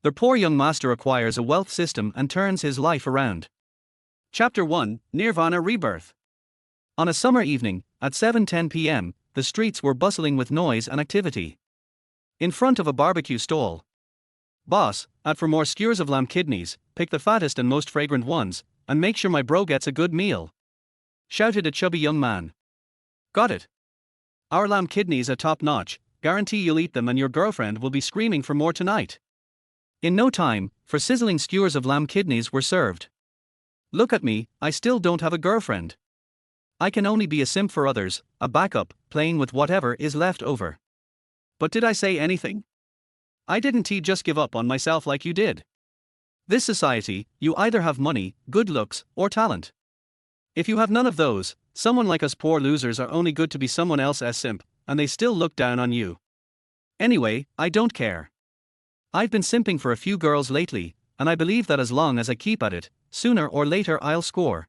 The poor young master acquires a wealth system and turns his life around. Chapter 1, Nirvana Rebirth. On a summer evening, at 7:10 p.m., the streets were bustling with noise and activity. In front of a barbecue stall. "Boss, add for more skewers of lamb kidneys, pick the fattest and most fragrant ones, and make sure my bro gets a good meal," shouted a chubby young man. "Got it. Our lamb kidneys are top notch, guarantee you'll eat them and your girlfriend will be screaming for more tonight." In no time, for sizzling skewers of lamb kidneys were served. "Look at me, I still don't have a girlfriend. I can only be a simp for others, a backup, playing with whatever is left over. But did I say anything? I didn't just give up on myself like you did. This society, you either have money, good looks, or talent. If you have none of those, someone like us poor losers are only good to be someone else's simp, and they still look down on you. Anyway, I don't care. I've been simping for a few girls lately, and I believe that as long as I keep at it, sooner or later I'll score.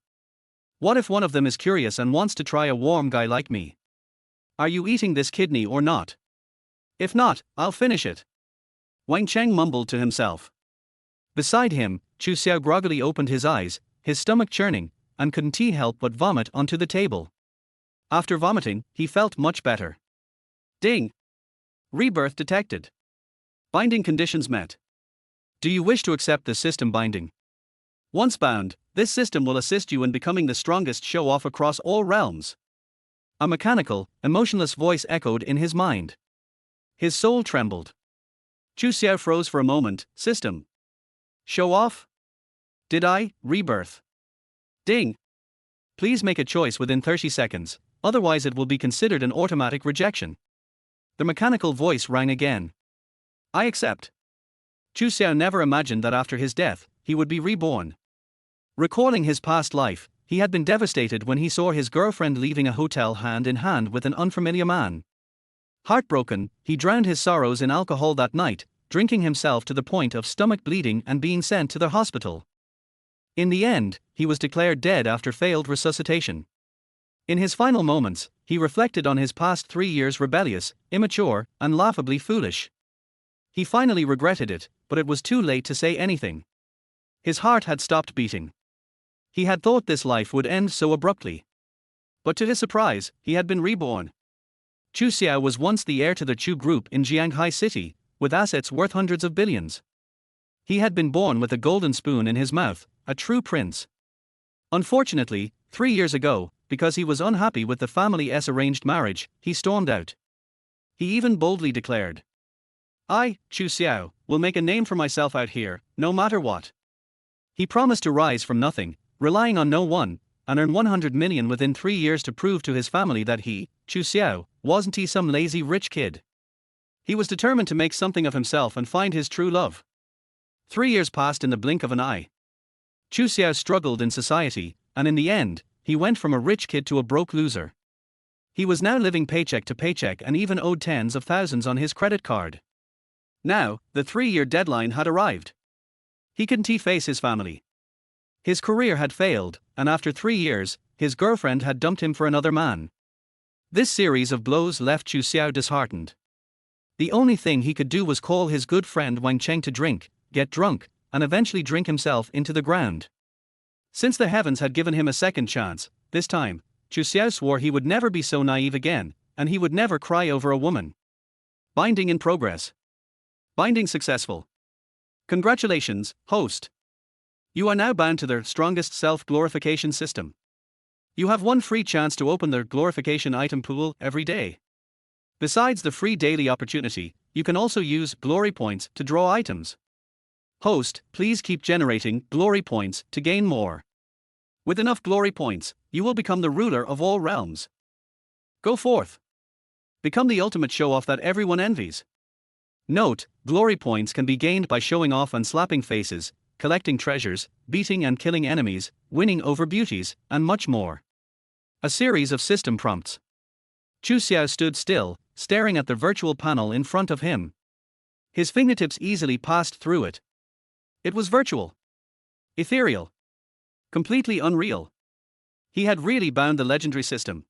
What if one of them is curious and wants to try a warm guy like me? Are you eating this kidney or not? If not, I'll finish it." Wang Cheng mumbled to himself. Beside him, Chu Xiao groggily opened his eyes, his stomach churning, and couldn't help but vomit onto the table. After vomiting, he felt much better. Ding! Rebirth detected. Binding conditions met. Do you wish to accept the system binding? Once bound, this system will assist you in becoming the strongest show-off across all realms. A mechanical, emotionless voice echoed in his mind. His soul trembled. Chu Xiao froze for a moment. System. Show off? Did I? Rebirth. Ding. Please make a choice within 30 seconds, otherwise it will be considered an automatic rejection. The mechanical voice rang again. I accept. Chu Xiao never imagined that after his death, he would be reborn. Recalling his past life, he had been devastated when he saw his girlfriend leaving a hotel hand in hand with an unfamiliar man. Heartbroken, he drowned his sorrows in alcohol that night, drinking himself to the point of stomach bleeding and being sent to the hospital. In the end, he was declared dead after failed resuscitation. In his final moments, he reflected on his past 3 years rebellious, immature, and laughably foolish. He finally regretted it, but it was too late to say anything. His heart had stopped beating. He had thought this life would end so abruptly. But to his surprise, he had been reborn. Chu Xiao was once the heir to the Chu Group in Jianghai City, with assets worth hundreds of billions. He had been born with a golden spoon in his mouth, a true prince. Unfortunately, 3 years ago, because he was unhappy with the family's arranged marriage, he stormed out. He even boldly declared, I, Chu Xiao, will make a name for myself out here, no matter what. He promised to rise from nothing, relying on no one, and earn 100 million within 3 years to prove to his family that he, Chu Xiao, wasn't some lazy rich kid. He was determined to make something of himself and find his true love. 3 years passed in the blink of an eye. Chu Xiao struggled in society, and in the end, he went from a rich kid to a broke loser. He was now living paycheck to paycheck and even owed tens of thousands on his credit card. Now, the 3-year deadline had arrived. He couldn't face his family. His career had failed, and after 3 years, his girlfriend had dumped him for another man. This series of blows left Chu Xiao disheartened. The only thing he could do was call his good friend Wang Cheng to drink, get drunk, and eventually drink himself into the ground. Since the heavens had given him a second chance, this time, Chu Xiao swore he would never be so naive again, and he would never cry over a woman. Binding in progress. Binding successful. Congratulations, host. You are now bound to their strongest self-glorification system. You have one free chance to open their glorification item pool every day. Besides the free daily opportunity, you can also use glory points to draw items. Host, please keep generating glory points to gain more. With enough glory points, you will become the ruler of all realms. Go forth. Become the ultimate show-off that everyone envies. Note, glory points can be gained by showing off and slapping faces, collecting treasures, beating and killing enemies, winning over beauties, and much more. A series of system prompts. Chu Xiao stood still, staring at the virtual panel in front of him. His fingertips easily passed through it. It was virtual. Ethereal. Completely unreal. He had really bound the legendary system.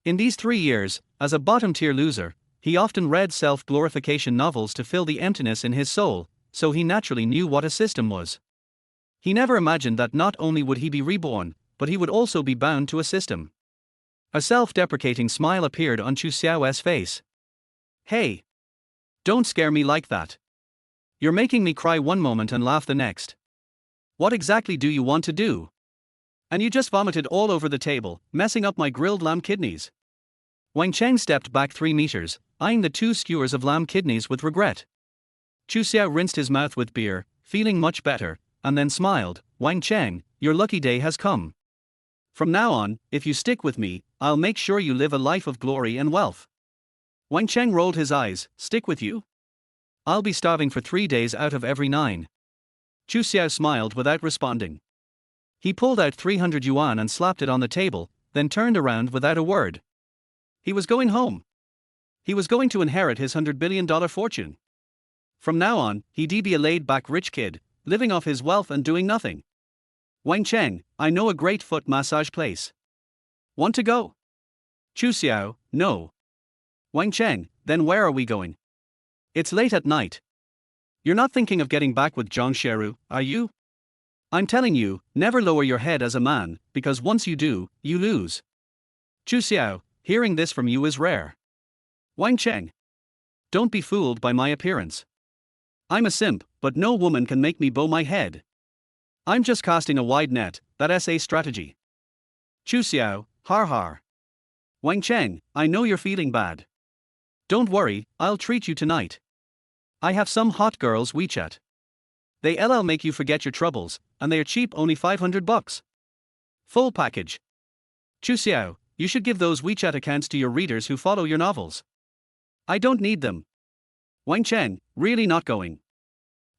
In these 3 years, as a bottom-tier loser, he often read self-glorification novels to fill the emptiness in his soul, so he naturally knew what a system was. He never imagined that not only would he be reborn, but he would also be bound to a system. A self-deprecating smile appeared on Chu Xiao's face. Hey! Don't scare me like that. You're making me cry one moment and laugh the next. What exactly do you want to do? And you just vomited all over the table, messing up my grilled lamb kidneys. Wang Cheng stepped back 3 meters, eyeing the 2 skewers of lamb kidneys with regret. Chu Xiao rinsed his mouth with beer, feeling much better, and then smiled. Wang Cheng, your lucky day has come. From now on, if you stick with me, I'll make sure you live a life of glory and wealth. Wang Cheng rolled his eyes. Stick with you? I'll be starving for 3 days out of every 9. Chu Xiao smiled without responding. He pulled out 300 yuan and slapped it on the table, then turned around without a word. He was going home. He was going to inherit his $100 billion fortune. From now on, he'd be a laid-back rich kid, living off his wealth and doing nothing. Wang Cheng, I know a great foot massage place. Want to go? Chu Xiao, no. Wang Cheng, then where are we going? It's late at night. You're not thinking of getting back with Zhang Sheru, are you? I'm telling you, never lower your head as a man, because once you do, you lose. Chu Xiao, hearing this from you is rare. Wang Cheng. Don't be fooled by my appearance. I'm a simp, but no woman can make me bow my head. I'm just casting a wide net, that's a strategy. Chu Xiao, har har. Wang Cheng, I know you're feeling bad. Don't worry, I'll treat you tonight. I have some hot girls WeChat. They'll make you forget your troubles, and they're cheap, only $500. Full package. Chu Xiao, you should give those WeChat accounts to your readers who follow your novels. I don't need them. Wang Cheng, really not going.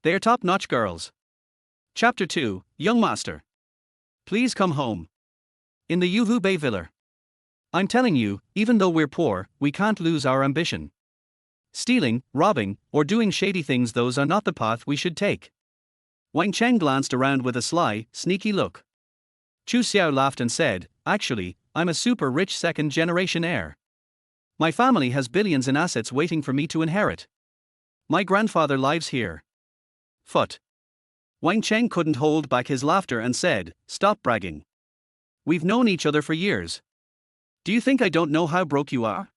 They're top-notch girls. Chapter 2, Young Master. Please come home. In the Yuhu Bay Villa. I'm telling you, even though we're poor, we can't lose our ambition. Stealing, robbing, or doing shady things, those are not the path we should take. Wang Cheng glanced around with a sly, sneaky look. Chu Xiao laughed and said, actually, I'm a super rich second-generation heir. My family has billions in assets waiting for me to inherit. My grandfather lives here. Phut. Wang Cheng couldn't hold back his laughter and said, stop bragging. We've known each other for years. Do you think I don't know how broke you are?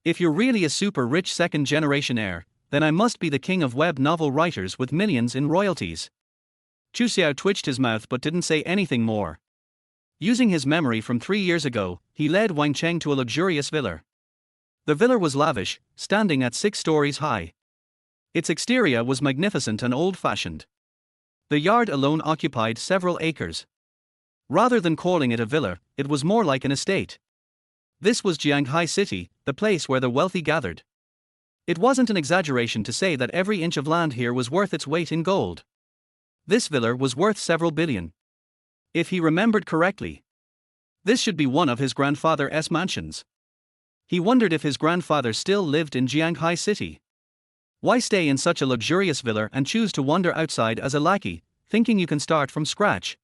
If you're really a super rich second-generation heir, then I must be the king of web novel writers with millions in royalties. Chu Xiao twitched his mouth but didn't say anything more. Using his memory from 3 years ago, he led Wang Cheng to a luxurious villa. The villa was lavish, standing at 6 stories high. Its exterior was magnificent and old-fashioned. The yard alone occupied several acres. Rather than calling it a villa, it was more like an estate. This was Jianghai City, the place where the wealthy gathered. It wasn't an exaggeration to say that every inch of land here was worth its weight in gold. This villa was worth several billion. If he remembered correctly, this should be one of his grandfather's mansions. He wondered if his grandfather still lived in Jianghai City. Why stay in such a luxurious villa and choose to wander outside as a lackey, thinking you can start from scratch?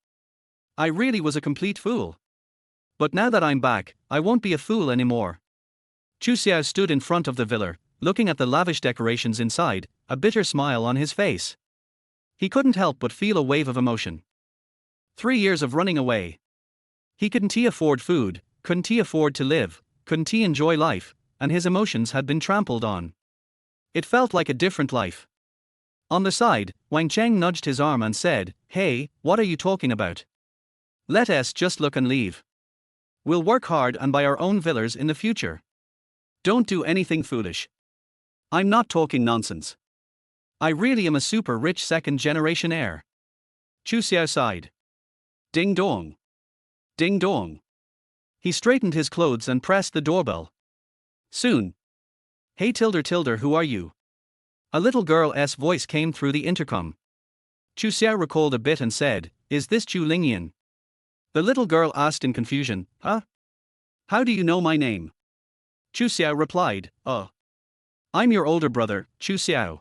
I really was a complete fool. But now that I'm back, I won't be a fool anymore. Chu Xiao stood in front of the villa, looking at the lavish decorations inside, a bitter smile on his face. He couldn't help but feel a wave of emotion. 3 years of running away. Couldn't he afford food, couldn't he afford to live, couldn't he enjoy life, and his emotions had been trampled on. It felt like a different life. On the side, Wang Cheng nudged his arm and said, hey, what are you talking about? Let us just look and leave. We'll work hard and buy our own villas in the future. Don't do anything foolish. I'm not talking nonsense. I really am a super rich second-generation heir. Chu Xiao sighed. Ding dong. Ding dong. He straightened his clothes and pressed the doorbell. Soon. Hey Tilder, who are you? A little girl's voice came through the intercom. Chu Xiao recalled a bit and said, is this Chu Lingyan? The little girl asked in confusion, huh? How do you know my name? Chu Xiao replied, I'm your older brother, Chu Xiao.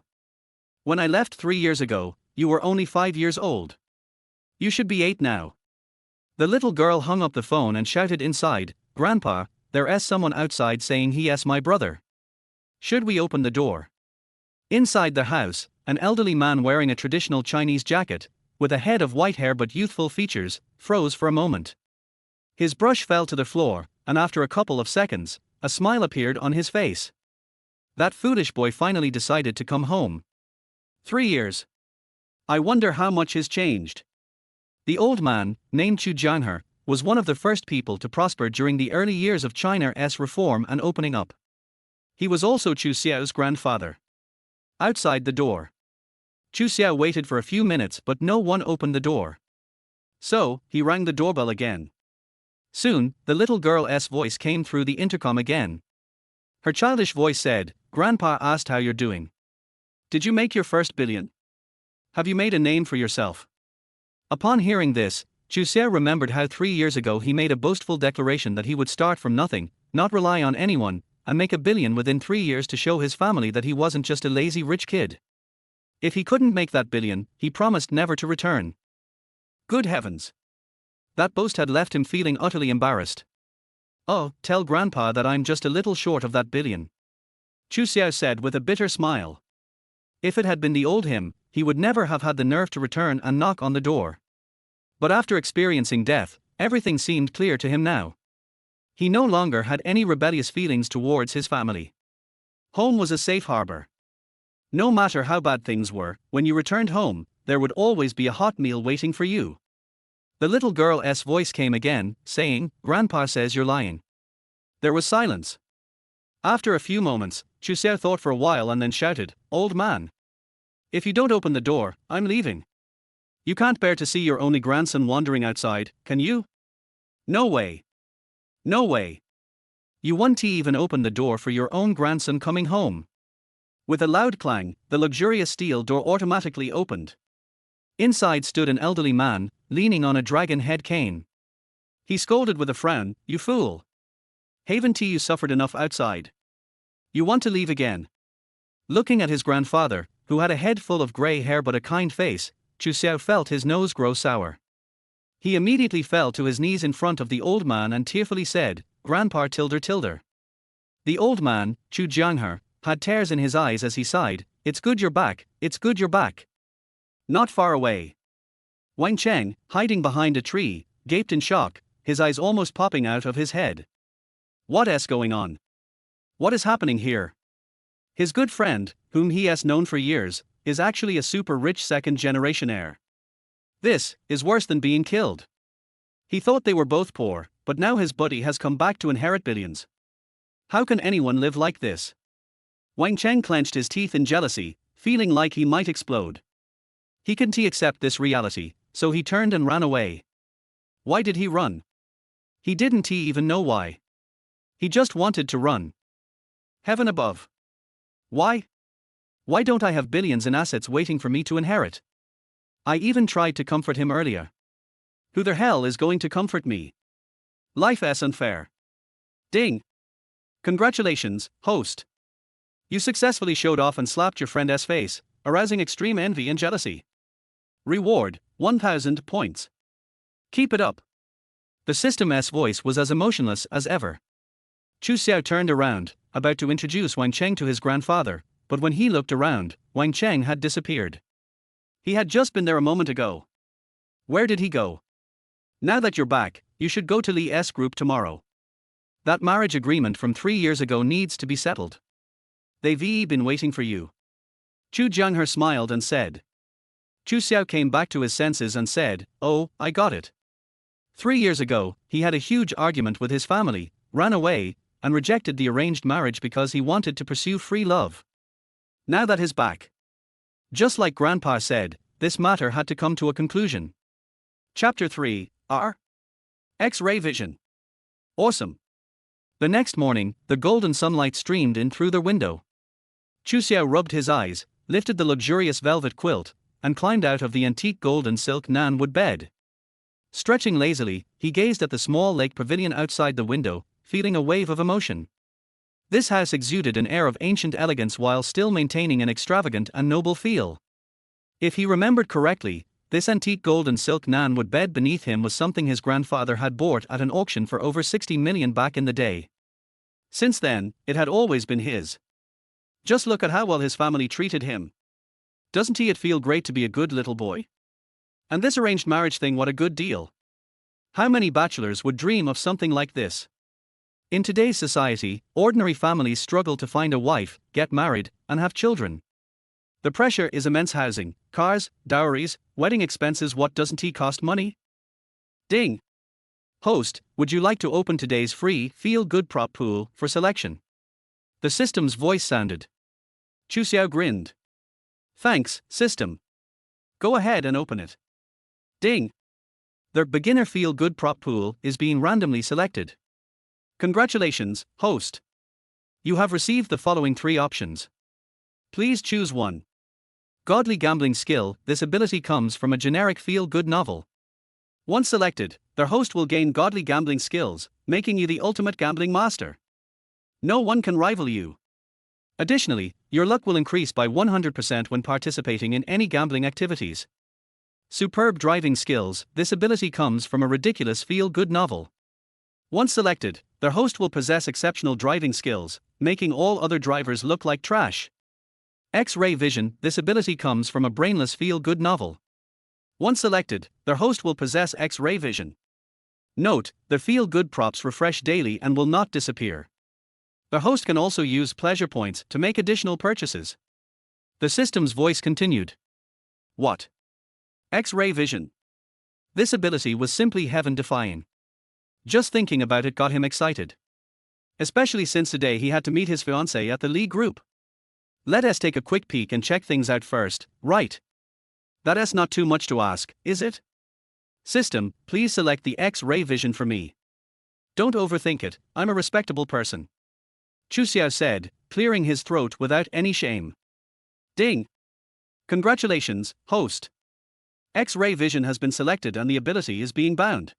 When I left 3 years ago, you were only 5 years old. You should be 8 now. The little girl hung up the phone and shouted inside, Grandpa, there's someone outside saying he's my brother. Should we open the door? Inside the house, an elderly man wearing a traditional Chinese jacket, with a head of white hair but youthful features, froze for a moment. His brush fell to the floor, and after a couple of seconds, a smile appeared on his face. That foolish boy finally decided to come home. 3 years. I wonder how much has changed. The old man, named Chu Jianghe, was one of the first people to prosper during the early years of China's reform and opening up. He was also Chu Xiao's grandfather. Outside the door, Chu Xiao waited for a few minutes but no one opened the door. So, he rang the doorbell again. Soon, the little girl's voice came through the intercom again. Her childish voice said, "Grandpa asked how you're doing. Did you make your first billion? Have you made a name for yourself?" Upon hearing this, Chu Xiao remembered how 3 years ago he made a boastful declaration that he would start from nothing, not rely on anyone, and make $1 billion within 3 years to show his family that he wasn't just a lazy rich kid. If he couldn't make that $1 billion, he promised never to return. Good heavens! That boast had left him feeling utterly embarrassed. "Oh, tell Grandpa that I'm just a little short of that $1 billion," Chu Xiao said with a bitter smile. If it had been the old him, he would never have had the nerve to return and knock on the door. But after experiencing death, everything seemed clear to him now. He no longer had any rebellious feelings towards his family. Home was a safe harbor. No matter how bad things were, when you returned home, there would always be a hot meal waiting for you. The little girl's voice came again, saying, "Grandpa says you're lying." There was silence. After a few moments, Chu Xiao thought for a while and then shouted, "Old man! If you don't open the door, I'm leaving. You can't bear to see your only grandson wandering outside, can you? No way. No way. You won't even open the door for your own grandson coming home." With a loud clang, the luxurious steel door automatically opened. Inside stood an elderly man, leaning on a dragon-head cane. He scolded with a frown, "You fool! Haven't you suffered enough outside? You want to leave again?" Looking at his grandfather, who had a head full of grey hair but a kind face, Chu Xiao felt his nose grow sour. He immediately fell to his knees in front of the old man and tearfully said, "Grandpa tilde." The old man, Chu Jianghe, had tears in his eyes as he sighed, "It's good you're back, it's good you're back." Not far away, Wang Cheng, hiding behind a tree, gaped in shock, his eyes almost popping out of his head. What's going on? What is happening here? His good friend, whom he has known for years, is actually a super rich second-generation heir. This is worse than being killed. He thought they were both poor, but now his buddy has come back to inherit billions. How can anyone live like this? Wang Cheng clenched his teeth in jealousy, feeling like he might explode. He couldn't accept this reality, so he turned and ran away. Why did he run? He didn't even know why. He just wanted to run. Heaven above. Why? Why don't I have billions in assets waiting for me to inherit? I even tried to comfort him earlier. Who the hell is going to comfort me? Life is unfair. Ding! Congratulations, host. You successfully showed off and slapped your friend's face, arousing extreme envy and jealousy. Reward, 1,000 points. Keep it up. The system's voice was as emotionless as ever. Chu Xiao turned around, about to introduce Wang Cheng to his grandfather, but when he looked around, Wang Cheng had disappeared. He had just been there a moment ago. Where did he go? Now that you're back, you should go to Li's group tomorrow. That marriage agreement from 3 years ago needs to be settled. They've been waiting for you. Chu Jianghe smiled and said. Chu Xiao came back to his senses and said, "Oh, I got it." 3 years ago, he had a huge argument with his family, ran away, and rejected the arranged marriage because he wanted to pursue free love. Now that he's back. Just like Grandpa said, this matter had to come to a conclusion. Chapter 3, X-ray vision. Awesome. The next morning, the golden sunlight streamed in through the window. Chu Xiao rubbed his eyes, lifted the luxurious velvet quilt, and climbed out of the antique gold and silk nanwood bed. Stretching lazily, he gazed at the small lake pavilion outside the window, feeling a wave of emotion. This house exuded an air of ancient elegance while still maintaining an extravagant and noble feel. If he remembered correctly, this antique gold and silk nanwood bed beneath him was something his grandfather had bought at an auction for over 60 million back in the day. Since then, it had always been his. Just look at how well his family treated him. Doesn't it feel great to be a good little boy? And this arranged marriage thing, what a good deal. How many bachelors would dream of something like this? In today's society, ordinary families struggle to find a wife, get married, and have children. The pressure is immense: housing, cars, dowries, wedding expenses. What doesn't it cost money? Ding! Host, would you like to open today's free feel-good prop pool for selection? The system's voice sounded. Chu Xiao grinned. Thanks, system. Go ahead and open it. Ding! The beginner feel-good prop pool is being randomly selected. Congratulations, host. You have received the following 3 options. Please choose one. Godly gambling skill. This ability comes from a generic feel-good novel. Once selected, their host will gain godly gambling skills, making you the ultimate gambling master. No one can rival you. Additionally, your luck will increase by 100% when participating in any gambling activities. Superb driving skills. This ability comes from a ridiculous feel-good novel. Once selected, their host will possess exceptional driving skills, making all other drivers look like trash. X-ray vision. This ability comes from a brainless feel-good novel. Once selected, their host will possess X-ray vision. Note, the feel-good props refresh daily and will not disappear. The host can also use pleasure points to make additional purchases. The system's voice continued. What? X-ray vision. This ability was simply heaven-defying. Just thinking about it got him excited. Especially since today he had to meet his fiancée at the Lee group. Let us take a quick peek and check things out first, right? That's not too much to ask, is it? System, please select the X-ray vision for me. Don't overthink it, I'm a respectable person. Chu Xiao said, clearing his throat without any shame. Ding! Congratulations, host. X-ray vision has been selected and the ability is being bound.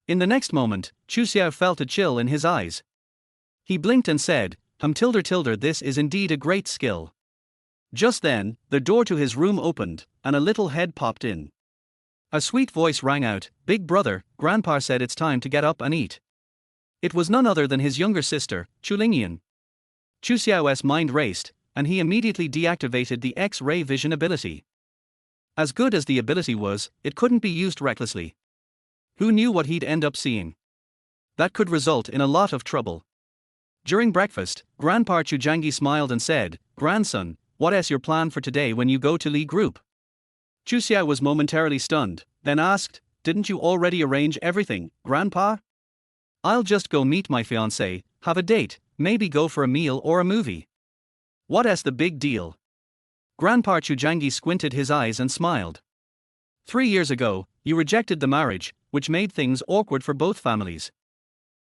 In the next moment, Chu Xiao felt a chill in his eyes. He blinked and said, tilde, this is indeed a great skill. Just then, the door to his room opened, and a little head popped in. A sweet voice rang out, Big brother, Grandpa said it's time to get up and eat. It was none other than his younger sister, Chu Lingyan. Chu Xiao's mind raced, and he immediately deactivated the X-ray vision ability. As good as the ability was, it couldn't be used recklessly. Who knew what he'd end up seeing? That could result in a lot of trouble. During breakfast, Grandpa Chujangi smiled and said, Grandson, what's your plan for today when you go to Lee group? Chu Xiao was momentarily stunned, then asked, Didn't you already arrange everything, Grandpa? I'll just go meet my fiancée, have a date, maybe go for a meal or a movie. What's the big deal? Grandpa Chujangi squinted his eyes and smiled. 3 years ago, you rejected the marriage, which made things awkward for both families.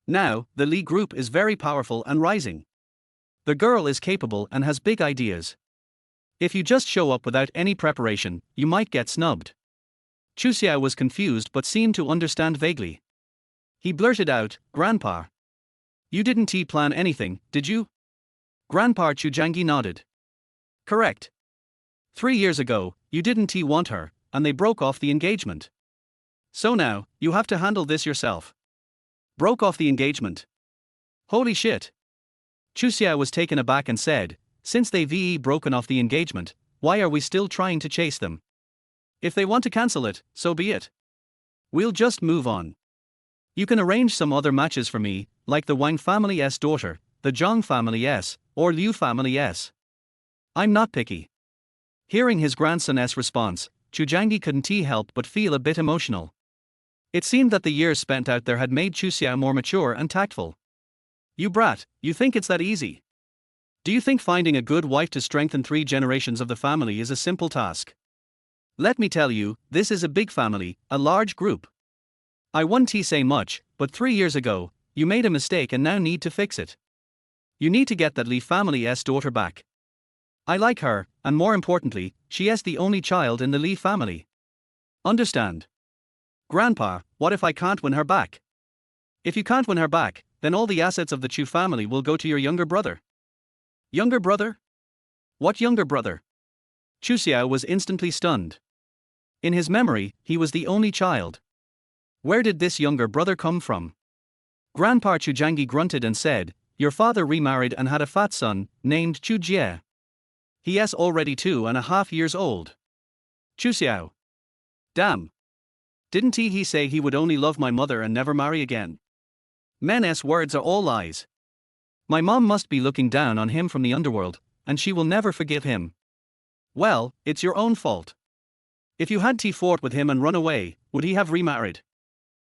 Now, the Lee group is very powerful and rising. The girl is capable and has big ideas. If you just show up without any preparation, you might get snubbed. Chu Xiao was confused but seemed to understand vaguely. He blurted out, Grandpa. You didn't plan anything, did you? Grandpa Chujangi nodded. Correct. 3 years ago, you didn't want her, and they broke off the engagement. So now, you have to handle this yourself. Broke off the engagement. Holy shit. Chu Xiao was taken aback and said, Since they've broken off the engagement, why are we still trying to chase them? If they want to cancel it, so be it. We'll just move on. You can arrange some other matches for me, like the Wang family's daughter, the Zhang family's, or Liu family's. I'm not picky. Hearing his grandson's response, Chujangi couldn't help but feel a bit emotional. It seemed that the years spent out there had made Chu Xiao more mature and tactful. You brat, you think it's that easy? Do you think finding a good wife to strengthen 3 generations of the family is a simple task? Let me tell you, this is a big family, a large group. I won't say much, but 3 years ago, you made a mistake and now need to fix it. You need to get that Li family's daughter back. I like her, and more importantly, she is the only child in the Li family. Understand? Grandpa, what if I can't win her back? If you can't win her back, then all the assets of the Chu family will go to your younger brother. Younger brother? What younger brother? Chu Xiao was instantly stunned. In his memory, he was the only child. Where did this younger brother come from? Grandpa Chujangi grunted and said, Your father remarried and had a fat son, named Chu Jie. He is already 2.5 years old. Chu Xiao. Damn. Didn't he say he would only love my mother and never marry again? Men's words are all lies. My mom must be looking down on him from the underworld, and she will never forgive him. Well, it's your own fault. If you had fought with him and run away, would he have remarried?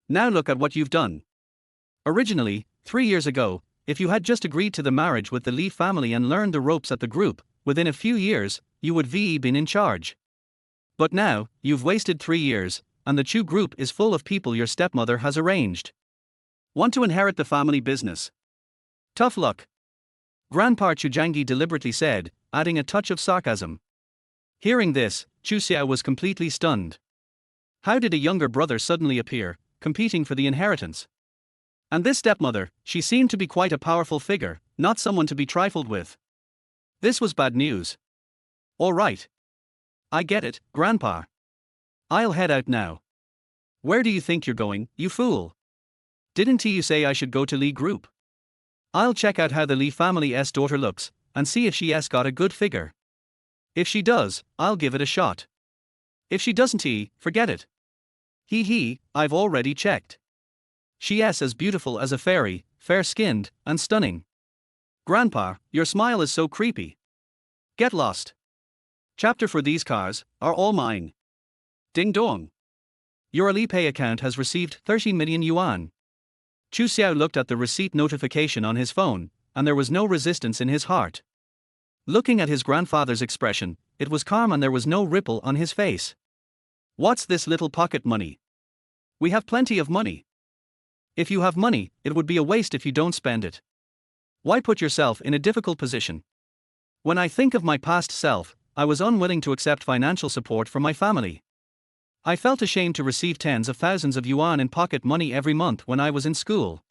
Now look at what you've done. Originally, 3 years ago, if you had just agreed to the marriage with the Lee family and learned the ropes at the group, within a few years, you would have been in charge. But now, you've wasted 3 years, and the Chu group is full of people your stepmother has arranged. Want to inherit the family business? Tough luck. Grandpa Chujangi deliberately said, adding a touch of sarcasm. Hearing this, Chu Xiao was completely stunned. How did a younger brother suddenly appear, competing for the inheritance? And this stepmother, she seemed to be quite a powerful figure, not someone to be trifled with. This was bad news. All right. I get it, Grandpa. I'll head out now. Where do you think you're going, you fool? Didn't you say I should go to Lee Group? I'll check out how the Lee family's daughter looks, and see if she's got a good figure. If she does, I'll give it a shot. If she doesn't, forget it. I've already checked. She's as beautiful as a fairy, fair-skinned, and stunning. Grandpa, your smile is so creepy. Get lost. Chapter for these cars are all mine. Ding dong. Your Alipay account has received 30 million yuan. Chu Xiao looked at the receipt notification on his phone, and there was no resistance in his heart. Looking at his grandfather's expression, it was calm and there was no ripple on his face. What's this little pocket money? We have plenty of money. If you have money, it would be a waste if you don't spend it. Why put yourself in a difficult position? When I think of my past self, I was unwilling to accept financial support from my family. I felt ashamed to receive tens of thousands of yuan in pocket money every month when I was in school.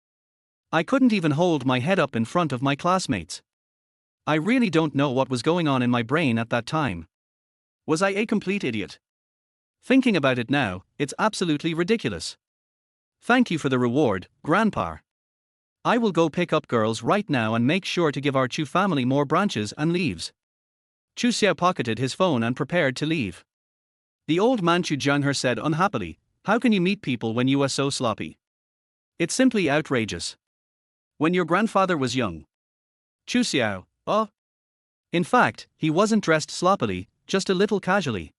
I couldn't even hold my head up in front of my classmates. I really don't know what was going on in my brain at that time. Was I a complete idiot? Thinking about it now, it's absolutely ridiculous. Thank you for the reward, Grandpa. I will go pick up girls right now and make sure to give our Chu family more branches and leaves. Chu Xiao pocketed his phone and prepared to leave. The old man Chu Jianghe said unhappily, how can you meet people when you are so sloppy? It's simply outrageous. When your grandfather was young. Chu Xiao, oh. In fact, he wasn't dressed sloppily, just a little casually.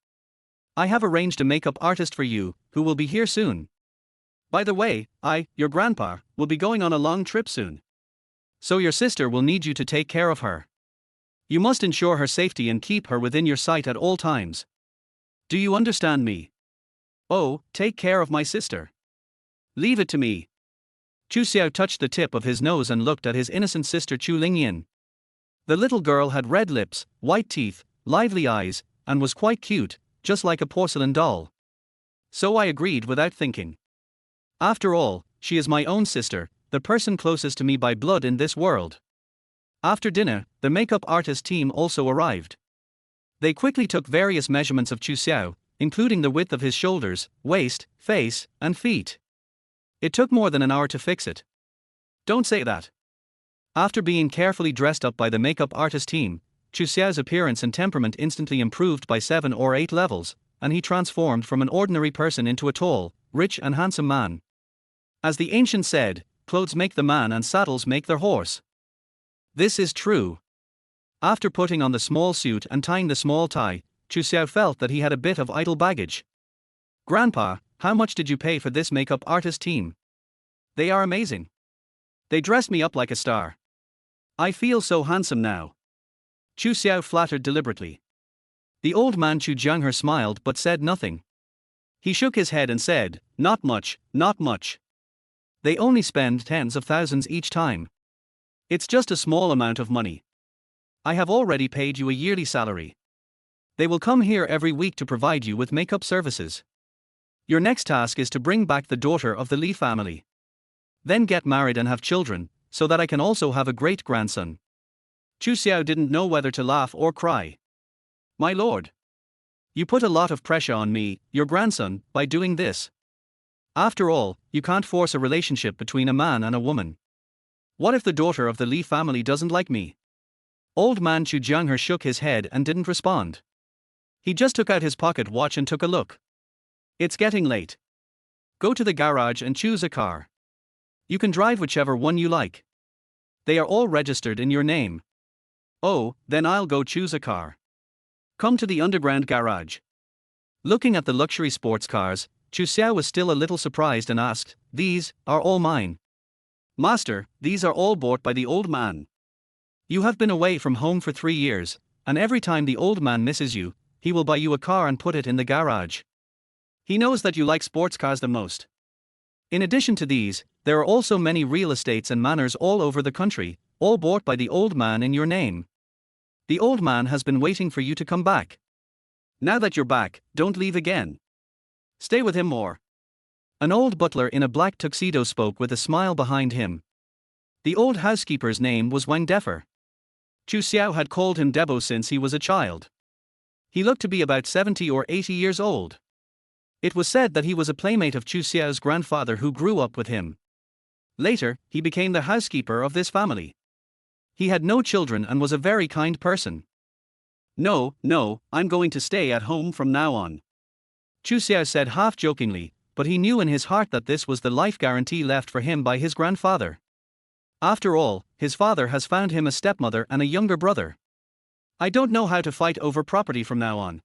I have arranged a makeup artist for you, who will be here soon. By the way, your grandpa, will be going on a long trip soon. So your sister will need you to take care of her. You must ensure her safety and keep her within your sight at all times. Do you understand me? Oh, take care of my sister. Leave it to me. Chu Xiao touched the tip of his nose and looked at his innocent sister Chu Lingyin. The little girl had red lips, white teeth, lively eyes, and was quite cute, just like a porcelain doll. So I agreed without thinking. After all, she is my own sister, the person closest to me by blood in this world. After dinner, the makeup artist team also arrived. They quickly took various measurements of Chu Xiao, including the width of his shoulders, waist, face, and feet. It took more than an hour to fix it. Don't say that. After being carefully dressed up by the makeup artist team, Chu Xiao's appearance and temperament instantly improved by 7 or 8 levels, and he transformed from an ordinary person into a tall, rich and handsome man. As the ancient said, clothes make the man and saddles make their horse. This is true. After putting on the small suit and tying the small tie, Chu Xiao felt that he had a bit of idle baggage. Grandpa, how much did you pay for this makeup artist team? They are amazing. They dressed me up like a star. I feel so handsome now. Chu Xiao flattered deliberately. The old man Chu Jianghe smiled but said nothing. He shook his head and said, not much, not much. They only spend tens of thousands each time. It's just a small amount of money. I have already paid you a yearly salary. They will come here every week to provide you with makeup services. Your next task is to bring back the daughter of the Li family. Then get married and have children, so that I can also have a great-grandson. Chu Xiao didn't know whether to laugh or cry. My lord. You put a lot of pressure on me, your grandson, by doing this. After all, you can't force a relationship between a man and a woman. What if the daughter of the Li family doesn't like me? Old man Chu Jianghe shook his head and didn't respond. He just took out his pocket watch and took a look. It's getting late. Go to the garage and choose a car. You can drive whichever one you like. They are all registered in your name. Oh, then I'll go choose a car. Come to the underground garage. Looking at the luxury sports cars, Chu Xiao was still a little surprised and asked, "These are all mine." "Master, these are all bought by the old man. You have been away from home for 3 years, and every time the old man misses you, he will buy you a car and put it in the garage. He knows that you like sports cars the most. In addition to these, there are also many real estates and manors all over the country, all bought by the old man in your name. The old man has been waiting for you to come back. Now that you're back, don't leave again. Stay with him more." An old butler in a black tuxedo spoke with a smile behind him. The old housekeeper's name was Wang Defer. Chu Xiao had called him Debo since he was a child. He looked to be about 70 or 80 years old. It was said that he was a playmate of Chu Xiao's grandfather who grew up with him. Later, he became the housekeeper of this family. He had no children and was a very kind person. No, I'm going to stay at home from now on," Chu Xiao said half-jokingly, but he knew in his heart that this was the life guarantee left for him by his grandfather. After all, his father has found him a stepmother and a younger brother. "I don't know how to fight over property from now on."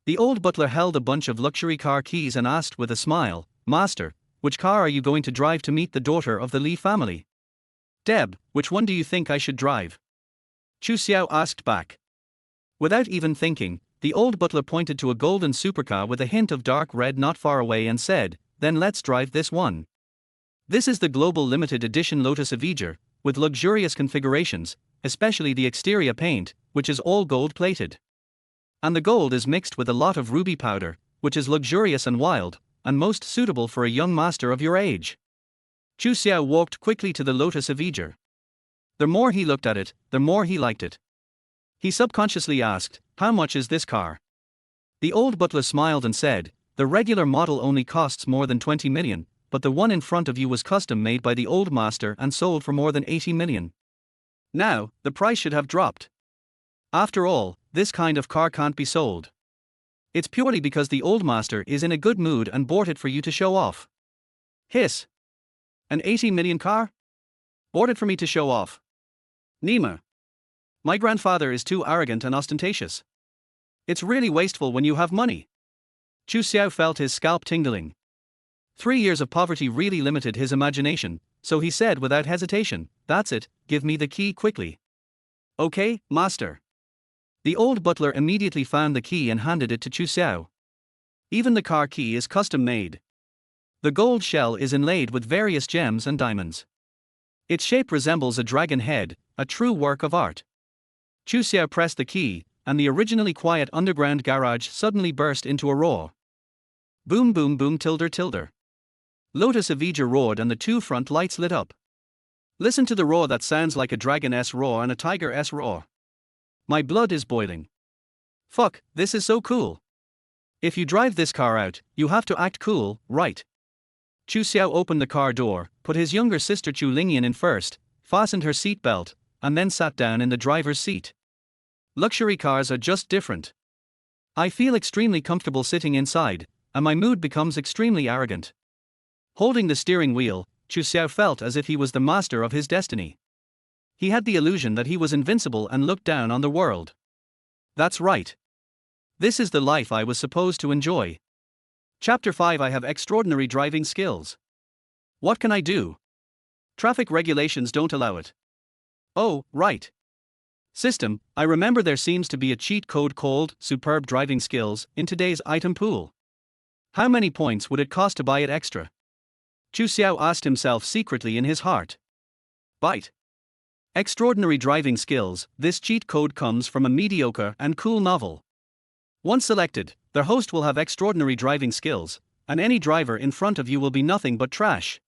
The old butler held a bunch of luxury car keys and asked with a smile, "Master, which car are you going to drive to meet the daughter of the Li family?" "Deb, which one do you think I should drive?" Chu Xiao asked back. Without even thinking, the old butler pointed to a golden supercar with a hint of dark red not far away and said, "Then let's drive this one. This is the global limited edition Lotus Avenger, with luxurious configurations, especially the exterior paint, which is all gold-plated. And the gold is mixed with a lot of ruby powder, which is luxurious and wild, and most suitable for a young master of your age." Chu Xiao walked quickly to the Lotus Avenger. The more he looked at it, the more he liked it. He subconsciously asked, "How much is this car?" The old butler smiled and said, "The regular model only costs more than 20 million, but the one in front of you was custom made by the old master and sold for more than 80 million. Now, the price should have dropped. After all, this kind of car can't be sold. It's purely because the old master is in a good mood and bought it for you to show off." Hiss. "An 80 million car? Bought it for me to show off? Nima. My grandfather is too arrogant and ostentatious. It's really wasteful when you have money." Chu Xiao felt his scalp tingling. 3 years of poverty really limited his imagination, so he said without hesitation, "That's it, give me the key quickly." "Okay, master." The old butler immediately found the key and handed it to Chu Xiao. Even the car key is custom made. The gold shell is inlaid with various gems and diamonds. Its shape resembles a dragon head, a true work of art. Chu Xiao pressed the key, and the originally quiet underground garage suddenly burst into a roar. Boom boom boom tilder tilder. Lotus Avenger roared and the 2 front lights lit up. Listen to the roar that sounds like a dragon-s roar and a tiger-s roar. My blood is boiling. Fuck, this is so cool. If you drive this car out, you have to act cool, right? Chu Xiao opened the car door, put his younger sister Chu Lingyan in first, fastened her seatbelt, and then sat down in the driver's seat. Luxury cars are just different. I feel extremely comfortable sitting inside, and my mood becomes extremely arrogant. Holding the steering wheel, Chu Xiao felt as if he was the master of his destiny. He had the illusion that he was invincible and looked down on the world. That's right. This is the life I was supposed to enjoy. Chapter 5. I have extraordinary driving skills. What can I do? Traffic regulations don't allow it. Oh, right. System, I remember there seems to be a cheat code called Superb Driving Skills in today's item pool. How many points would it cost to buy it extra? Chu Xiao asked himself secretly in his heart. Bite. Extraordinary driving skills. This cheat code comes from a mediocre and cool novel. Once selected, the host will have extraordinary driving skills, and any driver in front of you will be nothing but trash.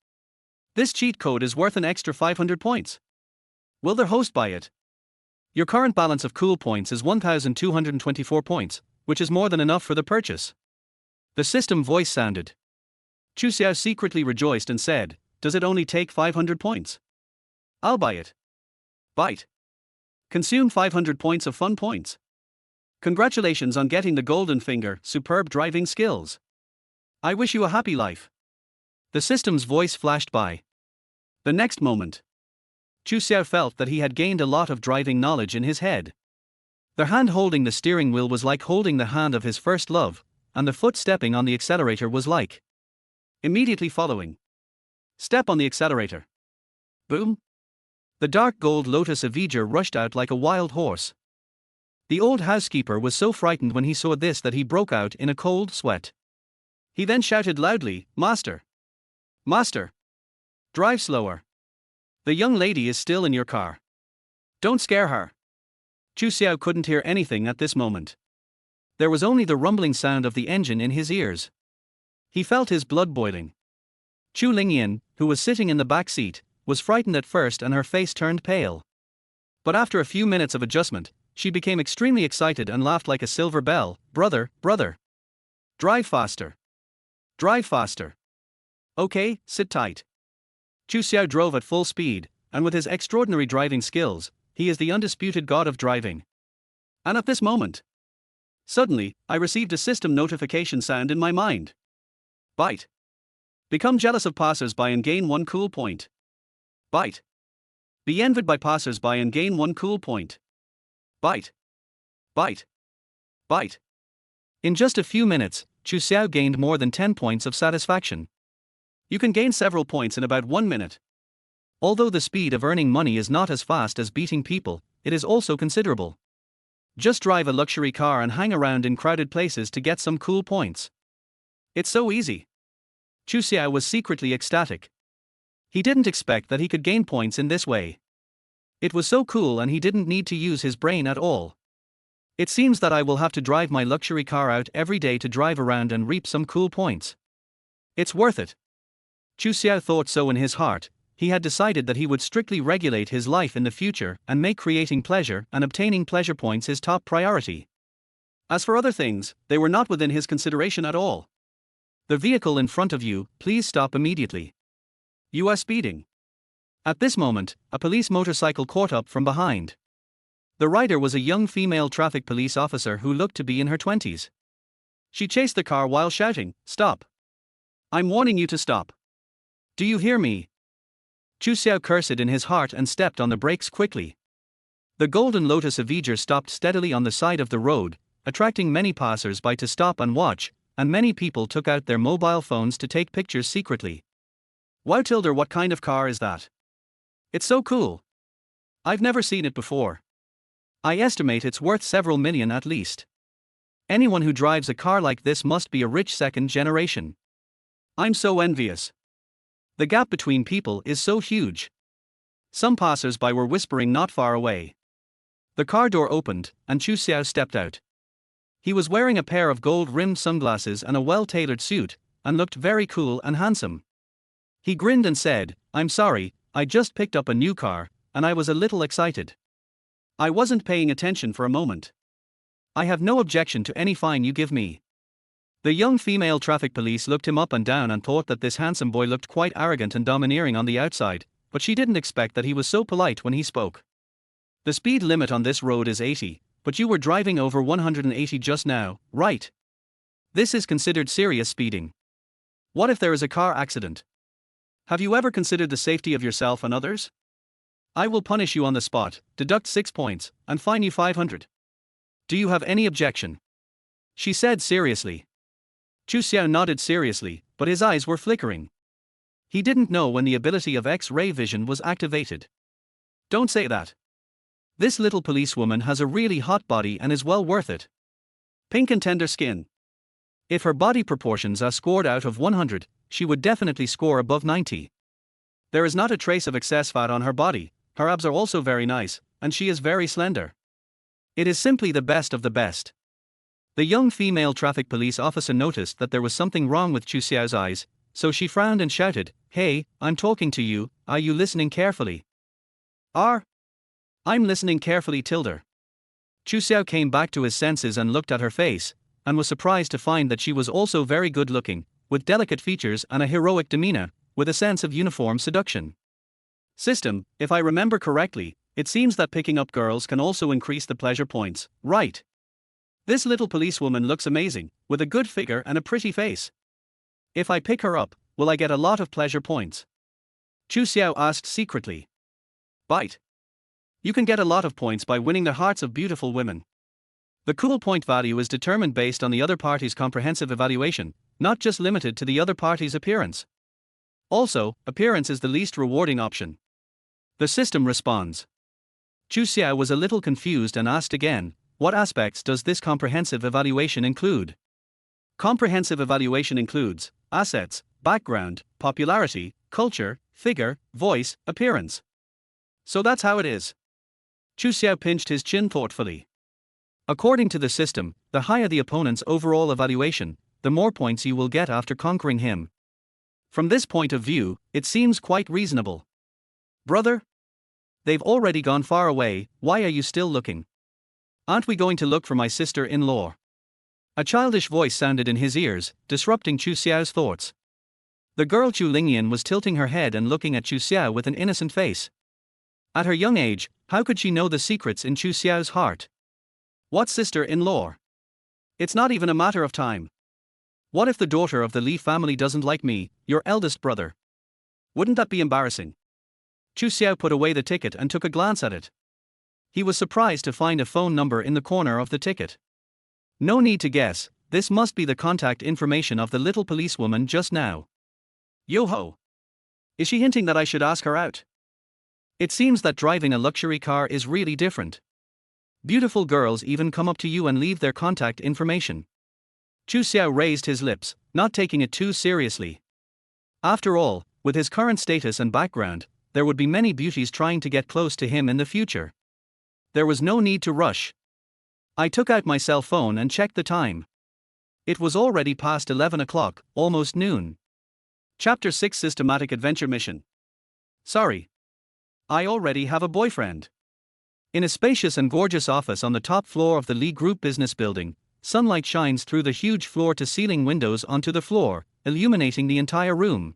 This cheat code is worth an extra 500 points. Will the host buy it? Your current balance of cool points is 1,224 points, which is more than enough for the purchase. The system voice sounded. Chu Xiao secretly rejoiced and said, "Does it only take 500 points? I'll buy it." Bite. Consume 500 points of fun points. Congratulations on getting the golden finger, superb driving skills. I wish you a happy life. The system's voice flashed by. The next moment, Chu Xiao felt that he had gained a lot of driving knowledge in his head. The hand holding the steering wheel was like holding the hand of his first love, and the foot stepping on the accelerator was like immediately following. Step on the accelerator. Boom. The dark gold Lotus Avenger rushed out like a wild horse. The old housekeeper was so frightened when he saw this that he broke out in a cold sweat. He then shouted loudly, "Master! Master! Drive slower. The young lady is still in your car. Don't scare her." Chu Xiao couldn't hear anything at this moment. There was only the rumbling sound of the engine in his ears. He felt his blood boiling. Chu Lingyan, who was sitting in the back seat, was frightened at first and her face turned pale. But after a few minutes of adjustment, she became extremely excited and laughed like a silver bell. "Brother, brother! Drive faster! Drive faster! Okay, sit tight." Chu Xiao drove at full speed, and with his extraordinary driving skills, he is the undisputed god of driving. And at this moment, suddenly, I received a system notification sound in my mind. Bite. Become jealous of passers-by and gain 1 cool point. Bite. Be envied by passers-by and gain 1 cool point. Bite. Bite. Bite. In just a few minutes, Chu Xiao gained more than 10 points of satisfaction. You can gain several points in about 1 minute. Although the speed of earning money is not as fast as beating people, it is also considerable. Just drive a luxury car and hang around in crowded places to get some cool points. It's so easy. Chu Xiao was secretly ecstatic. He didn't expect that he could gain points in this way. It was so cool and he didn't need to use his brain at all. It seems that I will have to drive my luxury car out every day to drive around and reap some cool points. It's worth it. Chu Xiao thought so in his heart. He had decided that he would strictly regulate his life in the future and make creating pleasure and obtaining pleasure points his top priority. As for other things, they were not within his consideration at all. The vehicle in front of you, please stop immediately. You are speeding. At this moment, a police motorcycle caught up from behind. The rider was a young female traffic police officer who looked to be in her 20s. She chased the car while shouting, "Stop! I'm warning you to stop. Do you hear me?" Chu Xiao cursed in his heart and stepped on the brakes quickly. The golden Lotus Avenger stopped steadily on the side of the road, attracting many passers-by to stop and watch, and many people took out their mobile phones to take pictures secretly. Wow Tilder, what kind of car is that? It's so cool. I've never seen it before. I estimate it's worth several million at least. Anyone who drives a car like this must be a rich second generation. I'm so envious. The gap between people is so huge. Some passers-by were whispering not far away. The car door opened, and Chu Xiao stepped out. He was wearing a pair of gold-rimmed sunglasses and a well-tailored suit, and looked very cool and handsome. He grinned and said, "I'm sorry, I just picked up a new car, and I was a little excited. I wasn't paying attention for a moment. I have no objection to any fine you give me." The young female traffic police looked him up and down and thought that this handsome boy looked quite arrogant and domineering on the outside, but she didn't expect that he was so polite when he spoke. "The speed limit on this road is 80, but you were driving over 180 just now, right? This is considered serious speeding. What if there is a car accident? Have you ever considered the safety of yourself and others? I will punish you on the spot, deduct 6 points, and fine you 500. Do you have any objection?" she said seriously. Chu Xiao nodded seriously, but his eyes were flickering. He didn't know when the ability of X-ray vision was activated. "Don't say that. This little policewoman has a really hot body and is well worth it. Pink and tender skin. If her body proportions are scored out of 100, she would definitely score above 90. There is not a trace of excess fat on her body, her abs are also very nice, and she is very slender. It is simply the best of the best." The young female traffic police officer noticed that there was something wrong with Chu Xiao's eyes, so she frowned and shouted, "Hey, I'm talking to you, are you listening carefully?" I'm listening carefully, Tilder." Chu Xiao came back to his senses and looked at her face, and was surprised to find that she was also very good looking, with delicate features and a heroic demeanor, with a sense of uniform seduction. "System, if I remember correctly, It seems that picking up girls can also increase the pleasure points, right? This little policewoman looks amazing, with a good figure and a pretty face. If I pick her up, will I get a lot of pleasure points? Chu Xiao asked secretly. Bite. You can get a lot of points by winning the hearts of beautiful women. The cool point value is determined based on the other party's comprehensive evaluation, not just limited to the other party's appearance. Also, appearance is the least rewarding option. The system responds. Chu Xiao was a little confused and asked again, what aspects does this comprehensive evaluation include? Comprehensive evaluation includes assets, background, popularity, culture, figure, voice, appearance. So that's how it is. Chu Xiao pinched his chin thoughtfully. According to the system, the higher the opponent's overall evaluation, the more points you will get after conquering him. From this point of view, it seems quite reasonable. Brother? They've already gone far away, why are you still looking? Aren't we going to look for my sister-in-law? A childish voice sounded in his ears, disrupting Chu Xiao's thoughts. The girl Chu Lingyan was tilting her head and looking at Chu Xiao with an innocent face. At her young age, how could she know the secrets in Chu Xiao's heart? What sister-in-law? It's not even a matter of time. What if the daughter of the Li family doesn't like me, your eldest brother? Wouldn't that be embarrassing? Chu Xiao put away the ticket and took a glance at it. He was surprised to find a phone number in the corner of the ticket. No need to guess, this must be the contact information of the little policewoman just now. Yo-ho! Is she hinting that I should ask her out? It seems that driving a luxury car is really different. Beautiful girls even come up to you and leave their contact information. Chu Xiao raised his lips, not taking it too seriously. After all, with his current status and background, there would be many beauties trying to get close to him in the future. There was no need to rush. I took out my cell phone and checked the time. It was already past 11 o'clock, almost noon. Chapter 6 Systematic Adventure Mission. Sorry. I already have a boyfriend. In a spacious and gorgeous office on the top floor of the Li Group business building, sunlight shines through the huge floor-to-ceiling windows onto the floor, illuminating the entire room.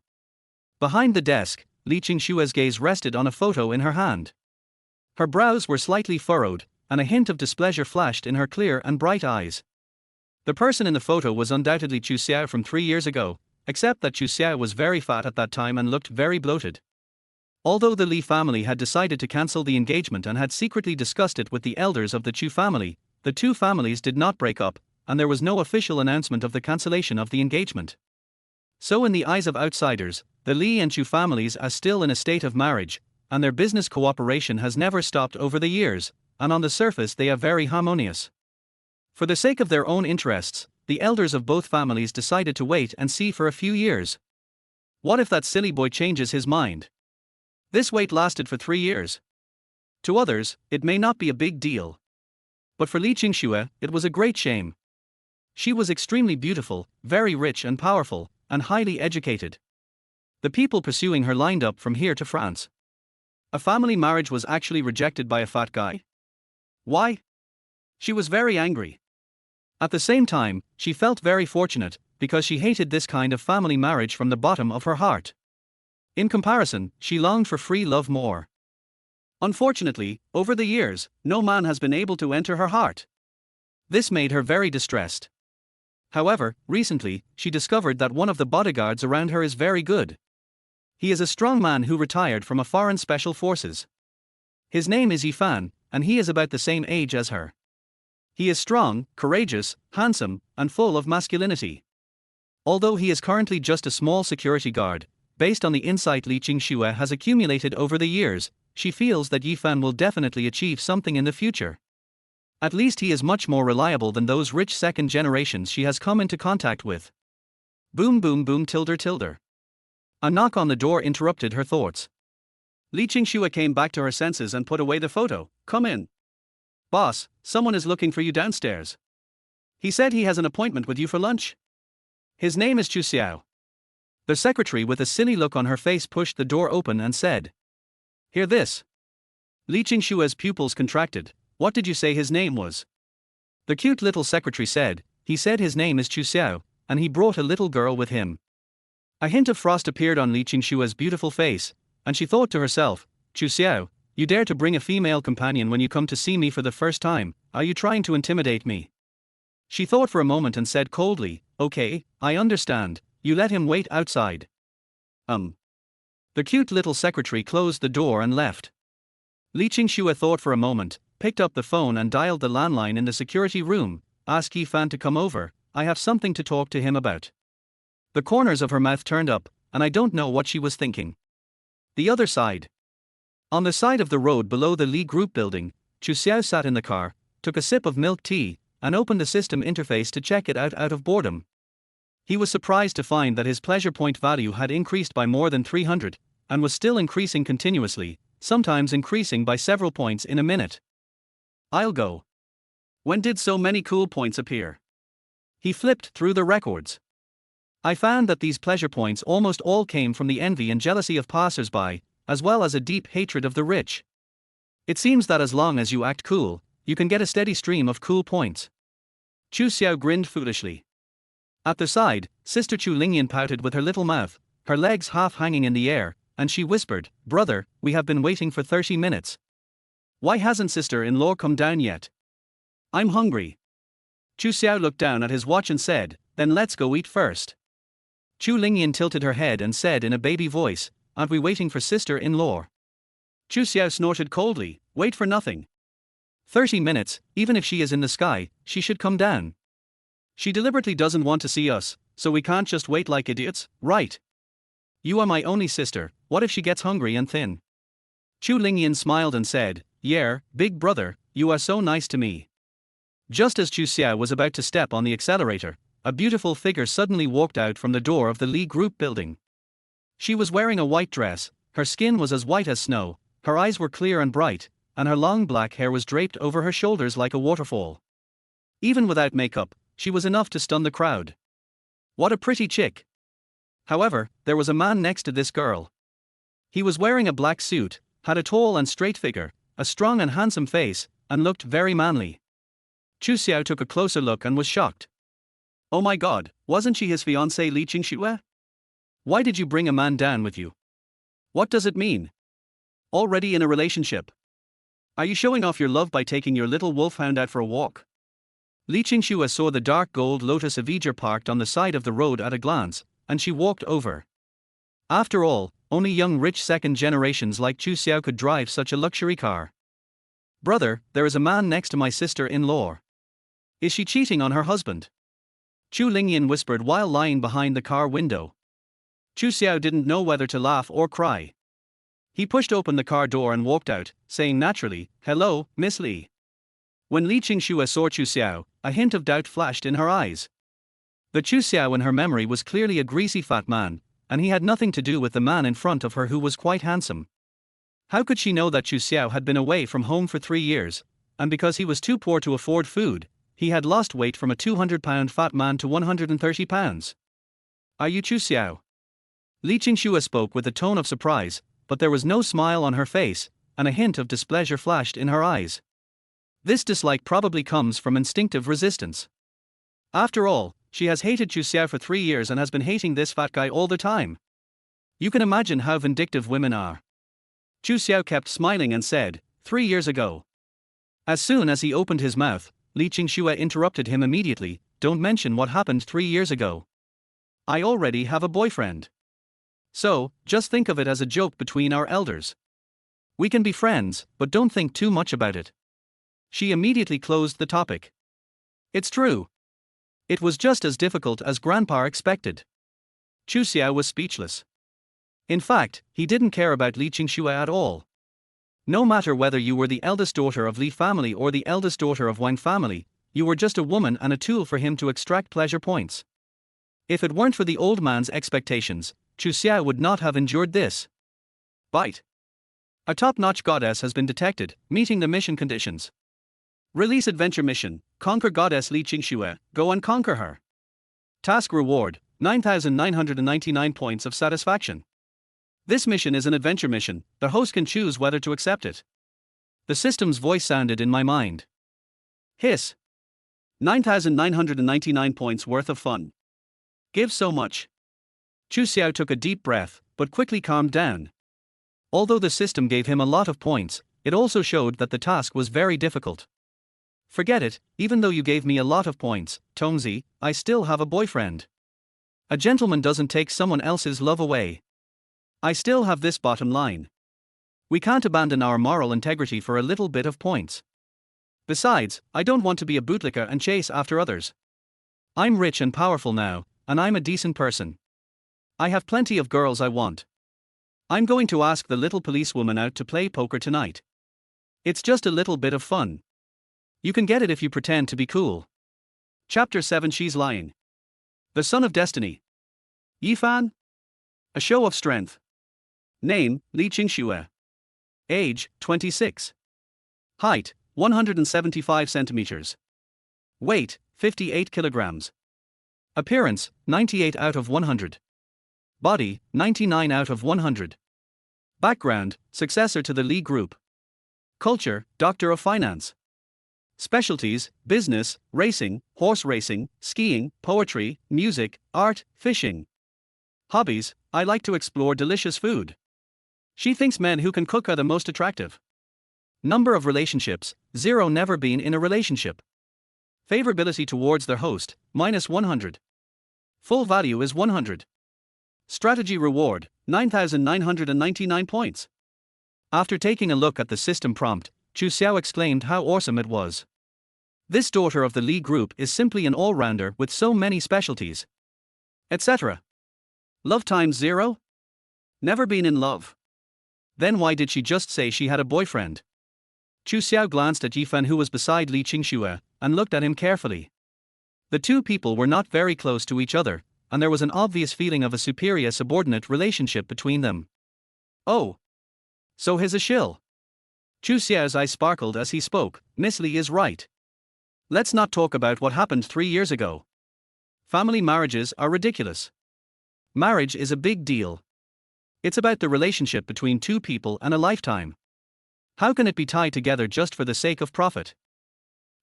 Behind the desk, Li Qingshua's gaze rested on a photo in her hand. Her brows were slightly furrowed, and a hint of displeasure flashed in her clear and bright eyes. The person in the photo was undoubtedly Chu Xiao from 3 years ago, except that Chu Xiao was very fat at that time and looked very bloated. Although the Li family had decided to cancel the engagement and had secretly discussed it with the elders of the Chu family, the two families did not break up, and there was no official announcement of the cancellation of the engagement. So in the eyes of outsiders, the Li and Chu families are still in a state of marriage, and their business cooperation has never stopped over the years, and on the surface they are very harmonious. For the sake of their own interests, the elders of both families decided to wait and see for a few years. What if that silly boy changes his mind? This wait lasted for 3 years. To others, it may not be a big deal. But for Li Qingxue, it was a great shame. She was extremely beautiful, very rich and powerful, and highly educated. The people pursuing her lined up from here to France. A family marriage was actually rejected by a fat guy. Why? She was very angry. At the same time, she felt very fortunate, because she hated this kind of family marriage from the bottom of her heart. In comparison, she longed for free love more. Unfortunately, over the years, no man has been able to enter her heart. This made her very distressed. However, recently, she discovered that one of the bodyguards around her is very good. He is a strong man who retired from a foreign special forces. His name is Yifan, and he is about the same age as her. He is strong, courageous, handsome, and full of masculinity. Although he is currently just a small security guard, based on the insight Li Qingxue has accumulated over the years, she feels that Yifan will definitely achieve something in the future. At least he is much more reliable than those rich second generations she has come into contact with. Boom boom boom tilde tilde. A knock on the door interrupted her thoughts. Li Qingxue came back to her senses and put away the photo. Come in. Boss, someone is looking for you downstairs. He said he has an appointment with you for lunch. His name is Chu Xiao. The secretary with a silly look on her face pushed the door open and said. Hear this. Li Qingshue's pupils contracted. What did you say his name was? The cute little secretary said, he said his name is Chu Xiao, and he brought a little girl with him. A hint of frost appeared on Li Qingshue's beautiful face, and she thought to herself, Chu Xiao, You dare to bring a female companion when you come to see me for the first time, are you trying to intimidate me? She thought for a moment and said coldly, okay, I understand, you let him wait outside. The cute little secretary closed the door and left. Li Qingxue thought for a moment, picked up the phone and dialed the landline in the security room. Ask Yifan to come over, I have something to talk to him about. The corners of her mouth turned up, and I don't know what she was thinking. The other side. On the side of the road below the Li Group building, Chu Xiao sat in the car, took a sip of milk tea, and opened the system interface to check it out of boredom. He was surprised to find that his pleasure point value had increased by more than 300, and was still increasing continuously, sometimes increasing by several points in a minute. I'll go. When did so many cool points appear? He flipped through the records. I found that these pleasure points almost all came from the envy and jealousy of passers-by, as well as a deep hatred of the rich. It seems that as long as you act cool, you can get a steady stream of cool points. Chu Xiao grinned foolishly. At the side, Sister Chu Lingyan pouted with her little mouth, her legs half hanging in the air, and she whispered, "Brother, we have been waiting for 30 minutes. Why hasn't sister-in-law come down yet? I'm hungry." Chu Xiao looked down at his watch and said, "Then let's go eat first." Chu Lingyan tilted her head and said in a baby voice, "Aren't we waiting for sister-in-law?" Chu Xiao snorted coldly, "Wait for nothing. 30 minutes, even if she is in the sky, she should come down. She deliberately doesn't want to see us, so we can't just wait like idiots, right? You are my only sister, what if she gets hungry and thin?" Chu Lingyan smiled and said, "Yeah, big brother, you are so nice to me." Just as Chu Xiao was about to step on the accelerator, a beautiful figure suddenly walked out from the door of the Li Group building. She was wearing a white dress, her skin was as white as snow, her eyes were clear and bright, and her long black hair was draped over her shoulders like a waterfall. Even without makeup, she was enough to stun the crowd. What a pretty chick! However, there was a man next to this girl. He was wearing a black suit, had a tall and straight figure, a strong and handsome face, and looked very manly. Chu Xiao took a closer look and was shocked. Oh my god, wasn't she his fiancée Li Qingxue? Why did you bring a man down with you? What does it mean? Already in a relationship? Are you showing off your love by taking your little wolfhound out for a walk? Li Qingxue saw the dark gold Lotus Avenger parked on the side of the road at a glance, and she walked over. After all, only young rich second generations like Chu Xiao could drive such a luxury car. Brother, there is a man next to my sister-in-law. Is she cheating on her husband? Chu Lingyan whispered while lying behind the car window. Chu Xiao didn't know whether to laugh or cry. He pushed open the car door and walked out, saying naturally, "Hello, Miss Li." When Li Qingxue saw Chu Xiao, a hint of doubt flashed in her eyes. The Chu Xiao in her memory was clearly a greasy fat man, and he had nothing to do with the man in front of her who was quite handsome. How could she know that Chu Xiao had been away from home for 3 years, and because he was too poor to afford food, he had lost weight from a 200-pound fat man to 130 pounds? Are you Chu Xiao? Li Qingxue spoke with a tone of surprise, but there was no smile on her face, and a hint of displeasure flashed in her eyes. This dislike probably comes from instinctive resistance. After all, she has hated Chu Xiao for 3 years and has been hating this fat guy all the time. You can imagine how vindictive women are. Chu Xiao kept smiling and said, 3 years ago. As soon as he opened his mouth, Li Qingxue interrupted him immediately, "Don't mention what happened 3 years ago. I already have a boyfriend. So, just think of it as a joke between our elders. We can be friends, but don't think too much about it." She immediately closed the topic. It's true. It was just as difficult as Grandpa expected. Chu Xiao was speechless. In fact, he didn't care about Li Qingxue at all. No matter whether you were the eldest daughter of Li family or the eldest daughter of Wang family, you were just a woman and a tool for him to extract pleasure points. If it weren't for the old man's expectations, Chu Xiao would not have endured this. Bite. A top-notch goddess has been detected, meeting the mission conditions. Release adventure mission, conquer goddess Li Qingxue, go and conquer her. Task reward, 9,999 points of satisfaction. This mission is an adventure mission, the host can choose whether to accept it. The system's voice sounded in my mind. Hiss. 9,999 points worth of fun. Give so much. Chu Xiao took a deep breath, but quickly calmed down. Although the system gave him a lot of points, it also showed that the task was very difficult. Forget it, even though you gave me a lot of points, Tongzi, I still have a boyfriend. A gentleman doesn't take someone else's love away. I still have this bottom line. We can't abandon our moral integrity for a little bit of points. Besides, I don't want to be a bootlicker and chase after others. I'm rich and powerful now, and I'm a decent person. I have plenty of girls I want. I'm going to ask the little policewoman out to play poker tonight. It's just a little bit of fun. You can get it if you pretend to be cool. Chapter 7 She's Lying. The Son of Destiny. Yifan? A show of strength. Name, Li Qingxue. Age, 26. Height, 175 centimeters. Weight, 58 kilograms. Appearance, 98 out of 100. Body, 99 out of 100. Background, successor to the Li Group. Culture, Doctor of Finance. Specialties, business, racing, horse racing, skiing, poetry, music, art, fishing. Hobbies, I like to explore delicious food. She thinks men who can cook are the most attractive. Number of relationships, 0. Never been in a relationship. Favorability towards their host, -100. Full value is 100. Strategy reward, 9,999 points. After taking a look at the system prompt, Chu Xiao exclaimed how awesome it was. This daughter of the Li Group is simply an all-rounder with so many specialties. Etc. Love times 0? Never been in love. Then why did she just say she had a boyfriend? Chu Xiao glanced at Yifan, who was beside Li Qingxue, and looked at him carefully. The two people were not very close to each other, and there was an obvious feeling of a superior-subordinate relationship between them. Oh. So he's a shill. Chu Xiao's eyes sparkled as he spoke. Miss Li is right. Let's not talk about what happened 3 years ago. Family marriages are ridiculous. Marriage is a big deal. It's about the relationship between two people and a lifetime. How can it be tied together just for the sake of profit?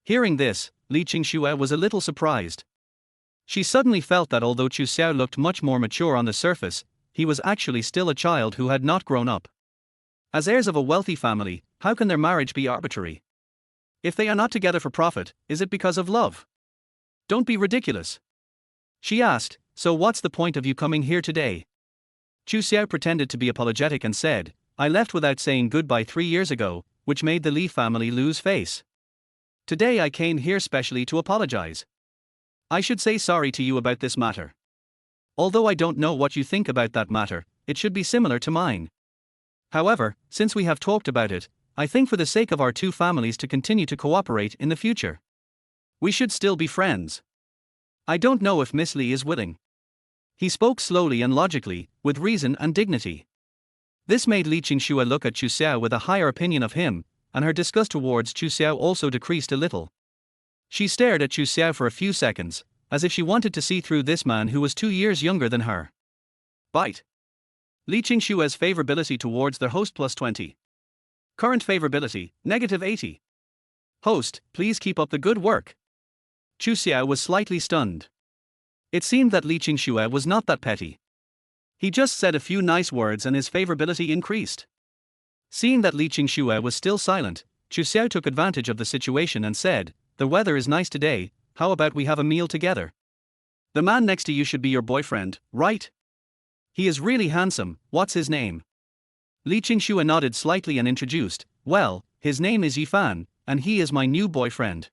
Hearing this, Li Qingxue was a little surprised. She suddenly felt that although Chu Xiao looked much more mature on the surface, he was actually still a child who had not grown up. As heirs of a wealthy family, how can their marriage be arbitrary? If they are not together for profit, is it because of love? Don't be ridiculous. She asked, so what's the point of you coming here today? Chu Xiao pretended to be apologetic and said, I left without saying goodbye 3 years ago, which made the Li family lose face. Today I came here specially to apologize. I should say sorry to you about this matter. Although I don't know what you think about that matter, it should be similar to mine. However, since we have talked about it, I think for the sake of our two families to continue to cooperate in the future, we should still be friends. I don't know if Miss Li is willing. He spoke slowly and logically, with reason and dignity. This made Li Qingxue look at Chu Xiao with a higher opinion of him, and her disgust towards Chu Xiao also decreased a little. She stared at Chu Xiao for a few seconds, as if she wanted to see through this man who was 2 years younger than her. Bite. Li Qingxue's favorability towards their host +20. Current favorability, -80. Host, please keep up the good work. Chu Xiao was slightly stunned. It seemed that Li Qingxue was not that petty. He just said a few nice words and his favorability increased. Seeing that Li Qingxue was still silent, Chu Xiao took advantage of the situation and said, the weather is nice today, how about we have a meal together? The man next to you should be your boyfriend, right? He is really handsome, what's his name? Li Qingxue nodded slightly and introduced, well, his name is Yifan, and he is my new boyfriend.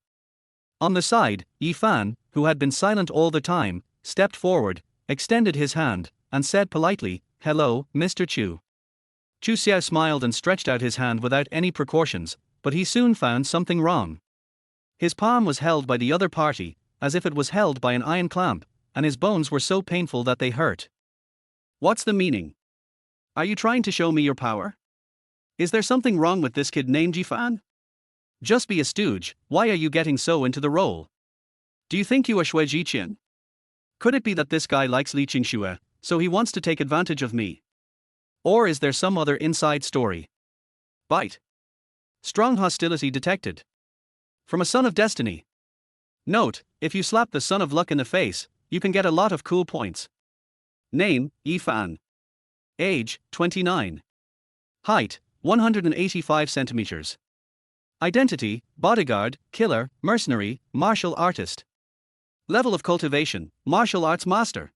On the side, Yifan, who had been silent all the time, stepped forward, extended his hand, and said politely, hello, Mr. Chu. Chu Xiao smiled and stretched out his hand without any precautions, but he soon found something wrong. His palm was held by the other party, as if it was held by an iron clamp, and his bones were so painful that they hurt. What's the meaning? Are you trying to show me your power? Is there something wrong with this kid named Yifan? Just be a stooge, why are you getting so into the role? Do you think you are Shui Jiqian? Could it be that this guy likes Li Qingxue, so he wants to take advantage of me? Or is there some other inside story? Bite. Strong hostility detected. From a son of destiny. Note, if you slap the son of luck in the face, you can get a lot of cool points. Name, Yifan. Age, 29. Height, 185 centimeters. Identity, bodyguard, killer, mercenary, martial artist. Level of cultivation, martial arts master.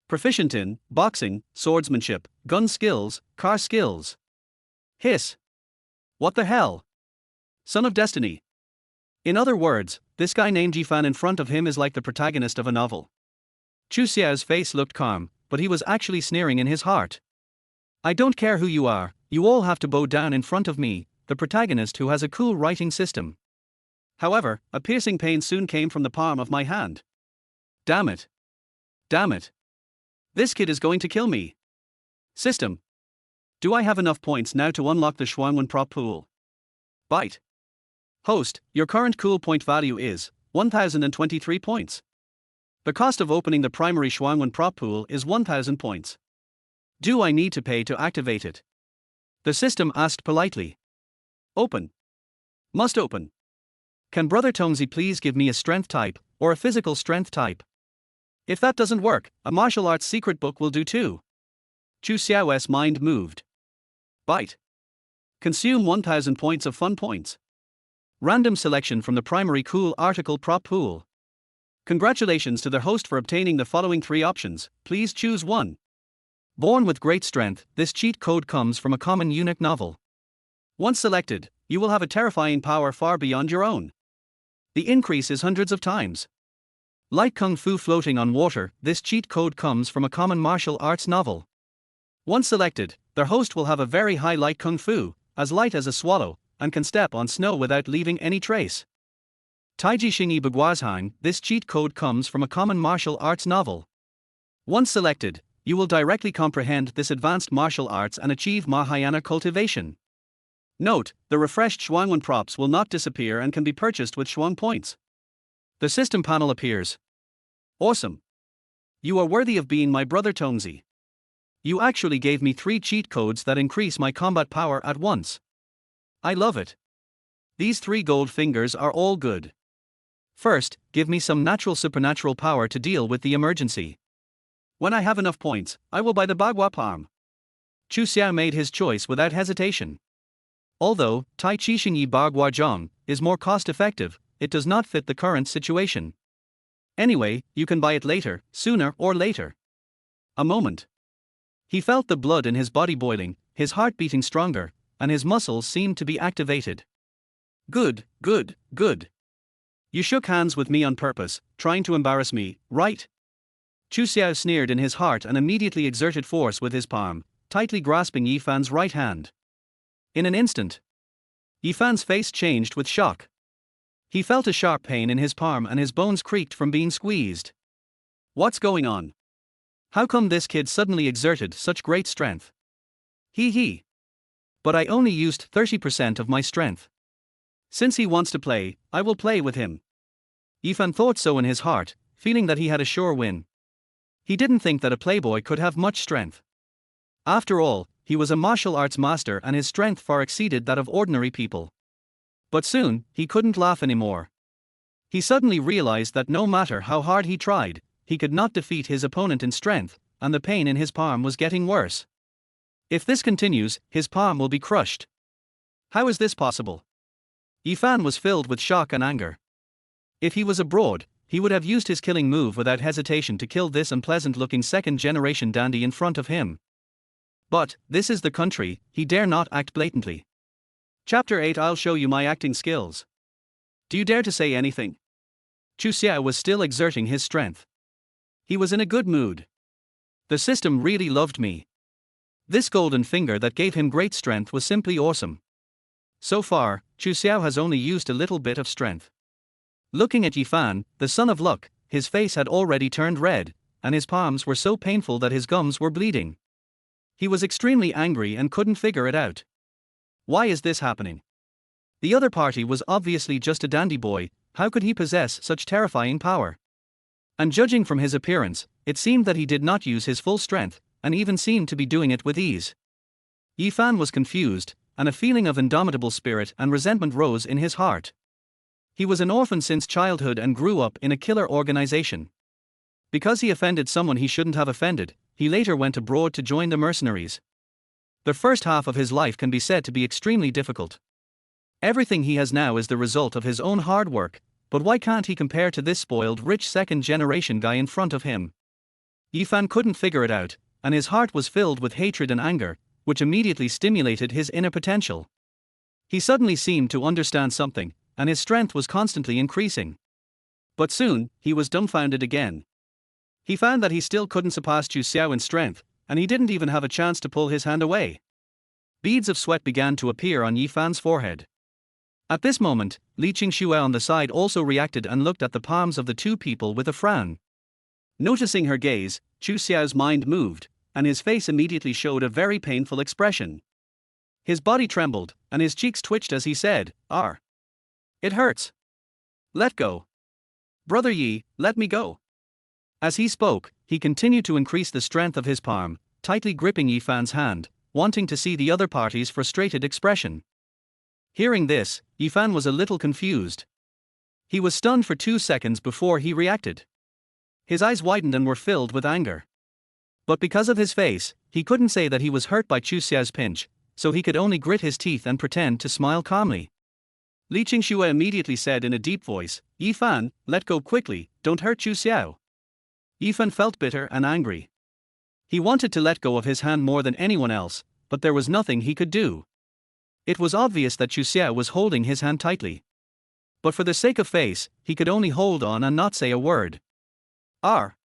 Proficient in boxing, swordsmanship, gun skills, car skills. Hiss. What the hell? Son of Destiny. In other words, this guy named Yifan in front of him is like the protagonist of a novel. Chu Xiao's face looked calm, but he was actually sneering in his heart. I don't care who you are, you all have to bow down in front of me, the protagonist who has a cool writing system. However, a piercing pain soon came from the palm of my hand. Damn it. Damn it. This kid is going to kill me. System. Do I have enough points now to unlock the Shuangwen prop pool? Bite. Host, your current cool point value is 1023 points. The cost of opening the primary Shuangwen prop pool is 1000 points. Do I need to pay to activate it? The system asked politely. Open. Must open. Can Brother Tongzi please give me a strength type, or a physical strength type? If that doesn't work, a martial arts secret book will do too. Chu Xiao's mind moved. Bite. Consume 1000 points of fun points. Random selection from the primary cool article prop pool. Congratulations to the host for obtaining the following 3 options, please choose one. Born with great strength, this cheat code comes from a common eunuch novel. Once selected, you will have a terrifying power far beyond your own. The increase is hundreds of times. Light kung fu floating on water, this cheat code comes from a common martial arts novel. Once selected, their host will have a very high light kung fu, as light as a swallow, and can step on snow without leaving any trace. Taiji Xingyi Baguazhang, this cheat code comes from a common martial arts novel. Once selected, you will directly comprehend this advanced martial arts and achieve Mahayana cultivation. Note, the refreshed Shuangwen props will not disappear and can be purchased with Shuang points. The system panel appears. Awesome. You are worthy of being my brother Tongzi. You actually gave me 3 cheat codes that increase my combat power at once. I love it. These 3 gold fingers are all good. First, give me some natural supernatural power to deal with the emergency. When I have enough points, I will buy the Bagua palm. Chu Xiao made his choice without hesitation. Although Tai Chi Xingyi Bagua Zhong is more cost effective, it does not fit the current situation. Anyway, you can buy it later, sooner or later. A moment. He felt the blood in his body boiling, his heart beating stronger, and his muscles seemed to be activated. Good, good, good. You shook hands with me on purpose, trying to embarrass me, right? Chu Xiao sneered in his heart and immediately exerted force with his palm, tightly grasping Yifan's right hand. In an instant, Yifan's face changed with shock. He felt a sharp pain in his palm and his bones creaked from being squeezed. What's going on? How come this kid suddenly exerted such great strength? He. But I only used 30% of my strength. Since he wants to play, I will play with him. Yifan thought so in his heart, feeling that he had a sure win. He didn't think that a playboy could have much strength. After all, he was a martial arts master and his strength far exceeded that of ordinary people. But soon, he couldn't laugh anymore. He suddenly realized that no matter how hard he tried, he could not defeat his opponent in strength, and the pain in his palm was getting worse. If this continues, his palm will be crushed. How is this possible? Yifan was filled with shock and anger. If he was abroad, he would have used his killing move without hesitation to kill this unpleasant-looking second-generation dandy in front of him. But, this is the country, he dare not act blatantly. Chapter 8 I'll show you my acting skills. Do you dare to say anything? Chu Xiao was still exerting his strength. He was in a good mood. The system really loved me. This golden finger that gave him great strength was simply awesome. So far, Chu Xiao has only used a little bit of strength. Looking at Yifan, the son of luck, his face had already turned red, and his palms were so painful that his gums were bleeding. He was extremely angry and couldn't figure it out. Why is this happening? The other party was obviously just a dandy boy, how could he possess such terrifying power? And judging from his appearance, it seemed that he did not use his full strength, and even seemed to be doing it with ease. Yifan was confused, and a feeling of indomitable spirit and resentment rose in his heart. He was an orphan since childhood and grew up in a killer organization. Because he offended someone he shouldn't have offended, he later went abroad to join the mercenaries. The first half of his life can be said to be extremely difficult. Everything he has now is the result of his own hard work, but why can't he compare to this spoiled rich second-generation guy in front of him? Yifan couldn't figure it out, and his heart was filled with hatred and anger, which immediately stimulated his inner potential. He suddenly seemed to understand something, and his strength was constantly increasing. But soon, he was dumbfounded again. He found that he still couldn't surpass Chu Xiao in strength, and he didn't even have a chance to pull his hand away. Beads of sweat began to appear on Yifan's forehead. At this moment, Li Qingxue on the side also reacted and looked at the palms of the two people with a frown. Noticing her gaze, Chu Xiao's mind moved, and his face immediately showed a very painful expression. His body trembled, and his cheeks twitched as he said, "R. It hurts. Let go. Brother Yi, let me go." As he spoke, he continued to increase the strength of his palm, tightly gripping Yifan's hand, wanting to see the other party's frustrated expression. Hearing this, Yifan was a little confused. He was stunned for 2 seconds before he reacted. His eyes widened and were filled with anger. But because of his face, he couldn't say that he was hurt by Chu Xiao's pinch, so he could only grit his teeth and pretend to smile calmly. Li Qingxue immediately said in a deep voice, "Yifan, let go quickly, don't hurt Chu Xiao." Yifan felt bitter and angry. He wanted to let go of his hand more than anyone else, but there was nothing he could do. It was obvious that Chu Xiao was holding his hand tightly. But for the sake of face, he could only hold on and not say a word. "R.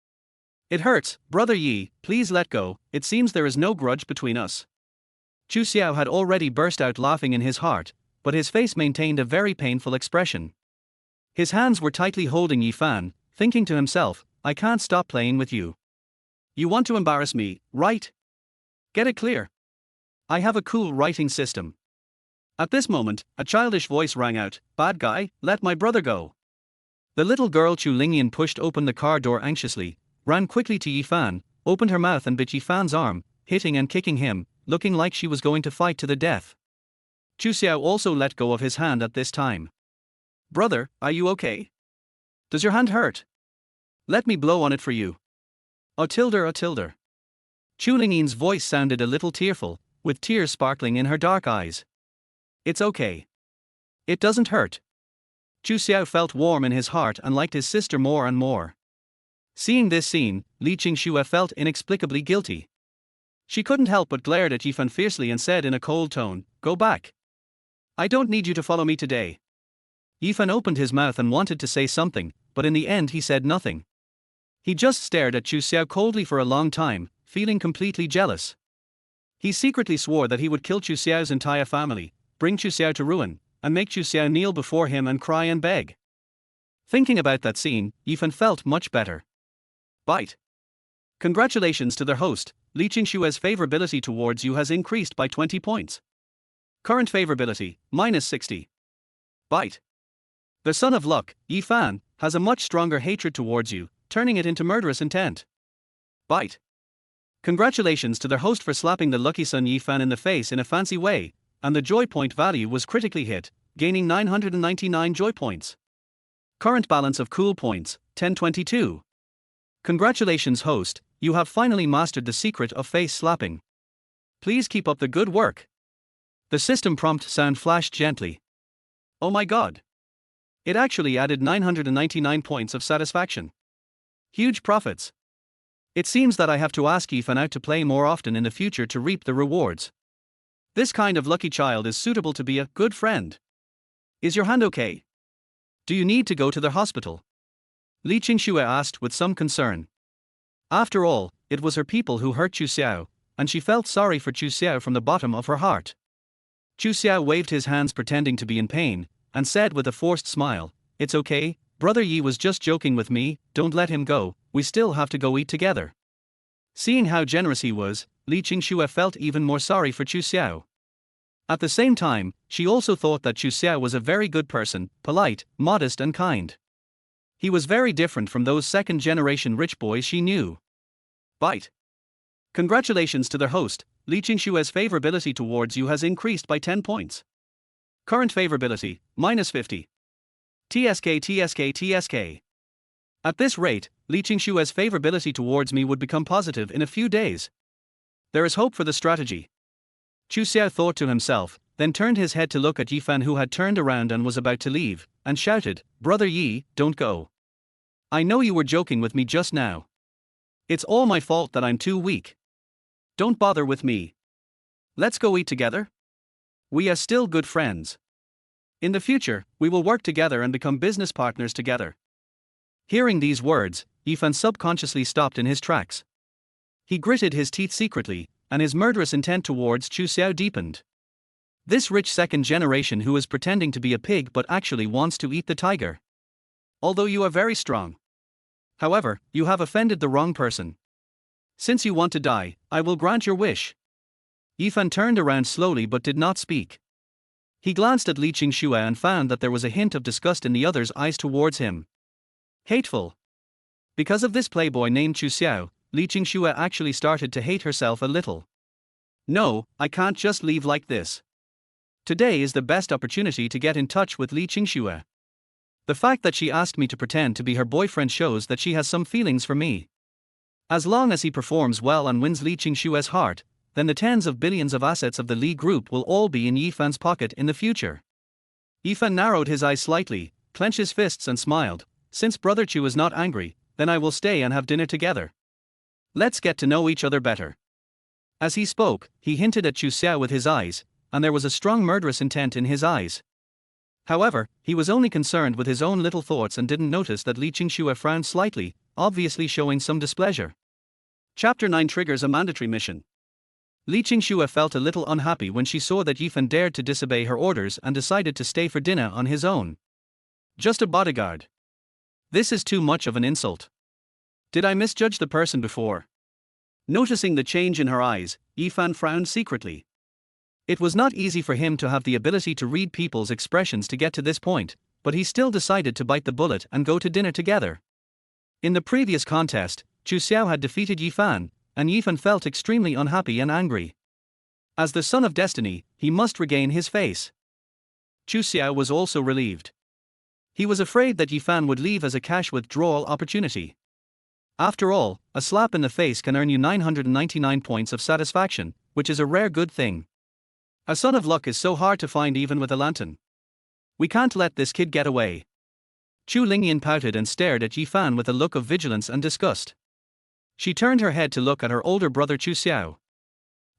It hurts, Brother Yi, please let go, it seems there is no grudge between us." Chu Xiao had already burst out laughing in his heart, but his face maintained a very painful expression. His hands were tightly holding Yifan, thinking to himself, "I can't stop playing with you. You want to embarrass me, right? Get it clear. I have a cool writing system." At this moment, a childish voice rang out, "Bad guy, let my brother go." The little girl Chu Lingyan pushed open the car door anxiously, ran quickly to Yifan, opened her mouth and bit Yifan's arm, hitting and kicking him, looking like she was going to fight to the death. Chu Xiao also let go of his hand at this time. "Brother, are you okay? Does your hand hurt? Let me blow on it for you." "Oh tilde, oh tilde." Chu Lingyan's voice sounded a little tearful, with tears sparkling in her dark eyes. "It's okay. It doesn't hurt." Chu Xiao felt warm in his heart and liked his sister more and more. Seeing this scene, Li Qingxue felt inexplicably guilty. She couldn't help but glared at Yifan fiercely and said in a cold tone, "Go back. I don't need you to follow me today." Yifan opened his mouth and wanted to say something, but in the end he said nothing. He just stared at Chu Xiao coldly for a long time, feeling completely jealous. He secretly swore that he would kill Chu Xiao's entire family, bring Chu Xiao to ruin, and make Chu Xiao kneel before him and cry and beg. Thinking about that scene, Yifan felt much better. Bite. Congratulations to their host, Li Qingshue's favorability towards you has increased by 20 points. Current favorability, -60. Bite. The son of luck, Yifan, has a much stronger hatred towards you, turning it into murderous intent. Bite. Congratulations to their host for slapping the lucky son Yifan in the face in a fancy way, and the joy point value was critically hit, gaining 999 joy points. Current balance of cool points, 1022. Congratulations host, you have finally mastered the secret of face slapping. Please keep up the good work. The system prompt sound flashed gently. Oh my god. It actually added 999 points of satisfaction. Huge profits. It seems that I have to ask Yifan out to play more often in the future to reap the rewards. This kind of lucky child is suitable to be a good friend. Is your hand okay? Do you need to go to the hospital? Li Qingxue asked with some concern. After all, it was her people who hurt Chu Xiao, and she felt sorry for Chu Xiao from the bottom of her heart. Chu Xiao waved his hands pretending to be in pain, and said with a forced smile, "It's okay, Brother Yi was just joking with me, don't let him go, we still have to go eat together." Seeing how generous he was, Li Qingxue felt even more sorry for Chu Xiao. At the same time, she also thought that Chu Xiao was a very good person, polite, modest and kind. He was very different from those second-generation rich boys she knew. Bite. Congratulations to their host, Li Qingshue's favorability towards you has increased by 10 points. Current favorability, -50. TSK. At this rate, Li Qingshue's favorability towards me would become positive in a few days. There is hope for the strategy. Chu Xiao thought to himself, then turned his head to look at Yifan, who had turned around and was about to leave, and shouted, "Brother Yi, don't go. I know you were joking with me just now. It's all my fault that I'm too weak. Don't bother with me. Let's go eat together. We are still good friends. In the future, we will work together and become business partners together." Hearing these words, Yifan subconsciously stopped in his tracks. He gritted his teeth secretly, and his murderous intent towards Chu Xiao deepened. This rich second generation who is pretending to be a pig but actually wants to eat the tiger. Although you are very strong. However, you have offended the wrong person. Since you want to die, I will grant your wish. Yifan turned around slowly but did not speak. He glanced at Li Qingxue and found that there was a hint of disgust in the other's eyes towards him. Hateful. Because of this playboy named Chu Xiao, Li Qingxue actually started to hate herself a little. No, I can't just leave like this. Today is the best opportunity to get in touch with Li Qingxue. The fact that she asked me to pretend to be her boyfriend shows that she has some feelings for me. As long as he performs well and wins Li Qingxue's heart, then the tens of billions of assets of the Li Group will all be in Yifan's pocket in the future. Yifan narrowed his eyes slightly, clenched his fists and smiled. Since Brother Chu is not angry, then I will stay and have dinner together. Let's get to know each other better. As he spoke, he hinted at Chu Xiao with his eyes, and there was a strong murderous intent in his eyes. However, he was only concerned with his own little thoughts and didn't notice that Li Qingxue frowned slightly, obviously showing some displeasure. Chapter 9 triggers a mandatory mission. Li Qingxue felt a little unhappy when she saw that Yifan dared to disobey her orders and decided to stay for dinner on his own. Just a bodyguard. This is too much of an insult. Did I misjudge the person before? Noticing the change in her eyes, Yifan frowned secretly. It was not easy for him to have the ability to read people's expressions to get to this point, but he still decided to bite the bullet and go to dinner together. In the previous contest, Chu Xiao had defeated Yifan, and Yifan felt extremely unhappy and angry. As the son of destiny, he must regain his face. Chu Xiao was also relieved. He was afraid that Yifan would leave as a cash withdrawal opportunity. After all, a slap in the face can earn you 999 points of satisfaction, which is a rare good thing. A son of luck is so hard to find even with a lantern. We can't let this kid get away. Chu Lingyan pouted and stared at Yifan with a look of vigilance and disgust. She turned her head to look at her older brother Chu Xiao.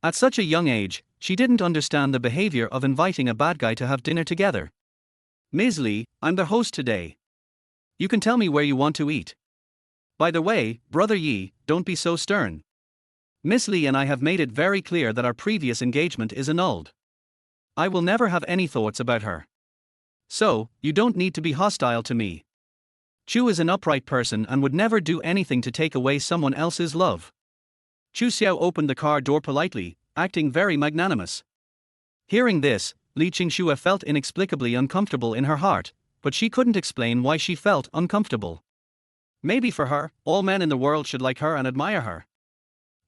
At such a young age, she didn't understand the behavior of inviting a bad guy to have dinner together. Ms. Li, I'm the host today. You can tell me where you want to eat. By the way, Brother Yi, don't be so stern. Miss Li and I have made it very clear that our previous engagement is annulled. I will never have any thoughts about her. So, you don't need to be hostile to me. Chu is an upright person and would never do anything to take away someone else's love. Chu Xiao opened the car door politely, acting very magnanimous. Hearing this, Li Qingxue felt inexplicably uncomfortable in her heart, but she couldn't explain why she felt uncomfortable. Maybe for her, all men in the world should like her and admire her.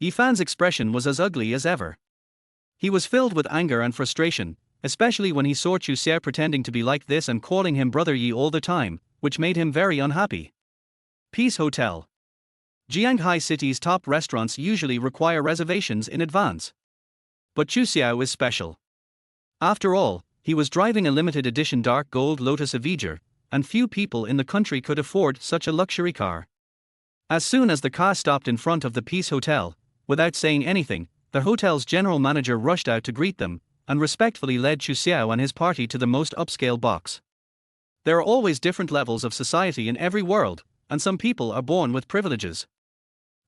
Yifan's expression was as ugly as ever. He was filled with anger and frustration, especially when he saw Chu Xiao pretending to be like this and calling him Brother Yi all the time, which made him very unhappy. Peace Hotel. Jianghai City's top restaurants usually require reservations in advance. But Chu Xiao is special. After all, he was driving a limited edition dark gold Lotus Avenger, and few people in the country could afford such a luxury car. As soon as the car stopped in front of the Peace Hotel, without saying anything, the hotel's general manager rushed out to greet them, and respectfully led Chu Xiao and his party to the most upscale box. There are always different levels of society in every world, and some people are born with privileges.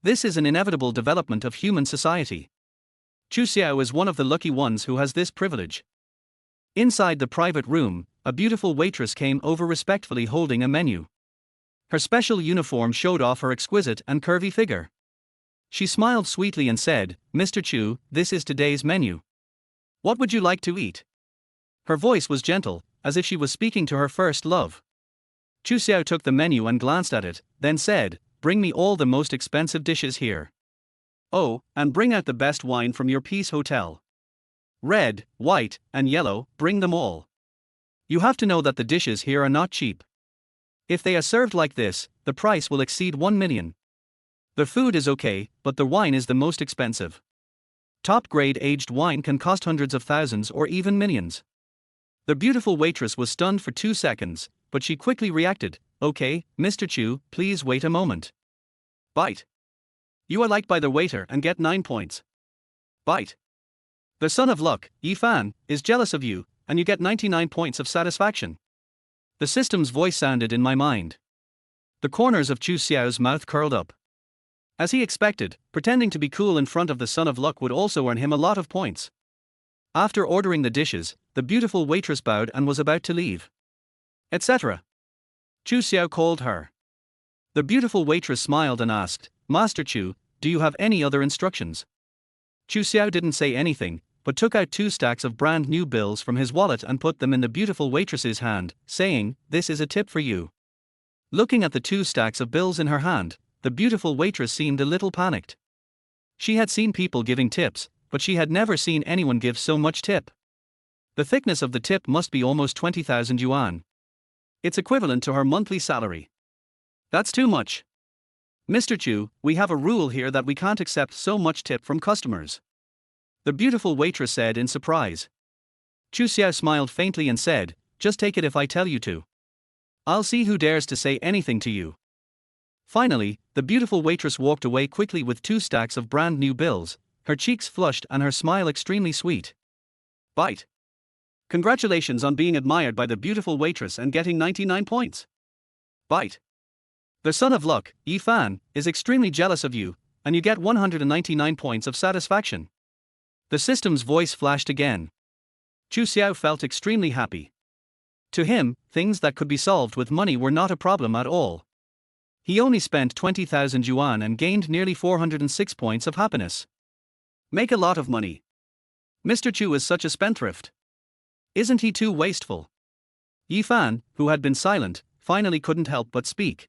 This is an inevitable development of human society. Chu Xiao is one of the lucky ones who has this privilege. Inside the private room, a beautiful waitress came over respectfully holding a menu. Her special uniform showed off her exquisite and curvy figure. She smiled sweetly and said, "Mr. Chu, this is today's menu. What would you like to eat?" Her voice was gentle, as if she was speaking to her first love. Chu Xiao took the menu and glanced at it, then said, "Bring me all the most expensive dishes here. Oh, and bring out the best wine from your Peace Hotel. Red, white, and yellow, bring them all. You have to know that the dishes here are not cheap. If they are served like this, the price will exceed 1 million. The food is okay, but the wine is the most expensive. Top-grade aged wine can cost hundreds of thousands or even millions. The beautiful waitress was stunned for 2 seconds, but she quickly reacted. Okay, Mr. Chu, please wait a moment. Bite. You are liked by the waiter and get 9 points. Bite. The son of luck, Yi Fan, is jealous of you, and you get 99 points of satisfaction. The system's voice sounded in my mind. The corners of Chu Xiao's mouth curled up. As he expected, pretending to be cool in front of the son of luck would also earn him a lot of points. After ordering the dishes, the beautiful waitress bowed and was about to leave. Etc. Chu Xiao called her. The beautiful waitress smiled and asked, Master Chu, do you have any other instructions? Chu Xiao didn't say anything, but took out 2 stacks of brand new bills from his wallet and put them in the beautiful waitress's hand, saying, This is a tip for you. Looking at the 2 stacks of bills in her hand, the beautiful waitress seemed a little panicked. She had seen people giving tips, but she had never seen anyone give so much tip. The thickness of the tip must be almost 20,000 yuan. It's equivalent to her monthly salary. That's too much. Mr. Chu, we have a rule here that we can't accept so much tip from customers. The beautiful waitress said in surprise. Chu Xiao smiled faintly and said, Just take it if I tell you to. I'll see who dares to say anything to you. Finally, the beautiful waitress walked away quickly with 2 stacks of brand new bills, her cheeks flushed and her smile extremely sweet. Bite. Congratulations on being admired by the beautiful waitress and getting 99 points. Bite. The son of luck, Yi Fan, is extremely jealous of you, and you get 199 points of satisfaction. The system's voice flashed again. Chu Xiao felt extremely happy. To him, things that could be solved with money were not a problem at all. He only spent 20,000 yuan and gained nearly 406 points of happiness. Make a lot of money. Mr. Chu is such a spendthrift. Isn't he too wasteful? Yi Fan, who had been silent, finally couldn't help but speak.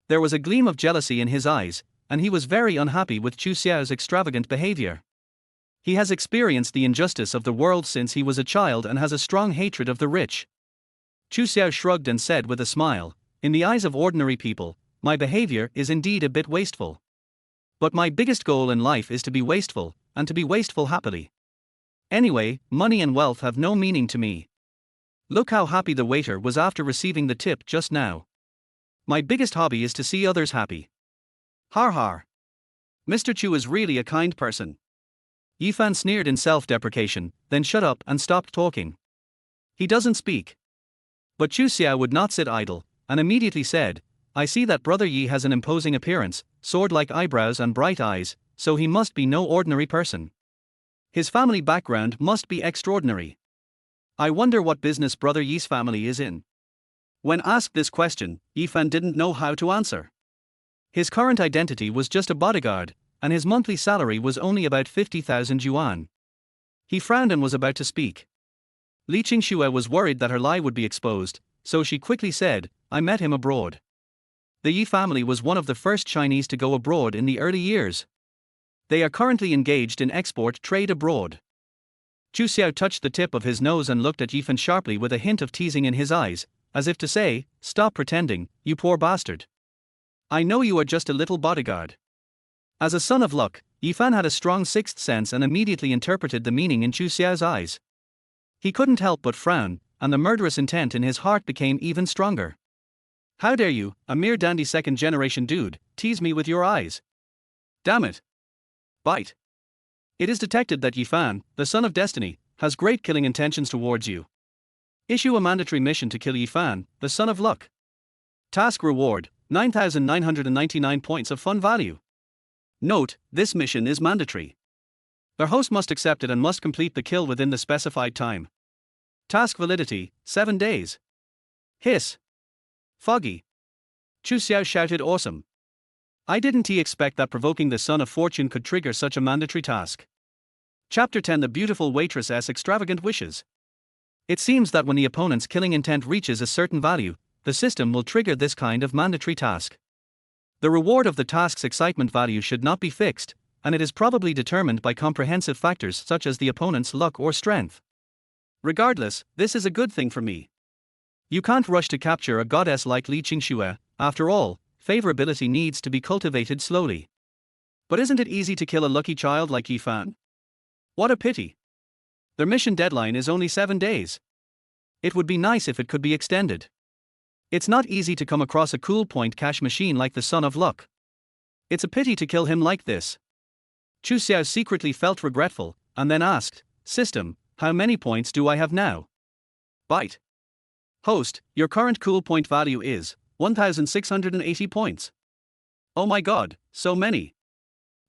There was a gleam of jealousy in his eyes, and he was very unhappy with Chu Xiao's extravagant behavior. He has experienced the injustice of the world since he was a child and has a strong hatred of the rich. Chu Xiao shrugged and said with a smile, In the eyes of ordinary people, my behavior is indeed a bit wasteful. But my biggest goal in life is to be wasteful, and to be wasteful happily. Anyway, money and wealth have no meaning to me. Look how happy the waiter was after receiving the tip just now. My biggest hobby is to see others happy. Har har. Mr. Chu is really a kind person. Yi Fan sneered in self-deprecation, then shut up and stopped talking. He doesn't speak. But Chu Xiao would not sit idle, and immediately said, I see that Brother Yi has an imposing appearance, sword-like eyebrows and bright eyes, so he must be no ordinary person. His family background must be extraordinary. I wonder what business Brother Yi's family is in. When asked this question, Yi Fan didn't know how to answer. His current identity was just a bodyguard, and his monthly salary was only about 50,000 yuan. He frowned and was about to speak. Li Qingxue was worried that her lie would be exposed, so she quickly said, I met him abroad. The Yi family was one of the first Chinese to go abroad in the early years. They are currently engaged in export trade abroad. Chu Xiao touched the tip of his nose and looked at Yi Fan sharply with a hint of teasing in his eyes, as if to say, Stop pretending, you poor bastard. I know you are just a little bodyguard. As a son of luck, Yi Fan had a strong sixth sense and immediately interpreted the meaning in Chu Xiao's eyes. He couldn't help but frown, and the murderous intent in his heart became even stronger. How dare you, a mere dandy second-generation dude, tease me with your eyes? Damn it. Bite. It is detected that Yi Fan, the son of destiny, has great killing intentions towards you. Issue a mandatory mission to kill Yi Fan, the son of luck. Task reward, 9,999 points of fun value. Note, this mission is mandatory. The host must accept it and must complete the kill within the specified time. Task validity, 7 days. Hiss. Foggy. Chu Xiao shouted awesome. I didn't expect that provoking the Son of Fortune could trigger such a mandatory task. Chapter 10 The Beautiful Waitress's Extravagant Wishes. It seems that when the opponent's killing intent reaches a certain value, the system will trigger this kind of mandatory task. The reward of the task's excitement value should not be fixed, and it is probably determined by comprehensive factors such as the opponent's luck or strength. Regardless, this is a good thing for me. You can't rush to capture a goddess like Li Qingxue. After all, favorability needs to be cultivated slowly. But isn't it easy to kill a lucky child like Yi Fan? What a pity. Their mission deadline is only 7 days. It would be nice if it could be extended. It's not easy to come across a cool point cash machine like the Son of Luck. It's a pity to kill him like this. Chu Xiao secretly felt regretful, and then asked, System, how many points do I have now? Bite. Host, your current cool point value is 1,680 points. Oh my god, so many.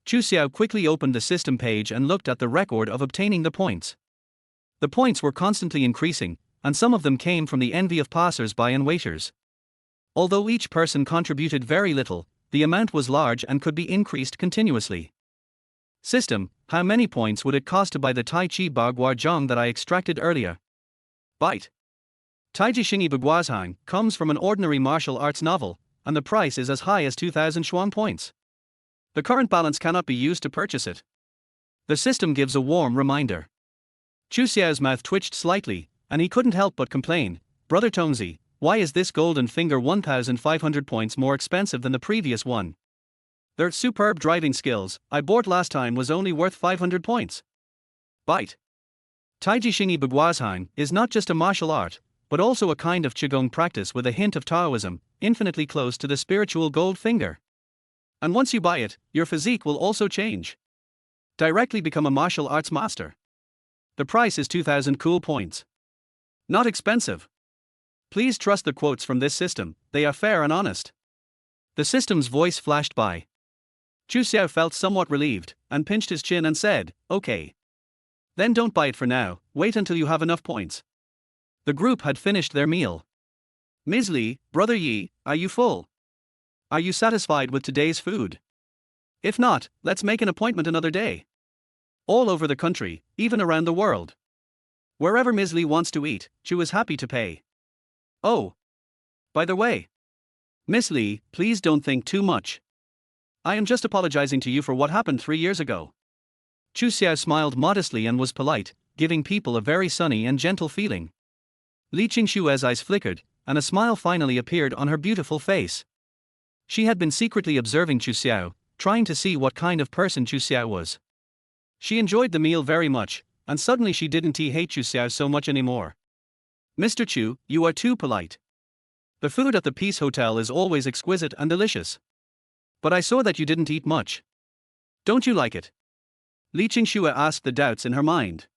Chu Xiao quickly opened the system page and looked at the record of obtaining the points. The points were constantly increasing, and some of them came from the envy of passers-by and waiters. Although each person contributed very little, the amount was large and could be increased continuously. System, how many points would it cost to buy the Tai Chi Bagua Zhang that I extracted earlier? Bite. Taiji Xingyi Baguazhang comes from an ordinary martial arts novel, and the price is as high as 2,000 Xuan points. The current balance cannot be used to purchase it. The system gives a warm reminder. Chu Xiao's mouth twitched slightly, and he couldn't help but complain, Brother Tongzi, why is this golden finger 1,500 points more expensive than the previous one? Their superb driving skills I bought last time was only worth 500 points. Bite. Taiji Xingyi Baguazhang is not just a martial art, but also a kind of Qigong practice with a hint of Taoism, infinitely close to the spiritual gold finger. And once you buy it, your physique will also change. Directly become a martial arts master. The price is 2,000 cool points. Not expensive. Please trust the quotes from this system, they are fair and honest. The system's voice flashed by. Chu Xiao felt somewhat relieved, and pinched his chin and said, okay. Then don't buy it for now, wait until you have enough points. The group had finished their meal. Ms. Li, Brother Yi, are you full? Are you satisfied with today's food? If not, let's make an appointment another day. All over the country, even around the world. Wherever Ms. Li wants to eat, Chu is happy to pay. Oh. By the way. Miss Li, please don't think too much. I am just apologizing to you for what happened 3 years ago. Chu Xiao smiled modestly and was polite, giving people a very sunny and gentle feeling. Li Qingshue's eyes flickered, and a smile finally appeared on her beautiful face. She had been secretly observing Chu Xiao, trying to see what kind of person Chu Xiao was. She enjoyed the meal very much, and suddenly she didn't hate Chu Xiao so much anymore. Mr. Chu, you are too polite. The food at the Peace Hotel is always exquisite and delicious. But I saw that you didn't eat much. Don't you like it? Li Qingxue asked the doubts in her mind.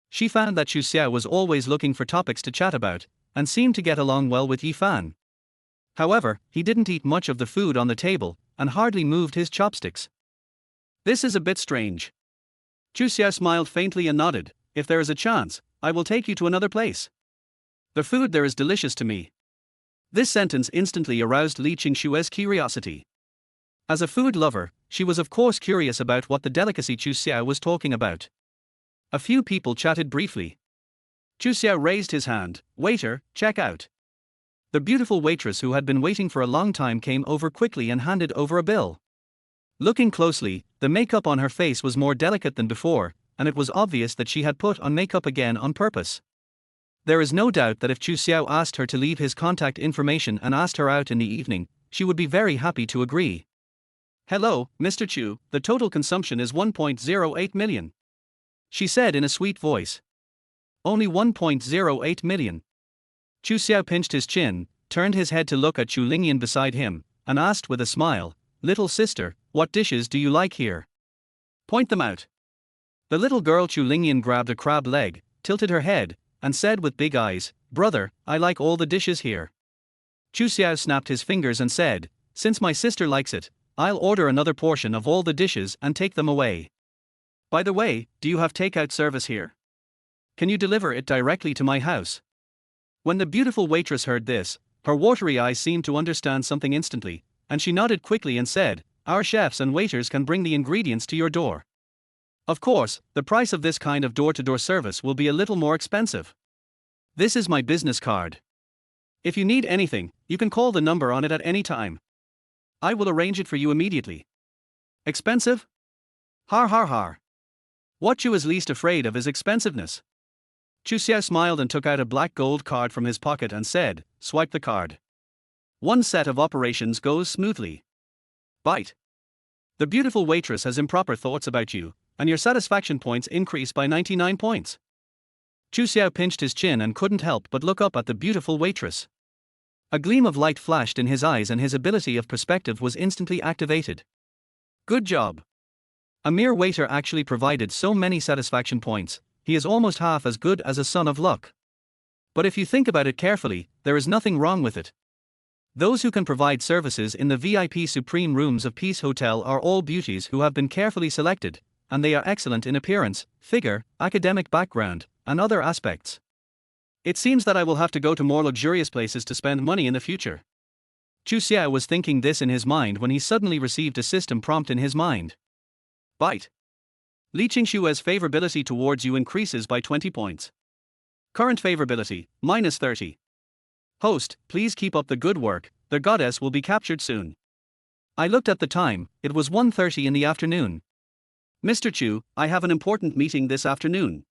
She found that Chu Xiao was always looking for topics to chat about, and seemed to get along well with Yi Fan. However, he didn't eat much of the food on the table, and hardly moved his chopsticks. This is a bit strange. Chu Xiao smiled faintly and nodded, if there is a chance, I will take you to another place. The food there is delicious to me. This sentence instantly aroused Li Qingshue's curiosity. As a food lover, she was of course curious about what the delicacy Chu Xiao was talking about. A few people chatted briefly. Chu Xiao raised his hand, waiter, check out. The beautiful waitress who had been waiting for a long time came over quickly and handed over a bill. Looking closely, the makeup on her face was more delicate than before, and it was obvious that she had put on makeup again on purpose. There is no doubt that if Chu Xiao asked her to leave his contact information and asked her out in the evening, she would be very happy to agree. Hello, Mr. Chu, the total consumption is 1.08 million. She said in a sweet voice. Only 1.08 million. Chu Xiao pinched his chin, turned his head to look at Chu Lingyan beside him, and asked with a smile, Little sister, what dishes do you like here? Point them out. The little girl Chu Lingyan grabbed a crab leg, tilted her head, and said with big eyes, Brother, I like all the dishes here. Chu Xiao snapped his fingers and said, Since my sister likes it, I'll order another portion of all the dishes and take them away. By the way, do you have takeout service here? Can you deliver it directly to my house? When the beautiful waitress heard this, her watery eyes seemed to understand something instantly, and she nodded quickly and said, Our chefs and waiters can bring the ingredients to your door. Of course, the price of this kind of door-to-door service will be a little more expensive. This is my business card. If you need anything, you can call the number on it at any time. I will arrange it for you immediately. Expensive? Har har har. What Chu is least afraid of is expensiveness. Chu Xiao smiled and took out a black gold card from his pocket and said, Swipe the card. One set of operations goes smoothly. Bite. The beautiful waitress has improper thoughts about you, and your satisfaction points increase by 99 points. Chu Xiao pinched his chin and couldn't help but look up at the beautiful waitress. A gleam of light flashed in his eyes and his ability of perspective was instantly activated. Good job. A mere waiter actually provided so many satisfaction points, he is almost half as good as a son of luck. But if you think about it carefully, there is nothing wrong with it. Those who can provide services in the VIP Supreme Rooms of Peace Hotel are all beauties who have been carefully selected, and they are excellent in appearance, figure, academic background, and other aspects. It seems that I will have to go to more luxurious places to spend money in the future. Chu Xiao was thinking this in his mind when he suddenly received a system prompt in his mind. Bite. Li Qingshue's favorability towards you increases by 20 points. Current favorability, minus 30. Host, please keep up the good work, the goddess will be captured soon. I looked at the time, it was 1:30 in the afternoon. Mr. Chu, I have an important meeting this afternoon.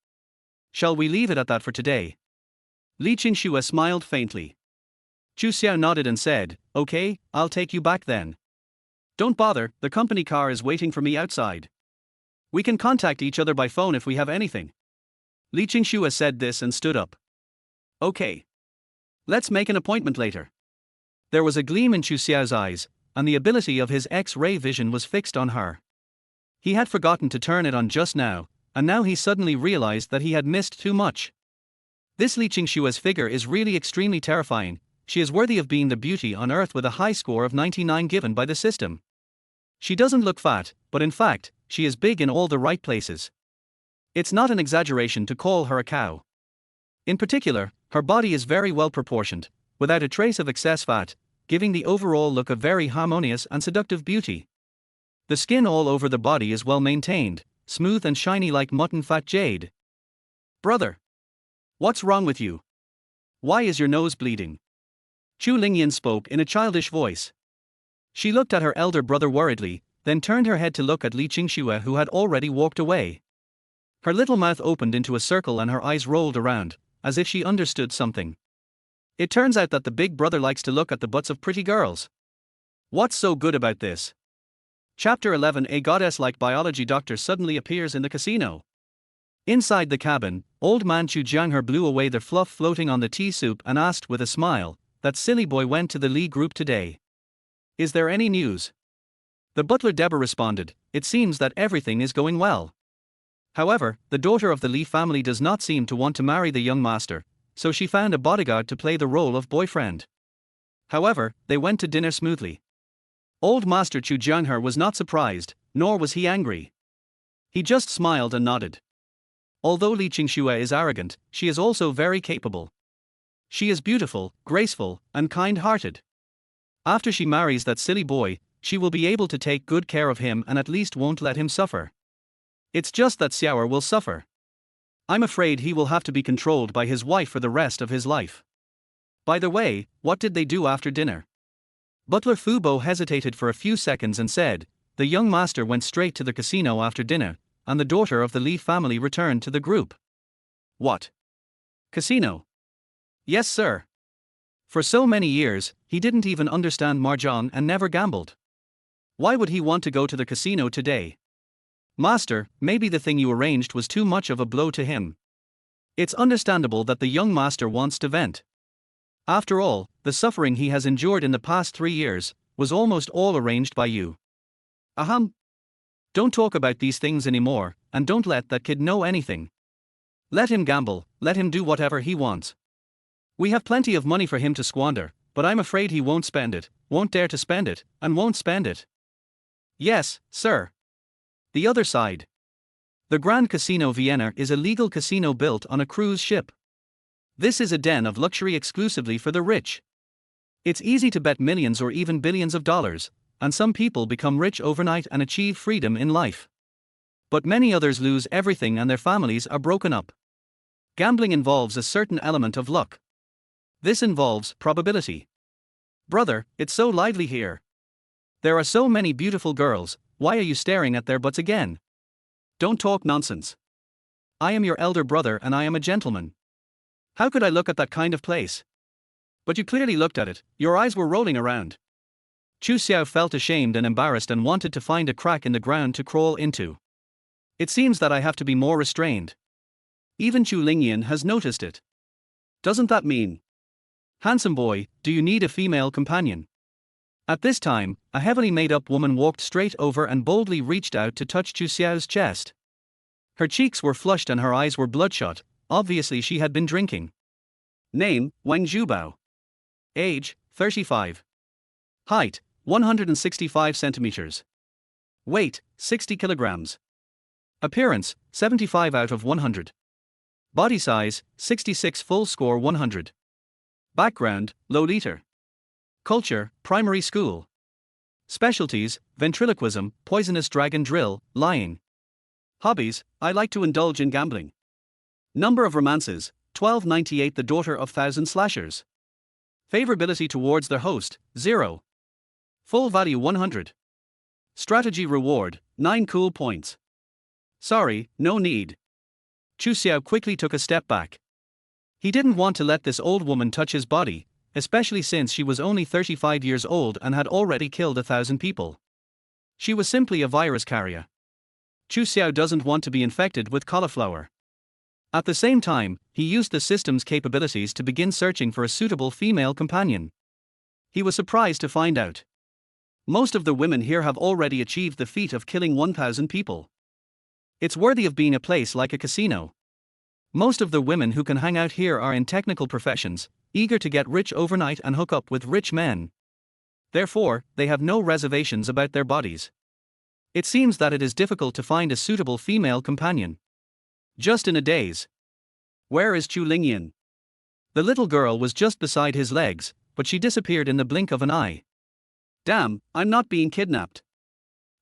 Shall we leave it at that for today? Li Qingxue smiled faintly. Chu Xiao nodded and said, okay, I'll take you back then. Don't bother, the company car is waiting for me outside. We can contact each other by phone if we have anything. Li Qingxue said this and stood up. Okay. Let's make an appointment later. There was a gleam in Chu Xiao's eyes, and the ability of his X-ray vision was fixed on her. He had forgotten to turn it on just now, and now he suddenly realized that he had missed too much. This Li Qingshue's figure is really extremely terrifying, she is worthy of being the beauty on earth with a high score of 99 given by the system. She doesn't look fat, but in fact, she is big in all the right places. It's not an exaggeration to call her a cow. In particular, her body is very well proportioned, without a trace of excess fat, giving the overall look a very harmonious and seductive beauty. The skin all over the body is well maintained, smooth and shiny like mutton fat jade. Brother! What's wrong with you? Why is your nose bleeding? Chu Lingyan spoke in a childish voice. She looked at her elder brother worriedly, then turned her head to look at Li Qingxue who had already walked away. Her little mouth opened into a circle and her eyes rolled around, as if she understood something. It turns out that the big brother likes to look at the butts of pretty girls. What's so good about this? Chapter 11. A goddess-like biology doctor suddenly appears in the casino. Inside the cabin, old man Chu Jianghe blew away the fluff floating on the tea soup and asked with a smile, that silly boy went to the Li group today. Is there any news? The butler Deborah responded, it seems that everything is going well. However, the daughter of the Li family does not seem to want to marry the young master, so she found a bodyguard to play the role of boyfriend. However, they went to dinner smoothly. Old Master Chu Jianghe was not surprised, nor was he angry. He just smiled and nodded. Although Li Qingxue is arrogant, she is also very capable. She is beautiful, graceful, and kind-hearted. After she marries that silly boy, she will be able to take good care of him and at least won't let him suffer. It's just that Xiao will suffer. I'm afraid he will have to be controlled by his wife for the rest of his life. By the way, what did they do after dinner? Butler Fu Bo hesitated for a few seconds and said, the young master went straight to the casino after dinner, and the daughter of the Li family returned to the group. What? Casino? Yes, sir. For so many years, he didn't even understand mahjong and never gambled. Why would he want to go to the casino today? Master, maybe the thing you arranged was too much of a blow to him. It's understandable that the young master wants to vent. After all, the suffering he has endured in the past 3 years was almost all arranged by you. Ahem. Don't talk about these things anymore, and don't let that kid know anything. Let him gamble, let him do whatever he wants. We have plenty of money for him to squander, but I'm afraid he won't spend it, won't dare to spend it, and won't spend it. Yes, sir. The other side. The Grand Casino Vienna is a legal casino built on a cruise ship. This is a den of luxury exclusively for the rich. It's easy to bet millions or even billions of dollars, and some people become rich overnight and achieve freedom in life. But many others lose everything and their families are broken up. Gambling involves a certain element of luck. This involves probability. Brother, it's so lively here. There are so many beautiful girls, why are you staring at their butts again? Don't talk nonsense. I am your elder brother and I am a gentleman. How could I look at that kind of place? But you clearly looked at it, your eyes were rolling around. Chu Xiao felt ashamed and embarrassed and wanted to find a crack in the ground to crawl into. It seems that I have to be more restrained. Even Chu Lingyan has noticed it. Doesn't that mean? Handsome boy, do you need a female companion? At this time, a heavily made-up woman walked straight over and boldly reached out to touch Chu Xiao's chest. Her cheeks were flushed and her eyes were bloodshot, obviously she had been drinking. Name, Wang Zhubao. Age, 35. Height, 165 centimeters. Weight, 60 kilograms. Appearance, 75 out of 100. Body size, 66 full score 100. Background, Lolita. Culture, primary school. Specialties, ventriloquism, poisonous dragon drill, lying. Hobbies, I like to indulge in gambling. Number of romances, 1298 the daughter of thousand slashers. Favorability towards their host, 0. Full value 100. Strategy reward, 9 cool points. Sorry, no need. Chu Xiao quickly took a step back. He didn't want to let this old woman touch his body, especially since she was only 35 years old and had already killed 1,000 people. She was simply a virus carrier. Chu Xiao doesn't want to be infected with cauliflower. At the same time, he used the system's capabilities to begin searching for a suitable female companion. He was surprised to find out most of the women here have already achieved the feat of killing 1,000 people. It's worthy of being a place like a casino. Most of the women who can hang out here are in technical professions, eager to get rich overnight and hook up with rich men. Therefore, they have no reservations about their bodies. It seems that it is difficult to find a suitable female companion. Just in a daze. Where is Chu Lingyan? The little girl was just beside his legs, but she disappeared in the blink of an eye. Damn, I'm not being kidnapped.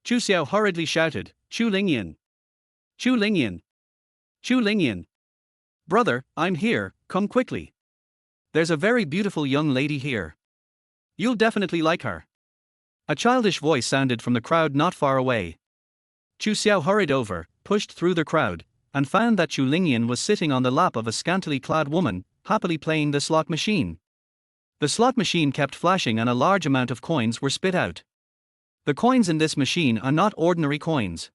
Chu Xiao hurriedly shouted, Chu Lingyan. Chu Lingyan. Chu Lingyan. Brother, I'm here, come quickly. There's a very beautiful young lady here. You'll definitely like her. A childish voice sounded from the crowd not far away. Chu Xiao hurried over, pushed through the crowd, and found that Chu Lingyan was sitting on the lap of a scantily clad woman, happily playing the slot machine. The slot machine kept flashing and a large amount of coins were spit out. The coins in this machine are not ordinary coins.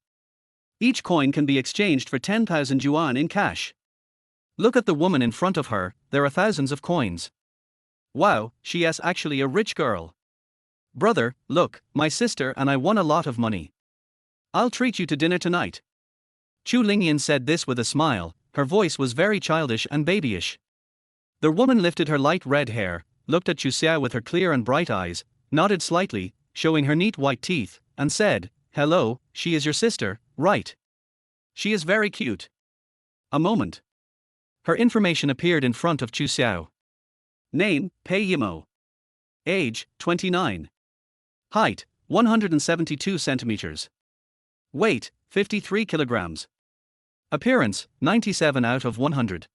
Each coin can be exchanged for 10,000 yuan in cash. Look at the woman in front of her, there are thousands of coins. Wow, she is actually a rich girl. Brother, look, my sister and I won a lot of money. I'll treat you to dinner tonight. Chu Lingyan said this with a smile, her voice was very childish and babyish. The woman lifted her light red hair, looked at Chu Xiao with her clear and bright eyes, nodded slightly, showing her neat white teeth, and said, Hello, she is your sister, right? She is very cute. A moment. Her information appeared in front of Chu Xiao. Name, Pei Yimo. Age, 29. Height, 172 centimeters. Weight, 53 kilograms. Appearance, 97 out of 100.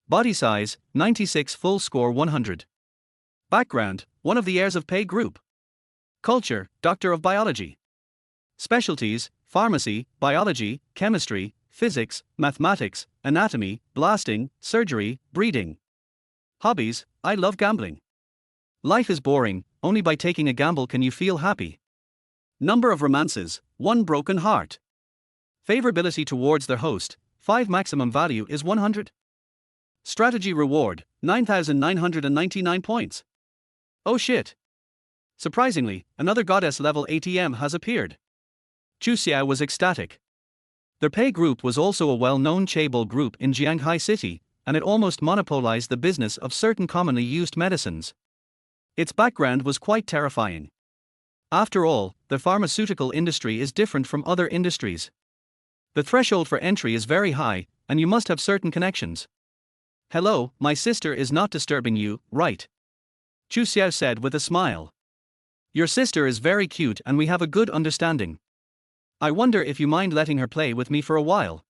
Body size, 96 full score 100. Background, one of the heirs of Pei Group. Culture, Doctor of Biology. Specialties, pharmacy, biology, chemistry, physics, mathematics, anatomy, blasting, surgery, breeding. Hobbies, I love gambling. Life is boring, only by taking a gamble can you feel happy. Number of romances, 1 broken heart. Favorability towards their host, 5 maximum value is 100. Strategy reward, 9,999 points. Oh shit. Surprisingly, another goddess level ATM has appeared. Chu Xiao was ecstatic. Their Pei Group was also a well-known chaebol group in Jianghai City, and it almost monopolized the business of certain commonly used medicines. Its background was quite terrifying. After all, the pharmaceutical industry is different from other industries. The threshold for entry is very high, and you must have certain connections. Hello, my sister is not disturbing you, right? Chu Xiao said with a smile. Your sister is very cute and we have a good understanding. I wonder if you mind letting her play with me for a while.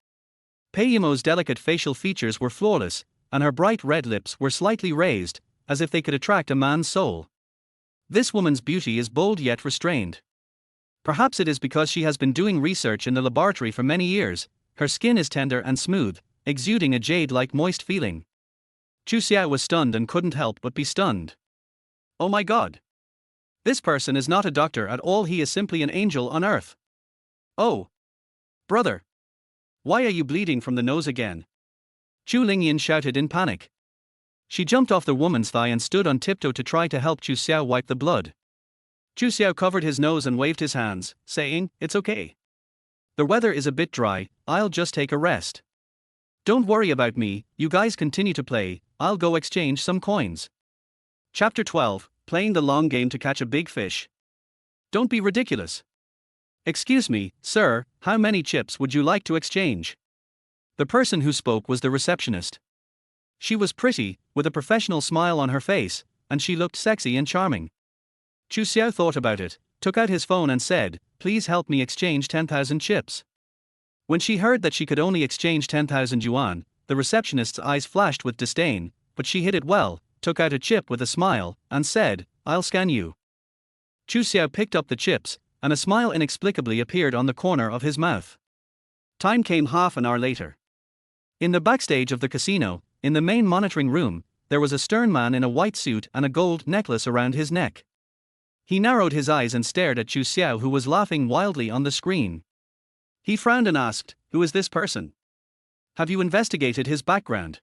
Pei Yimo's delicate facial features were flawless, and her bright red lips were slightly raised, as if they could attract a man's soul. This woman's beauty is bold yet restrained. Perhaps it is because she has been doing research in the laboratory for many years. Her skin is tender and smooth, exuding a jade-like moist feeling. Chu Xiao was stunned and couldn't help but be stunned. Oh my god. This person is not a doctor at all, he is simply an angel on earth. Oh. Brother. Why are you bleeding from the nose again? Chu Lingyan shouted in panic. She jumped off the woman's thigh and stood on tiptoe to try to help Chu Xiao wipe the blood. Chu Xiao covered his nose and waved his hands, saying, "It's okay. The weather is a bit dry, I'll just take a rest. Don't worry about me, you guys continue to play, I'll go exchange some coins." Chapter 12, Playing the Long Game to Catch a Big Fish. Don't be ridiculous. Excuse me, sir, how many chips would you like to exchange? The person who spoke was the receptionist. She was pretty, with a professional smile on her face, and she looked sexy and charming. Chu Xiao thought about it, took out his phone and said, "Please help me exchange 10,000 chips." When she heard that she could only exchange 10,000 yuan, the receptionist's eyes flashed with disdain, but she hid it well, took out a chip with a smile, and said, "I'll scan you." Chu Xiao picked up the chips, and a smile inexplicably appeared on the corner of his mouth. Time came half an hour later. In the backstage of the casino, in the main monitoring room, there was a stern man in a white suit and a gold necklace around his neck. He narrowed his eyes and stared at Chu Xiao, who was laughing wildly on the screen. He frowned and asked, "Who is this person? Have you investigated his background?"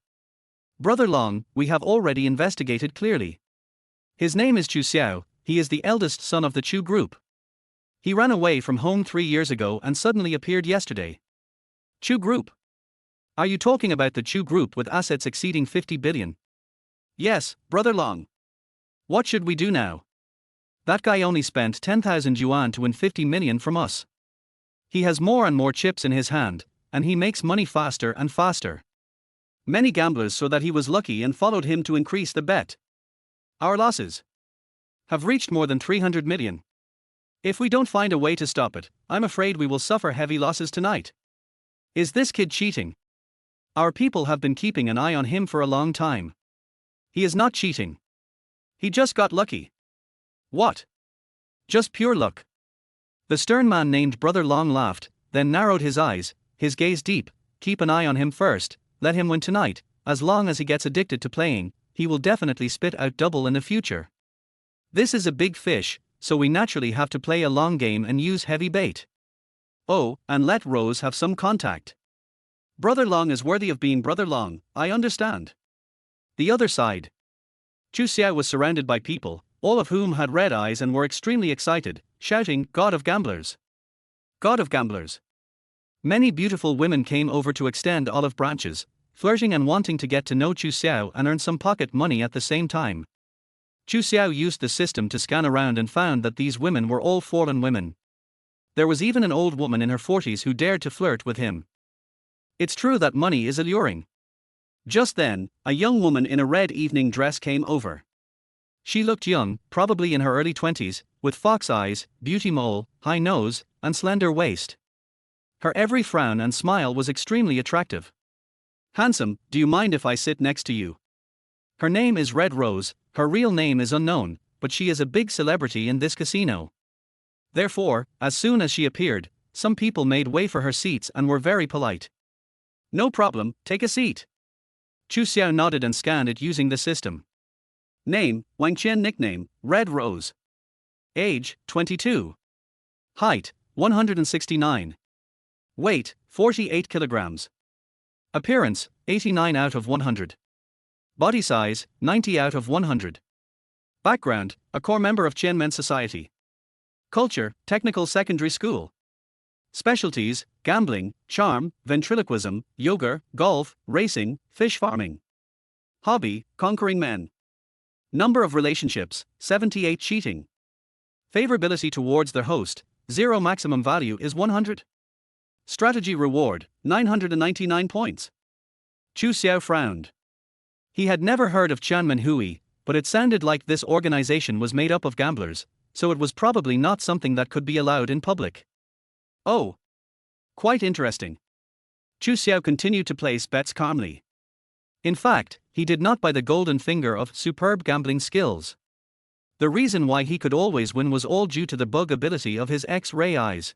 "Brother Long, we have already investigated clearly. His name is Chu Xiao, he is the eldest son of the Chu group. He ran away from home 3 years ago and suddenly appeared yesterday." Chu group? Are you talking about the Chu group with assets exceeding 50 billion? Yes, Brother Long. What should we do now? That guy only spent 10,000 yuan to win 50 million from us. He has more and more chips in his hand, and he makes money faster and faster. Many gamblers saw that he was lucky and followed him to increase the bet. Our losses have reached more than 300 million. If we don't find a way to stop it, I'm afraid we will suffer heavy losses tonight. Is this kid cheating? Our people have been keeping an eye on him for a long time. He is not cheating. He just got lucky. What? Just pure luck. The stern man named Brother Long laughed, then narrowed his eyes, his gaze deep. Keep an eye on him first, let him win tonight. As long as he gets addicted to playing, he will definitely spit out double in the future. This is a big fish, so we naturally have to play a long game and use heavy bait. Oh, and let Rose have some contact. Brother Long is worthy of being Brother Long, I understand. The other side. Chu Xiao was surrounded by people, all of whom had red eyes and were extremely excited, shouting, "God of gamblers! God of gamblers!" Many beautiful women came over to extend olive branches, flirting and wanting to get to know Chu Xiao and earn some pocket money at the same time. Chu Xiao used the system to scan around and found that these women were all foreign women. There was even an old woman in her 40s who dared to flirt with him. It's true that money is alluring. Just then, a young woman in a red evening dress came over. She looked young, probably in her early 20s, with fox eyes, beauty mole, high nose, and slender waist. Her every frown and smile was extremely attractive. "Handsome, do you mind if I sit next to you?" Her name is Red Rose, her real name is unknown, but she is a big celebrity in this casino. Therefore, as soon as she appeared, some people made way for her seats and were very polite. "No problem, take a seat." Chu Xiao nodded and scanned it using the system. Name, Wang Qian. Nickname, Red Rose. Age, 22. Height, 169. Weight, 48 kilograms. Appearance, 89 out of 100. Body size, 90 out of 100. Background, a core member of Qianmen Society. Culture, technical secondary school. Specialties, gambling, charm, ventriloquism, yoga, golf, racing, fish farming. Hobby, conquering men. Number of relationships, 78. Cheating. Favorability towards their host, 0. Maximum value is 100. Strategy reward, 999 points. Chu Xiao frowned. He had never heard of Qianmen Hui, but it sounded like this organization was made up of gamblers, so it was probably not something that could be allowed in public. Oh. Quite interesting. Chu Xiao continued to place bets calmly. In fact, he did not buy the golden finger of superb gambling skills. The reason why he could always win was all due to the bug ability of his X-ray eyes.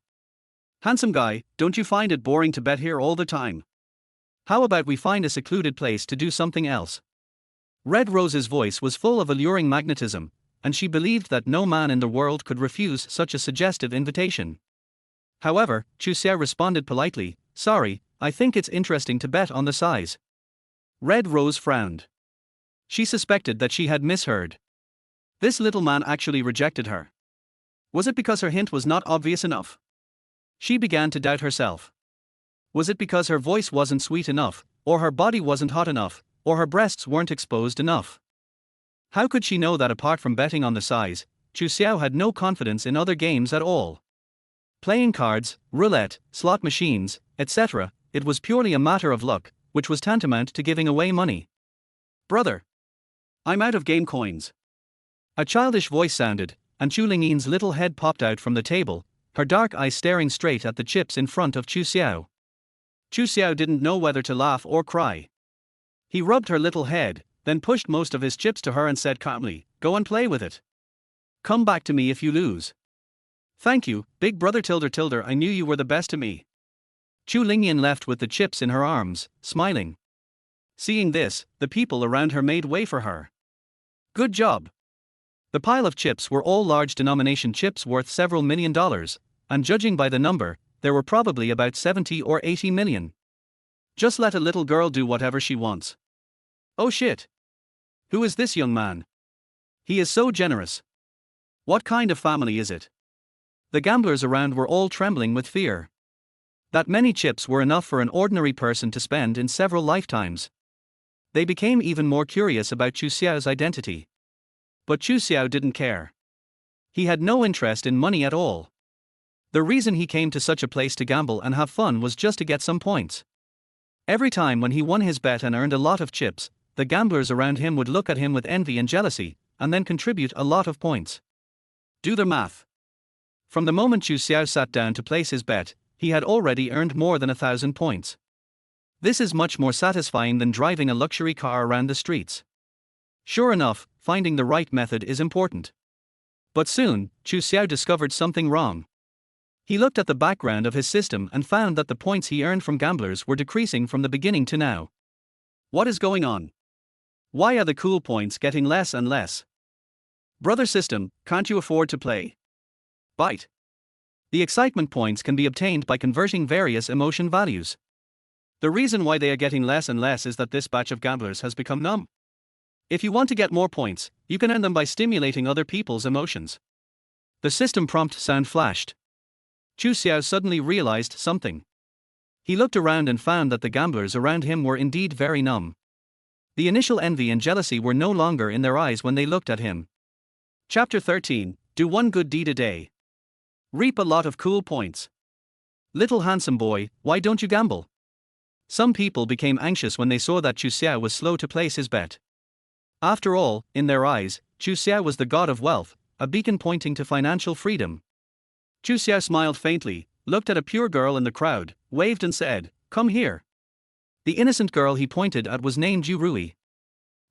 "Handsome guy, don't you find it boring to bet here all the time? How about we find a secluded place to do something else?" Red Rose's voice was full of alluring magnetism, and she believed that no man in the world could refuse such a suggestive invitation. However, Chu Xiao responded politely, "Sorry, I think it's interesting to bet on the size. Red Rose frowned. She suspected that she had misheard. This little man actually rejected her. Was it because her hint was not obvious enough? She began to doubt herself. Was it because her voice wasn't sweet enough, or her body wasn't hot enough, or her breasts weren't exposed enough? How could she know that apart from betting on the size, Chu Xiao had no confidence in other games at all? Playing cards, roulette, slot machines, etc., it was purely a matter of luck, which was tantamount to giving away money. Brother, I'm out of game coins. A childish voice sounded, and Chu Lingyin's little head popped out from the table, her dark eyes staring straight at the chips in front of Chu Xiao. Chu Xiao didn't know whether to laugh or cry. He rubbed her little head, then pushed most of his chips to her and said calmly, "Go and play with it. Come back to me if you lose." "Thank you, big brother tilder, I knew you were the best to me." Chu Lingyan left with the chips in her arms, smiling. Seeing this, the people around her made way for her. Good job. The pile of chips were all large denomination chips worth several $1 million, and judging by the number, there were probably about 70 or 80 million. Just let a little girl do whatever she wants. Oh shit. Who is this young man? He is so generous. What kind of family is it? The gamblers around were all trembling with fear. That many chips were enough for an ordinary person to spend in several lifetimes. They became even more curious about Chu Xiao's identity. But Chu Xiao didn't care. He had no interest in money at all. The reason he came to such a place to gamble and have fun was just to get some points. Every time when he won his bet and earned a lot of chips, the gamblers around him would look at him with envy and jealousy, and then contribute a lot of points. Do the math. From the moment Chu Xiao sat down to place his bet, he had already earned more than 1,000 points. This is much more satisfying than driving a luxury car around the streets. Sure enough, finding the right method is important. But soon, Chu Xiao discovered something wrong. He looked at the background of his system and found that the points he earned from gamblers were decreasing from the beginning to now. What is going on? Why are the cool points getting less and less? Brother system, can't you afford to play? Bite. The excitement points can be obtained by converting various emotion values. The reason why they are getting less and less is that this batch of gamblers has become numb. If you want to get more points, you can earn them by stimulating other people's emotions. The system prompt sound flashed. Chu Xiao suddenly realized something. He looked around and found that the gamblers around him were indeed very numb. The initial envy and jealousy were no longer in their eyes when they looked at him. Chapter 13, Do one good deed a day. Reap a lot of cool points. Little handsome boy, why don't you gamble? Some people became anxious when they saw that Chu Xiao was slow to place his bet. After all, in their eyes, Chu Xiao was the god of wealth, a beacon pointing to financial freedom. Chu Xiao smiled faintly, looked at a pure girl in the crowd, waved and said, "Come here." The innocent girl he pointed at was named Yu Rui.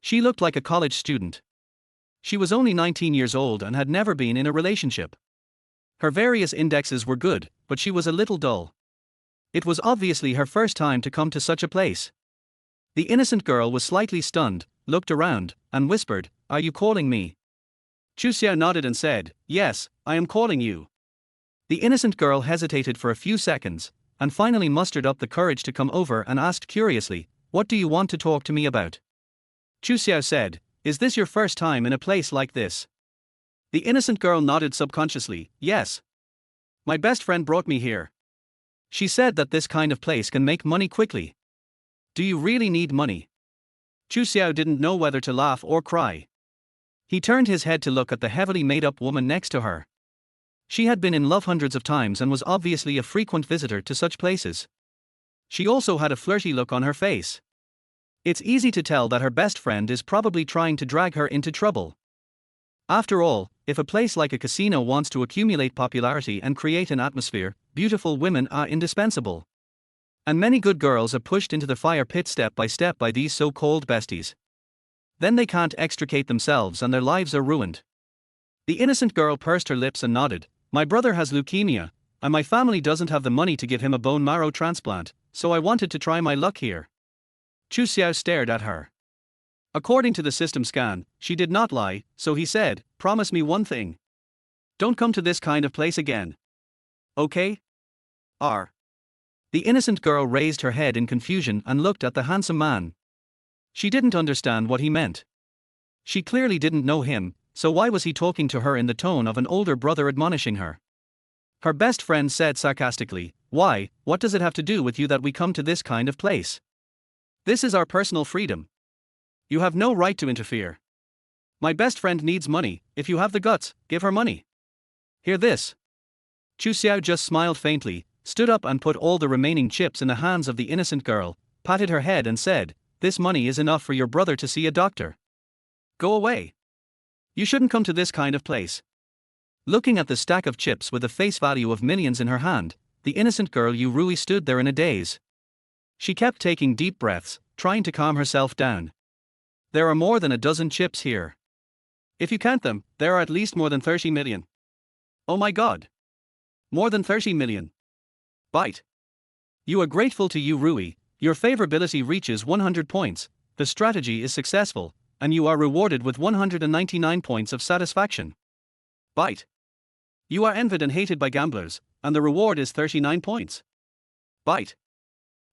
She looked like a college student. She was only 19 years old and had never been in a relationship. Her various indexes were good, but she was a little dull. It was obviously her first time to come to such a place. The innocent girl was slightly stunned, looked around, and whispered, "Are you calling me?" Chu Xiao nodded and said, "Yes, I am calling you." The innocent girl hesitated for a few seconds, and finally mustered up the courage to come over and asked curiously, "What do you want to talk to me about?" Chu Xiao said, "Is this your first time in a place like this?" The innocent girl nodded subconsciously, "Yes. My best friend brought me here. She said that this kind of place can make money quickly." "Do you really need money?" Chu Xiao didn't know whether to laugh or cry. He turned his head to look at the heavily made-up woman next to her. She had been in love hundreds of times and was obviously a frequent visitor to such places. She also had a flirty look on her face. It's easy to tell that her best friend is probably trying to drag her into trouble. After all, if a place like a casino wants to accumulate popularity and create an atmosphere, beautiful women are indispensable. And many good girls are pushed into the fire pit step by these so-called besties. Then they can't extricate themselves and their lives are ruined. The innocent girl pursed her lips and nodded. "My brother has leukemia, and my family doesn't have the money to give him a bone marrow transplant, so I wanted to try my luck here." Chu Xiao stared at her. According to the system scan, she did not lie, so he said, "Promise me one thing. Don't come to this kind of place again. Okay?" The The innocent girl raised her head in confusion and looked at the handsome man. She didn't understand what he meant. She clearly didn't know him, so why was he talking to her in the tone of an older brother admonishing her? Her best friend said sarcastically, "Why, what does it have to do with you that we come to this kind of place? This is our personal freedom. You have no right to interfere. My best friend needs money. If you have the guts, give her money. Hear this?" Chu Xiao just smiled faintly, stood up and put all the remaining chips in the hands of the innocent girl, patted her head and said, "This money is enough for your brother to see a doctor. Go away. You shouldn't come to this kind of place." Looking at the stack of chips with a face value of millions in her hand, the innocent girl Yurui stood there in a daze. She kept taking deep breaths, trying to calm herself down. There are more than a dozen chips here. If you count them, there are at least more than 30 million. Oh my god. More than 30 million. Bite. You are grateful to Yurui, your favorability reaches 100 points, the strategy is successful, and you are rewarded with 199 points of satisfaction. Bite. You are envied and hated by gamblers, and the reward is 39 points. Bite.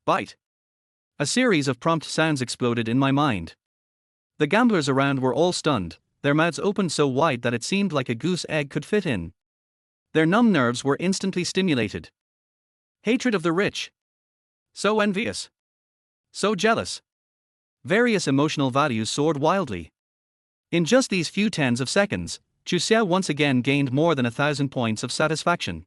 Bite. A series of prompt sounds exploded in my mind. The gamblers around were all stunned, their mouths opened so wide that it seemed like a goose egg could fit in. Their numb nerves were instantly stimulated. Hatred of the rich. So envious. So jealous. Various emotional values soared wildly. In just these few tens of seconds, Chu Xiao once again gained more than 1,000 points of satisfaction.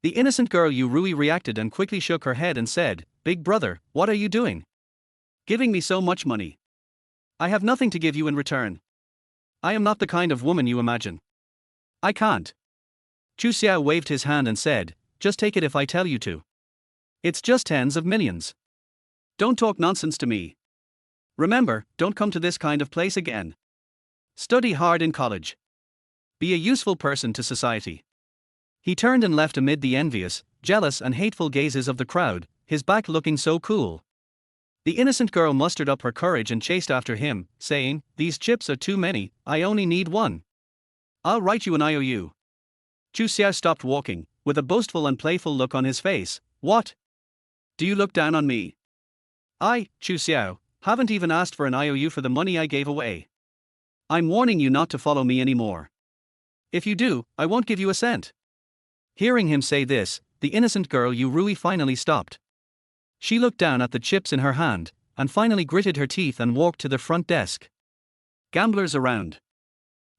The innocent girl Yurui reacted and quickly shook her head and said, "Big brother, what are you doing? Giving me so much money. I have nothing to give you in return. I am not the kind of woman you imagine. I can't." Chu Xiao waved his hand and said, "Just take it if I tell you to. It's just tens of millions. Don't talk nonsense to me. Remember, don't come to this kind of place again. Study hard in college. Be a useful person to society." He turned and left amid the envious, jealous and hateful gazes of the crowd, his back looking so cool. The innocent girl mustered up her courage and chased after him, saying, "These chips are too many, I only need one. I'll write you an IOU." Chu Xiao stopped walking, with a boastful and playful look on his face. "What? Do you look down on me? I, Chu Xiao, haven't even asked for an IOU for the money I gave away. I'm warning you not to follow me anymore. If you do, I won't give you a cent." Hearing him say this, the innocent girl Yurui finally stopped. She looked down at the chips in her hand, and finally gritted her teeth and walked to the front desk. Gamblers around.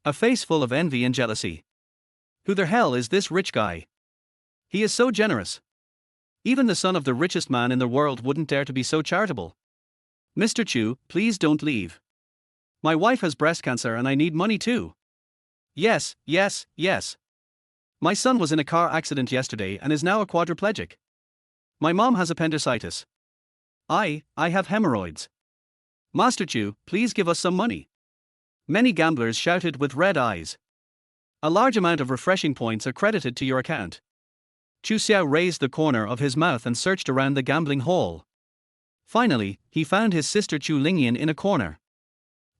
A face full of envy and jealousy. Who the hell is this rich guy? He is so generous. Even the son of the richest man in the world wouldn't dare to be so charitable. "Mr. Chu, please don't leave. My wife has breast cancer and I need money too." "Yes, yes, yes. My son was in a car accident yesterday and is now a quadriplegic. My mom has appendicitis. I have hemorrhoids. Master Chu, please give us some money." Many gamblers shouted with red eyes. "A large amount of refreshing points are credited to your account." Chu Xiao raised the corner of his mouth and searched around the gambling hall. Finally, he found his sister Chu Lingyan in a corner.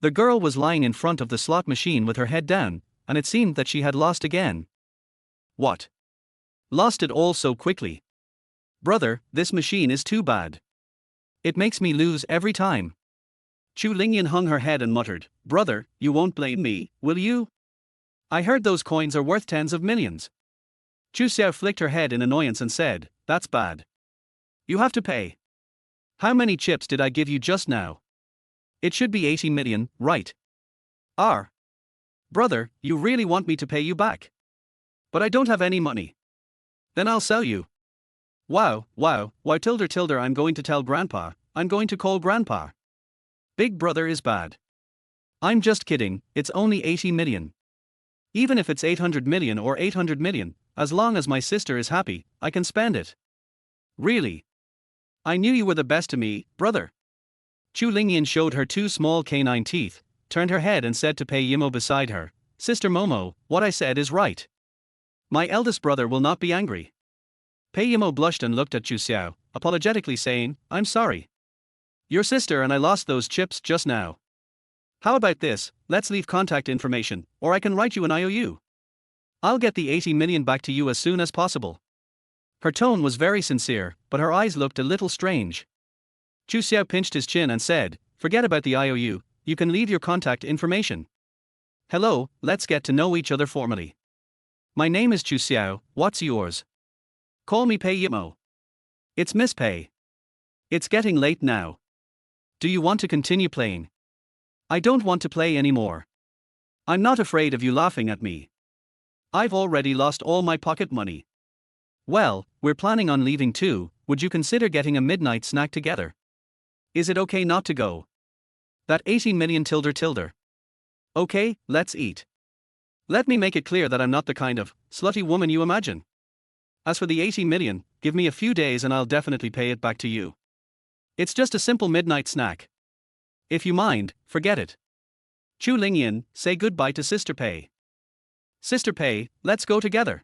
The girl was lying in front of the slot machine with her head down, and it seemed that she had lost again. "What? Lost it all so quickly? Brother, this machine is too bad. It makes me lose every time." Chu Lingyan hung her head and muttered, "Brother, you won't blame me, will you? I heard those coins are worth tens of millions." Chu Xiao flicked her head in annoyance and said, "That's bad. You have to pay. How many chips did I give you just now? It should be 80 million, right? Brother, you really want me to pay you back? But I don't have any money. Then I'll sell you. Wow, tilder, I'm going to tell Grandpa, I'm going to call Grandpa. Big brother is bad. I'm just kidding, it's only 80 million. Even if it's 800 million or 800 million, as long as my sister is happy, I can spend it. Really? I knew you were the best to me, brother." Chu Lingyan showed her two small canine teeth, turned her head and said to Pei Yimo beside her, "Sister Momo, what I said is right. My eldest brother will not be angry." Pei Yimo blushed and looked at Chu Xiao, apologetically saying, "I'm sorry. Your sister and I lost those chips just now. How about this, let's leave contact information, or I can write you an IOU. I'll get the 80 million back to you as soon as possible." Her tone was very sincere, but her eyes looked a little strange. Chu Xiao pinched his chin and said, "Forget about the IOU, you can leave your contact information. Hello, let's get to know each other formally. My name is Chu Xiao, what's yours? Call me Pei Yimo." "It's Miss Pei. It's getting late now. Do you want to continue playing?" "I don't want to play anymore. I'm not afraid of you laughing at me. I've already lost all my pocket money." "Well, we're planning on leaving too, would you consider getting a midnight snack together? Is it okay not to go? That 80 million tilde. Okay, let's eat. Let me make it clear that I'm not the kind of slutty woman you imagine. As for the 80 million, give me a few days and I'll definitely pay it back to you. It's just a simple midnight snack. If you mind, forget it. Chu Lingyan, say goodbye to Sister Pei. Sister Pei, let's go together.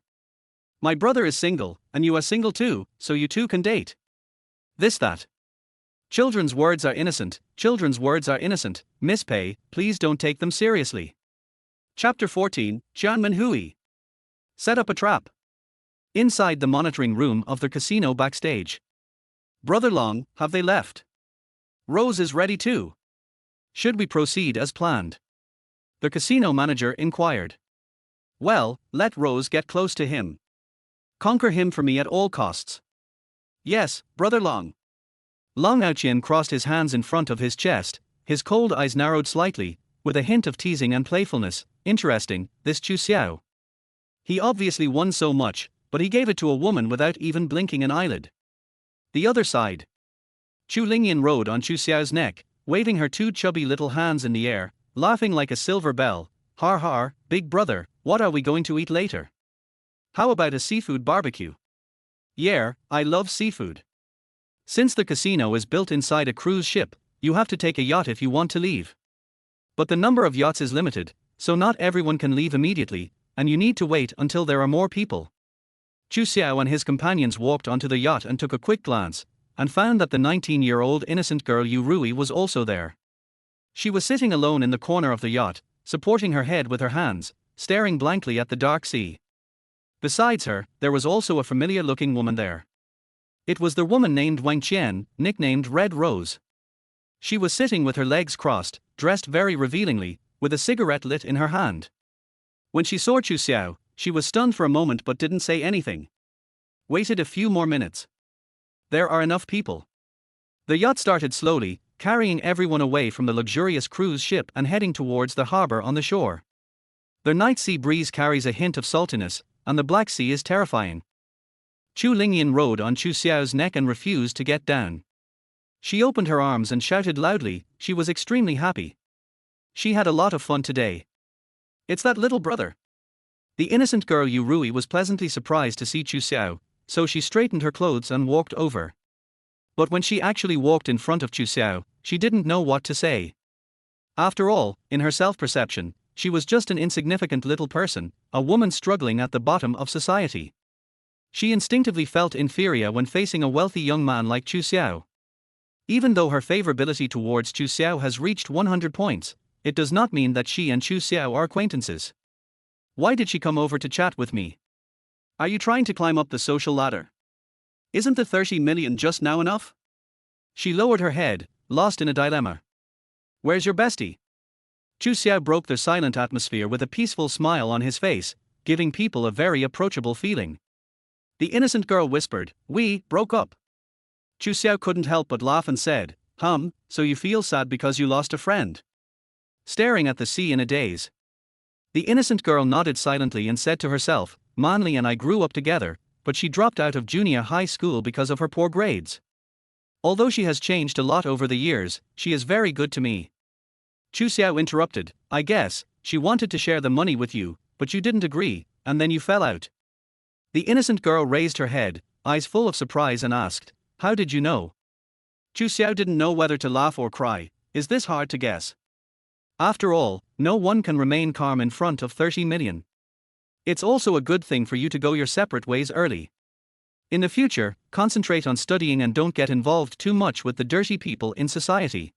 My brother is single, and you are single too, so you two can date. That. Children's words are innocent, Miss Pei, please don't take them seriously. Chapter 14, Jianmen Hui. Set up a trap. Inside the monitoring room of the casino backstage. Brother Long, have they left? Rose is ready too. Should we proceed as planned? The casino manager inquired. Well, let Rose get close to him. Conquer him for me at all costs. Yes, Brother Long. Long Aoqian crossed his hands in front of his chest, his cold eyes narrowed slightly, with a hint of teasing and playfulness. Interesting, this Chu Xiao. He obviously won so much, but he gave it to a woman without even blinking an eyelid. The other side. Chu Lingyan rode on Chu Xiao's neck, waving her two chubby little hands in the air, laughing like a silver bell. Har har, big brother, what are we going to eat later? How about a seafood barbecue? Yeah, I love seafood. Since the casino is built inside a cruise ship, you have to take a yacht if you want to leave. But the number of yachts is limited, so not everyone can leave immediately, and you need to wait until there are more people. Chu Xiao and his companions walked onto the yacht and took a quick glance, and found that the 19-year-old innocent girl Yu Rui was also there. She was sitting alone in the corner of the yacht, supporting her head with her hands, staring blankly at the dark sea. Besides her, there was also a familiar-looking woman there. It was the woman named Wang Qian, nicknamed Red Rose. She was sitting with her legs crossed, dressed very revealingly, with a cigarette lit in her hand. When she saw Chu Xiao, she was stunned for a moment but didn't say anything. Waited a few more minutes. There are enough people. The yacht started slowly, carrying everyone away from the luxurious cruise ship and heading towards the harbor on the shore. The night sea breeze carries a hint of saltiness, and the Black Sea is terrifying. Chu Lingyan rode on Chu Xiao's neck and refused to get down. She opened her arms and shouted loudly, she was extremely happy. She had a lot of fun today. It's that little brother. The innocent girl Yu Rui was pleasantly surprised to see Chu Xiao, so she straightened her clothes and walked over. But when she actually walked in front of Chu Xiao, she didn't know what to say. After all, in her self-perception, she was just an insignificant little person, a woman struggling at the bottom of society. She instinctively felt inferior when facing a wealthy young man like Chu Xiao. Even though her favorability towards Chu Xiao has reached 100 points, it does not mean that she and Chu Xiao are acquaintances. Why did she come over to chat with me? Are you trying to climb up the social ladder? Isn't the 30 million just now enough? She lowered her head, lost in a dilemma. Where's your bestie? Chu Xiao broke the silent atmosphere with a peaceful smile on his face, giving people a very approachable feeling. The innocent girl whispered, we broke up. Chu Xiao couldn't help but laugh and said, so you feel sad because you lost a friend? Staring at the sea in a daze. The innocent girl nodded silently and said to herself, Manli and I grew up together, but she dropped out of junior high school because of her poor grades. Although she has changed a lot over the years, she is very good to me. Chu Xiao interrupted, I guess, she wanted to share the money with you, but you didn't agree, and then you fell out. The innocent girl raised her head, eyes full of surprise and asked, how did you know? Chu Xiao didn't know whether to laugh or cry. Is this hard to guess? After all, no one can remain calm in front of 30 million. It's also a good thing for you to go your separate ways early. In the future, concentrate on studying and don't get involved too much with the dirty people in society.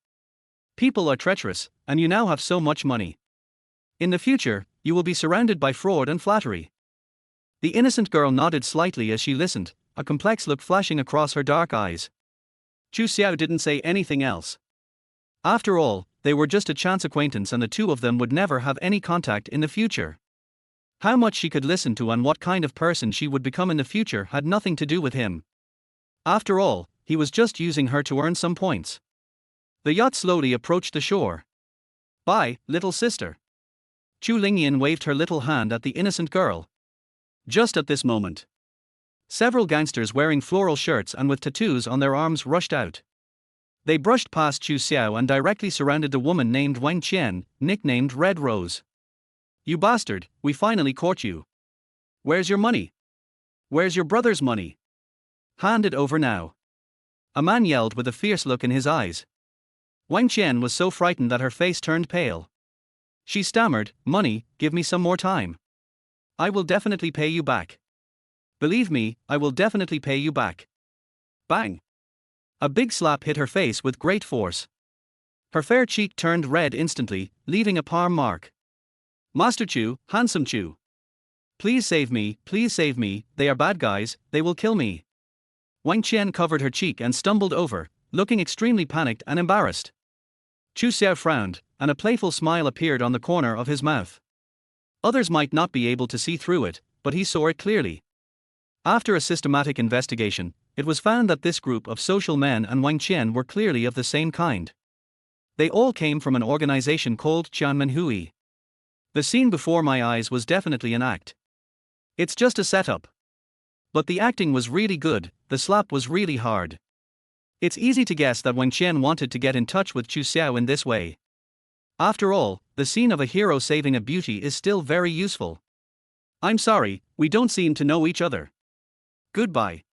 People are treacherous, and you now have so much money. In the future, you will be surrounded by fraud and flattery. The innocent girl nodded slightly as she listened, a complex look flashing across her dark eyes. Chu Xiao didn't say anything else. After all, they were just a chance acquaintance and the two of them would never have any contact in the future. How much she could listen to and what kind of person she would become in the future had nothing to do with him. After all, he was just using her to earn some points. The yacht slowly approached the shore. "Bye, little sister." Chu Lingyan waved her little hand at the innocent girl. Just at this moment, several gangsters wearing floral shirts and with tattoos on their arms rushed out. They brushed past Chu Xiao and directly surrounded the woman named Wang Qian, nicknamed Red Rose. "You bastard, we finally caught you. Where's your money? Where's your brother's money? Hand it over now." A man yelled with a fierce look in his eyes. Wang Qian was so frightened that her face turned pale. She stammered, "Money, give me some more time. I will definitely pay you back. Believe me, I will definitely pay you back." Bang! A big slap hit her face with great force. Her fair cheek turned red instantly, leaving a palm mark. "Master Chu, handsome Chu. Please save me, they are bad guys, they will kill me." Wang Qian covered her cheek and stumbled over, looking extremely panicked and embarrassed. Chu Xiao frowned, and a playful smile appeared on the corner of his mouth. Others might not be able to see through it, but he saw it clearly. After a systematic investigation, it was found that this group of social men and Wang Qian were clearly of the same kind. They all came from an organization called Qianmenhui. The scene before my eyes was definitely an act. It's just a setup. But the acting was really good, the slap was really hard. It's easy to guess that Wang Qian wanted to get in touch with Chu Xiao in this way. After all, the scene of a hero saving a beauty is still very useful. "I'm sorry, we don't seem to know each other. Goodbye."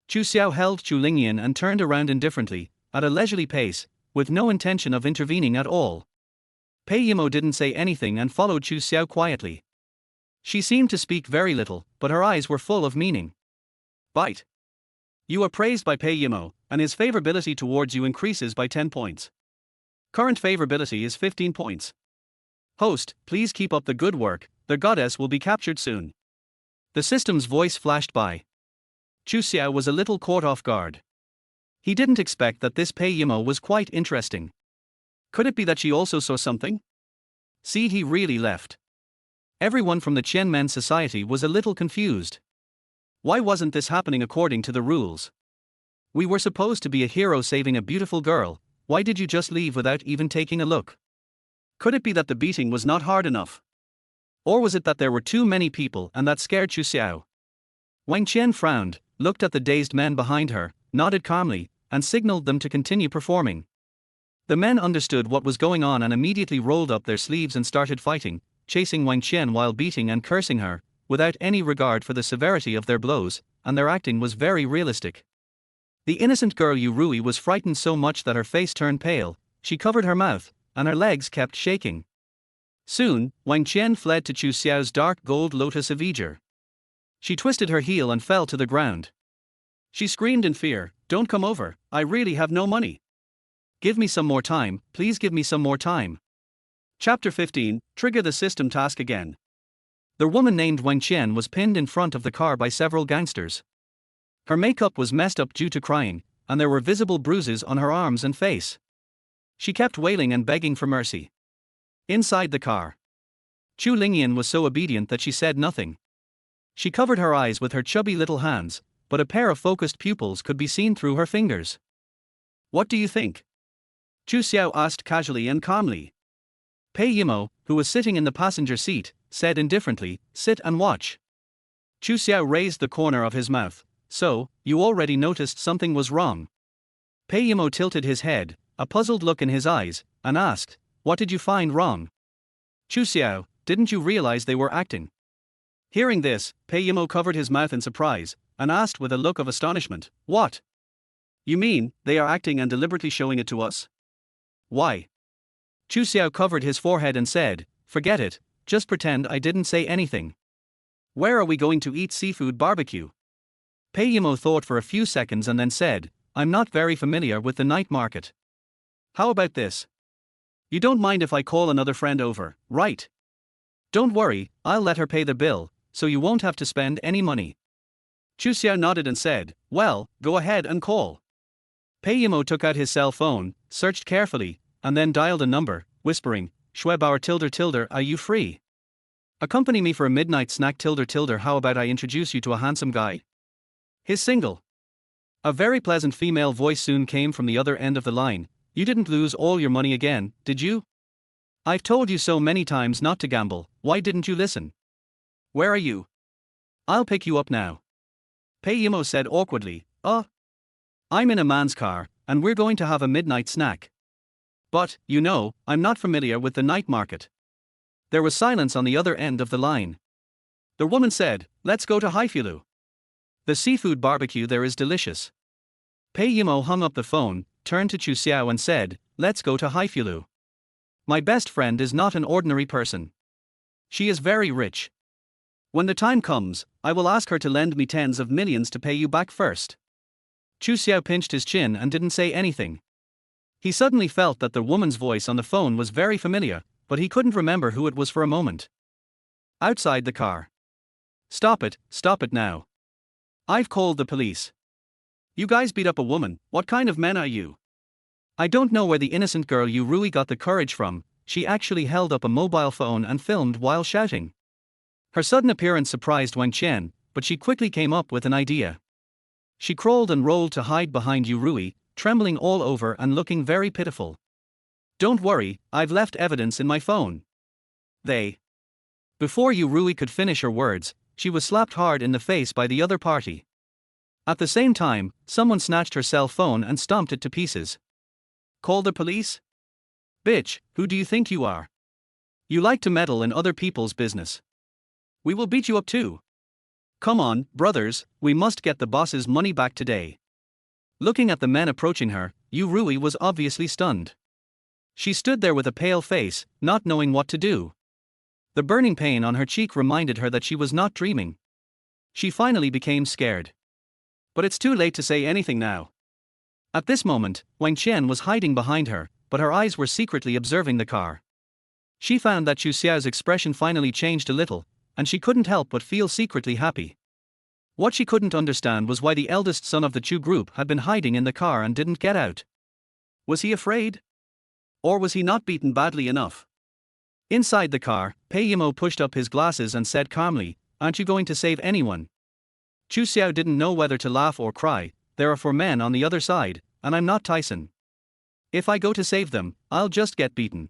Chu Xiao held Chu Lingyan and turned around indifferently, at a leisurely pace, with no intention of intervening at all. Pei Yimo didn't say anything and followed Chu Xiao quietly. She seemed to speak very little, but her eyes were full of meaning. "Bite. You are praised by Pei Yimo, and his favorability towards you increases by 10 points. Current favorability is 15 points. Host, please keep up the good work, the goddess will be captured soon." The system's voice flashed by. Chu Xiao was a little caught off guard. He didn't expect that this Pei Yimo was quite interesting. Could it be that she also saw something? See, he really left. Everyone from the Qianmen society was a little confused. Why wasn't this happening according to the rules? We were supposed to be a hero saving a beautiful girl, why did you just leave without even taking a look? Could it be that the beating was not hard enough? Or was it that there were too many people and that scared Chu Xiao? Wang Qian frowned, looked at the dazed men behind her, nodded calmly, and signaled them to continue performing. The men understood what was going on and immediately rolled up their sleeves and started fighting, chasing Wang Qian while beating and cursing her, without any regard for the severity of their blows, and their acting was very realistic. The innocent girl Yu Rui was frightened so much that her face turned pale, she covered her mouth, and her legs kept shaking. Soon, Wang Qian fled to Chu Xiao's dark gold lotus of Eger. She twisted her heel and fell to the ground. She screamed in fear, "Don't come over, I really have no money. Give me some more time, please give me some more time." Chapter 15, Trigger the system task again. The woman named Wang Qian was pinned in front of the car by several gangsters. Her makeup was messed up due to crying, and there were visible bruises on her arms and face. She kept wailing and begging for mercy. Inside the car, Chu Lingyan was so obedient that she said nothing. She covered her eyes with her chubby little hands, but a pair of focused pupils could be seen through her fingers. "What do you think?" Chu Xiao asked casually and calmly. Pei Yimo, who was sitting in the passenger seat, said indifferently, "Sit and watch." Chu Xiao raised the corner of his mouth. "So, you already noticed something was wrong?" Pei Yimo tilted his head, a puzzled look in his eyes, and asked, "What did you find wrong?" "Chu Xiao, didn't you realize they were acting?" Hearing this, Pei Yimo covered his mouth in surprise, and asked with a look of astonishment, "What? You mean, they are acting and deliberately showing it to us? Why?" Chu Xiao covered his forehead and said, "Forget it, just pretend I didn't say anything. Where are we going to eat seafood barbecue?" Pei Yimo thought for a few seconds and then said, "I'm not very familiar with the night market. How about this? You don't mind if I call another friend over, right? Don't worry, I'll let her pay the bill, so you won't have to spend any money." Chu Xiao nodded and said, well, go ahead and call. Pei Yimo took out his cell phone, searched carefully, and then dialed a number, whispering, Schwebauer tilde tilde, are you free? Accompany me for a midnight snack tilde tilde, how about I introduce you to a handsome guy? He's single. A very pleasant female voice soon came from the other end of the line. You didn't lose all your money again, did you? I've told you so many times not to gamble, why didn't you listen? Where are you? I'll pick you up now. Pei Yimo said awkwardly, I'm in a man's car, and we're going to have a midnight snack. But, you know, I'm not familiar with the night market. There was silence on the other end of the line. The woman said, let's go to Haifilu. The seafood barbecue there is delicious. Pei Yimo hung up the phone, turned to Chu Xiao and said, let's go to Haifilu. My best friend is not an ordinary person. She is very rich. When the time comes, I will ask her to lend me tens of millions to pay you back first. Chu Xiao pinched his chin and didn't say anything. He suddenly felt that the woman's voice on the phone was very familiar, but he couldn't remember who it was for a moment. Outside the car. Stop it now. I've called the police. You guys beat up a woman, what kind of men are you? I don't know where the innocent girl you Rui got the courage from, she actually held up a mobile phone and filmed while shouting. Her sudden appearance surprised Wang Qian, but she quickly came up with an idea. She crawled and rolled to hide behind Yu Rui, trembling all over and looking very pitiful. Don't worry, I've left evidence in my phone. Before Yu Rui could finish her words, she was slapped hard in the face by the other party. At the same time, someone snatched her cell phone and stomped it to pieces. Call the police? Bitch, who do you think you are? You like to meddle in other people's business. We will beat you up too. Come on, brothers, we must get the boss's money back today. Looking at the men approaching her, Yu Rui was obviously stunned. She stood there with a pale face, not knowing what to do. The burning pain on her cheek reminded her that she was not dreaming. She finally became scared. But it's too late to say anything now. At this moment, Wang Qian was hiding behind her, but her eyes were secretly observing the car. She found that Chu Xiao's expression finally changed a little, and she couldn't help but feel secretly happy. What she couldn't understand was why the eldest son of the Chu group had been hiding in the car and didn't get out. Was he afraid? Or was he not beaten badly enough? Inside the car, Pei Yimo pushed up his glasses and said calmly, aren't you going to save anyone? Chu Xiao didn't know whether to laugh or cry. There are 4 men on the other side, and I'm not Tyson. If I go to save them, I'll just get beaten.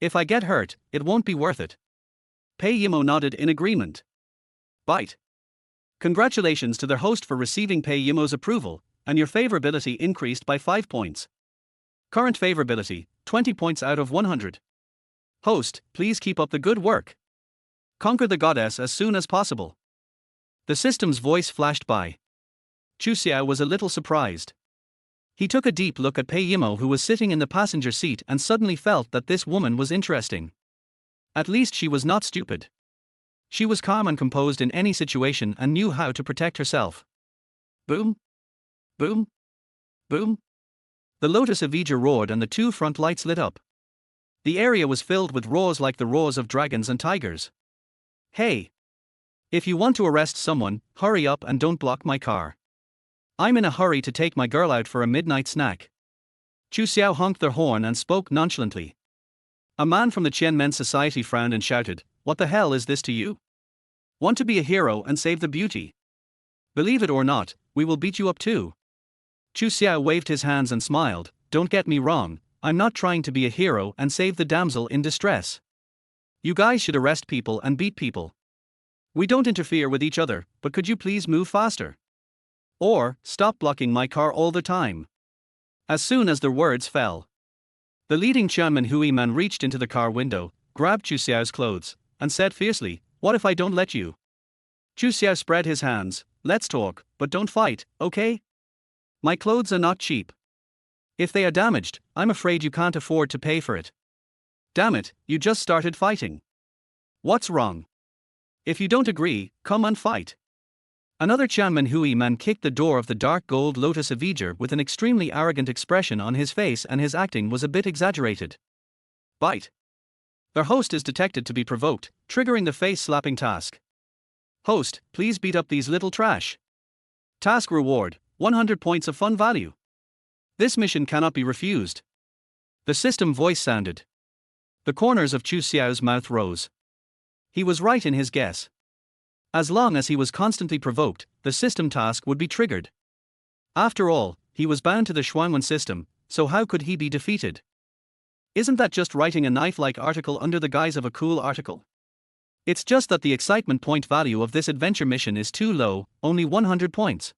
If I get hurt, it won't be worth it. Pei Yimo nodded in agreement. Bite. Congratulations to their host for receiving Pei Yimo's approval, and your favorability increased by 5 points. Current favorability, 20 points out of 100. Host, please keep up the good work. Conquer the goddess as soon as possible. The system's voice flashed by. Chu Xiao was a little surprised. He took a deep look at Pei Yimo, who was sitting in the passenger seat, and suddenly felt that this woman was interesting. At least she was not stupid. She was calm and composed in any situation and knew how to protect herself. Boom! Boom! Boom! The Lotus Avija roared and the 2 front lights lit up. The area was filled with roars like the roars of dragons and tigers. Hey! If you want to arrest someone, hurry up and don't block my car. I'm in a hurry to take my girl out for a midnight snack. Chu Xiao honked their horn and spoke nonchalantly. A man from the Qian Men's Society frowned and shouted, what the hell is this to you? Want to be a hero and save the beauty? Believe it or not, we will beat you up too. Chu Xiao waved his hands and smiled, don't get me wrong, I'm not trying to be a hero and save the damsel in distress. You guys should arrest people and beat people. We don't interfere with each other, but could you please move faster? Or, stop blocking my car all the time. As soon as the words fell, the leading Qianmen Hui man reached into the car window, grabbed Chu Xiao's clothes, and said fiercely, what if I don't let you? Chu Xiao spread his hands, let's talk, but don't fight, okay? My clothes are not cheap. If they are damaged, I'm afraid you can't afford to pay for it. Damn it, you just started fighting. What's wrong? If you don't agree, come and fight. Another Qianmen Hui man kicked the door of the dark gold Lotus Avija with an extremely arrogant expression on his face, and his acting was a bit exaggerated. Bite. Their host is detected to be provoked, triggering the face-slapping task. Host, please beat up these little trash. Task reward, 100 points of fun value. This mission cannot be refused. The system voice sounded. The corners of Chu Xiao's mouth rose. He was right in his guess. As long as he was constantly provoked, the system task would be triggered. After all, he was bound to the Shuangwen system, so how could he be defeated? Isn't that just writing a knife-like article under the guise of a cool article? It's just that the excitement point value of this adventure mission is too low, only 100 points.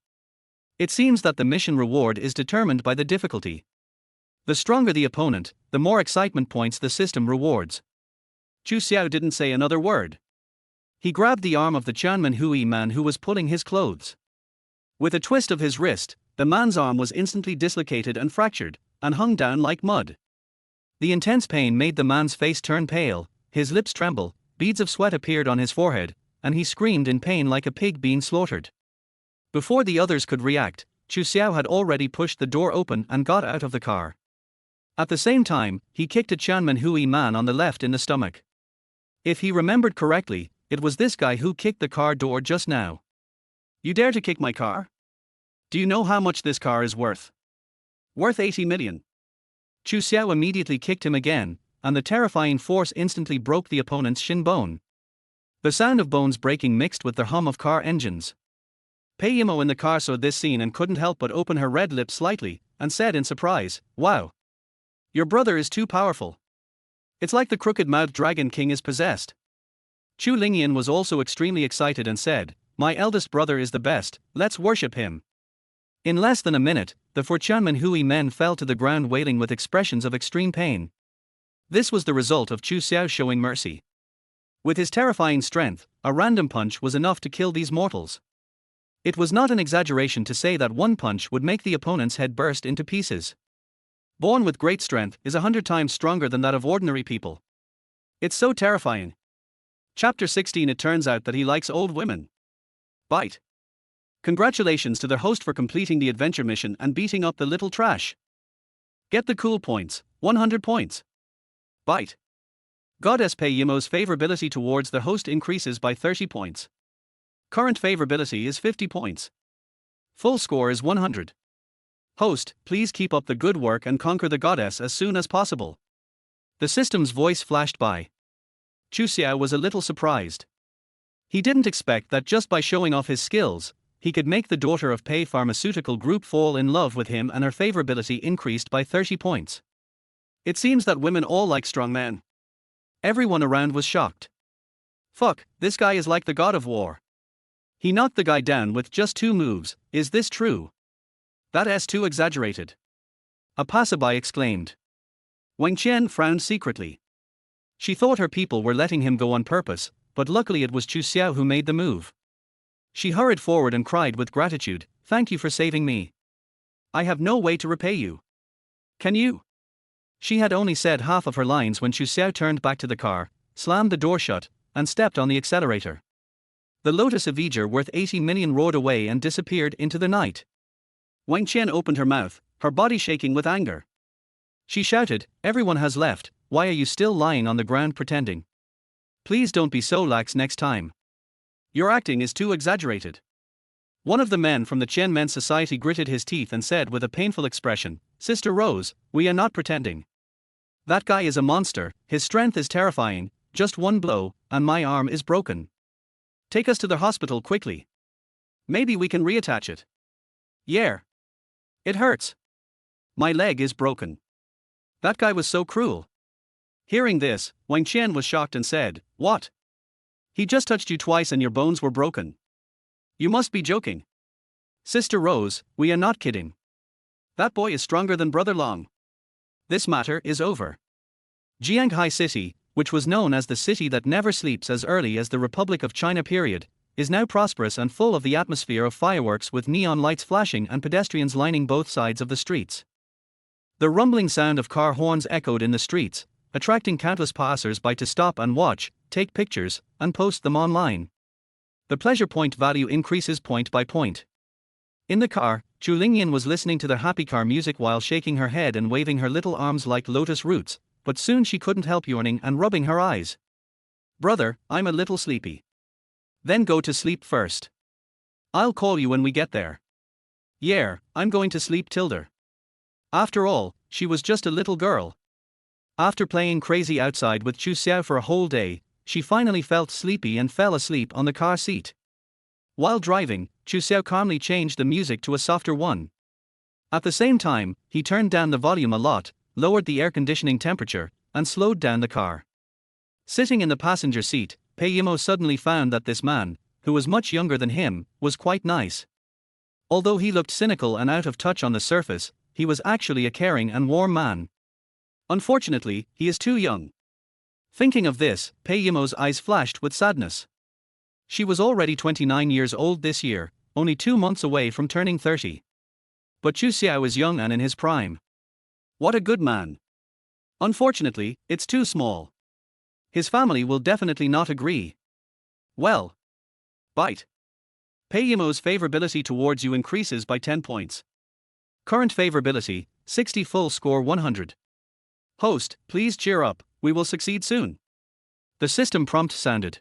It seems that the mission reward is determined by the difficulty. The stronger the opponent, the more excitement points the system rewards. Chu Xiao didn't say another word. He grabbed the arm of the Chanman Hui man who was pulling his clothes. With a twist of his wrist, the man's arm was instantly dislocated and fractured, and hung down like mud. The intense pain made the man's face turn pale, his lips tremble, beads of sweat appeared on his forehead, and he screamed in pain like a pig being slaughtered. Before the others could react, Chu Xiao had already pushed the door open and got out of the car. At the same time, he kicked a Chanman Hui man on the left in the stomach. If he remembered correctly, it was this guy who kicked the car door just now. You dare to kick my car? Do you know how much this car is worth? Worth 80 million. Chu Xiao immediately kicked him again, and the terrifying force instantly broke the opponent's shin bone. The sound of bones breaking mixed with the hum of car engines. Pei Yimo in the car saw this scene and couldn't help but open her red lips slightly, and said in surprise, "Wow! Your brother is too powerful. It's like the crooked-mouthed Dragon King is possessed." Chu Lingyan was also extremely excited and said, "My eldest brother is the best, let's worship him." In less than a minute, the four Chanman Hui men fell to the ground wailing with expressions of extreme pain. This was the result of Chu Xiao showing mercy. With his terrifying strength, a random punch was enough to kill these mortals. It was not an exaggeration to say that one punch would make the opponent's head burst into pieces. Born with great strength is 100 times stronger than that of ordinary people. It's so terrifying. Chapter 16. It turns out that he likes old women. Bite. Congratulations to the host for completing the adventure mission and beating up the little trash. Get the cool points, 100 points. Bite. Goddess Pei Yimo's favorability towards the host increases by 30 points. Current favorability is 50 points. Full score is 100. Host, please keep up the good work and conquer the goddess as soon as possible. The system's voice flashed by. Chu Xiao was a little surprised. He didn't expect that just by showing off his skills, he could make the daughter of Pei Pharmaceutical Group fall in love with him and her favorability increased by 30 points. It seems that women all like strong men. Everyone around was shocked. Fuck, this guy is like the god of war. He knocked the guy down with just 2 moves, is this true? That's too exaggerated. A passerby exclaimed. Wang Qian frowned secretly. She thought her people were letting him go on purpose, but luckily it was Chu Xiao who made the move. She hurried forward and cried with gratitude, "Thank you for saving me. I have no way to repay you. Can you?" She had only said half of her lines when Chu Xiao turned back to the car, slammed the door shut, and stepped on the accelerator. The Lotus Avenger worth 80 million roared away and disappeared into the night. Wang Qian opened her mouth, her body shaking with anger. She shouted, "Everyone has left, why are you still lying on the ground pretending? Please don't be so lax next time. Your acting is too exaggerated." One of the men from the Chen Men's Society gritted his teeth and said with a painful expression, "Sister Rose, we are not pretending. That guy is a monster, his strength is terrifying, just one blow, and my arm is broken. Take us to the hospital quickly. Maybe we can reattach it." "Yeah. It hurts. My leg is broken." That guy was so cruel. Hearing this, Wang Qian was shocked and said, "What? He just touched you twice and your bones were broken? You must be joking." "Sister Rose, we are not kidding. That boy is stronger than Brother Long. This matter is over." Jianghai City, which was known as the city that never sleeps as early as the Republic of China period, is now prosperous and full of the atmosphere of fireworks with neon lights flashing and pedestrians lining both sides of the streets. The rumbling sound of car horns echoed in the streets, attracting countless passers-by to stop and watch, take pictures, and post them online. The pleasure point value increases point by point. In the car, Chu Lingyan was listening to the happy car music while shaking her head and waving her little arms like lotus roots, but soon she couldn't help yawning and rubbing her eyes. "Brother, I'm a little sleepy." "Then go to sleep first. I'll call you when we get there." Yeah, I'm going to sleep Tilda. After all, she was just a little girl. After playing crazy outside with Chu Xiao for a whole day, she finally felt sleepy and fell asleep on the car seat. While driving, Chu Xiao calmly changed the music to a softer one. At the same time, he turned down the volume a lot, lowered the air conditioning temperature, and slowed down the car. Sitting in the passenger seat, Pei Yimo suddenly found that this man, who was much younger than him, was quite nice. Although he looked cynical and out of touch on the surface, he was actually a caring and warm man. Unfortunately, he is too young. Thinking of this, Pei Yimo's eyes flashed with sadness. She was already 29 years old this year, only 2 months away from turning 30. But Chu Xiao is young and in his prime. What a good man. Unfortunately, it's too small. His family will definitely not agree. Well. Bite. Pei Yimo's favorability towards you increases by 10 points. Current favorability, 60 full score 100. Host, please cheer up, we will succeed soon. The system prompt sounded.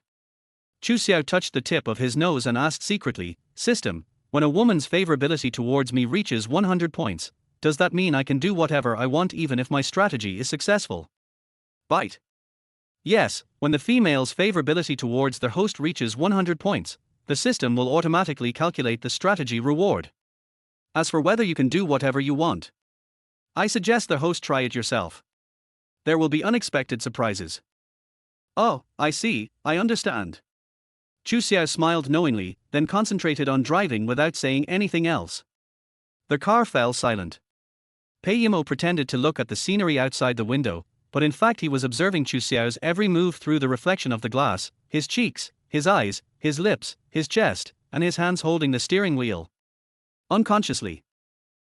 Chu Xiao touched the tip of his nose and asked secretly, System, when a woman's favorability towards me reaches 100 points, does that mean I can do whatever I want even if my strategy is successful? Bite. Yes, when the female's favorability towards their host reaches 100 points, the system will automatically calculate the strategy reward. As for whether you can do whatever you want, I suggest the host try it yourself. There will be unexpected surprises. Oh, I see, I understand. Chu Xiao smiled knowingly, then concentrated on driving without saying anything else. The car fell silent. Pei Yimo pretended to look at the scenery outside the window, but in fact he was observing Chu Xiao's every move through the reflection of the glass, his cheeks, his eyes, his lips, his chest, and his hands holding the steering wheel. Unconsciously,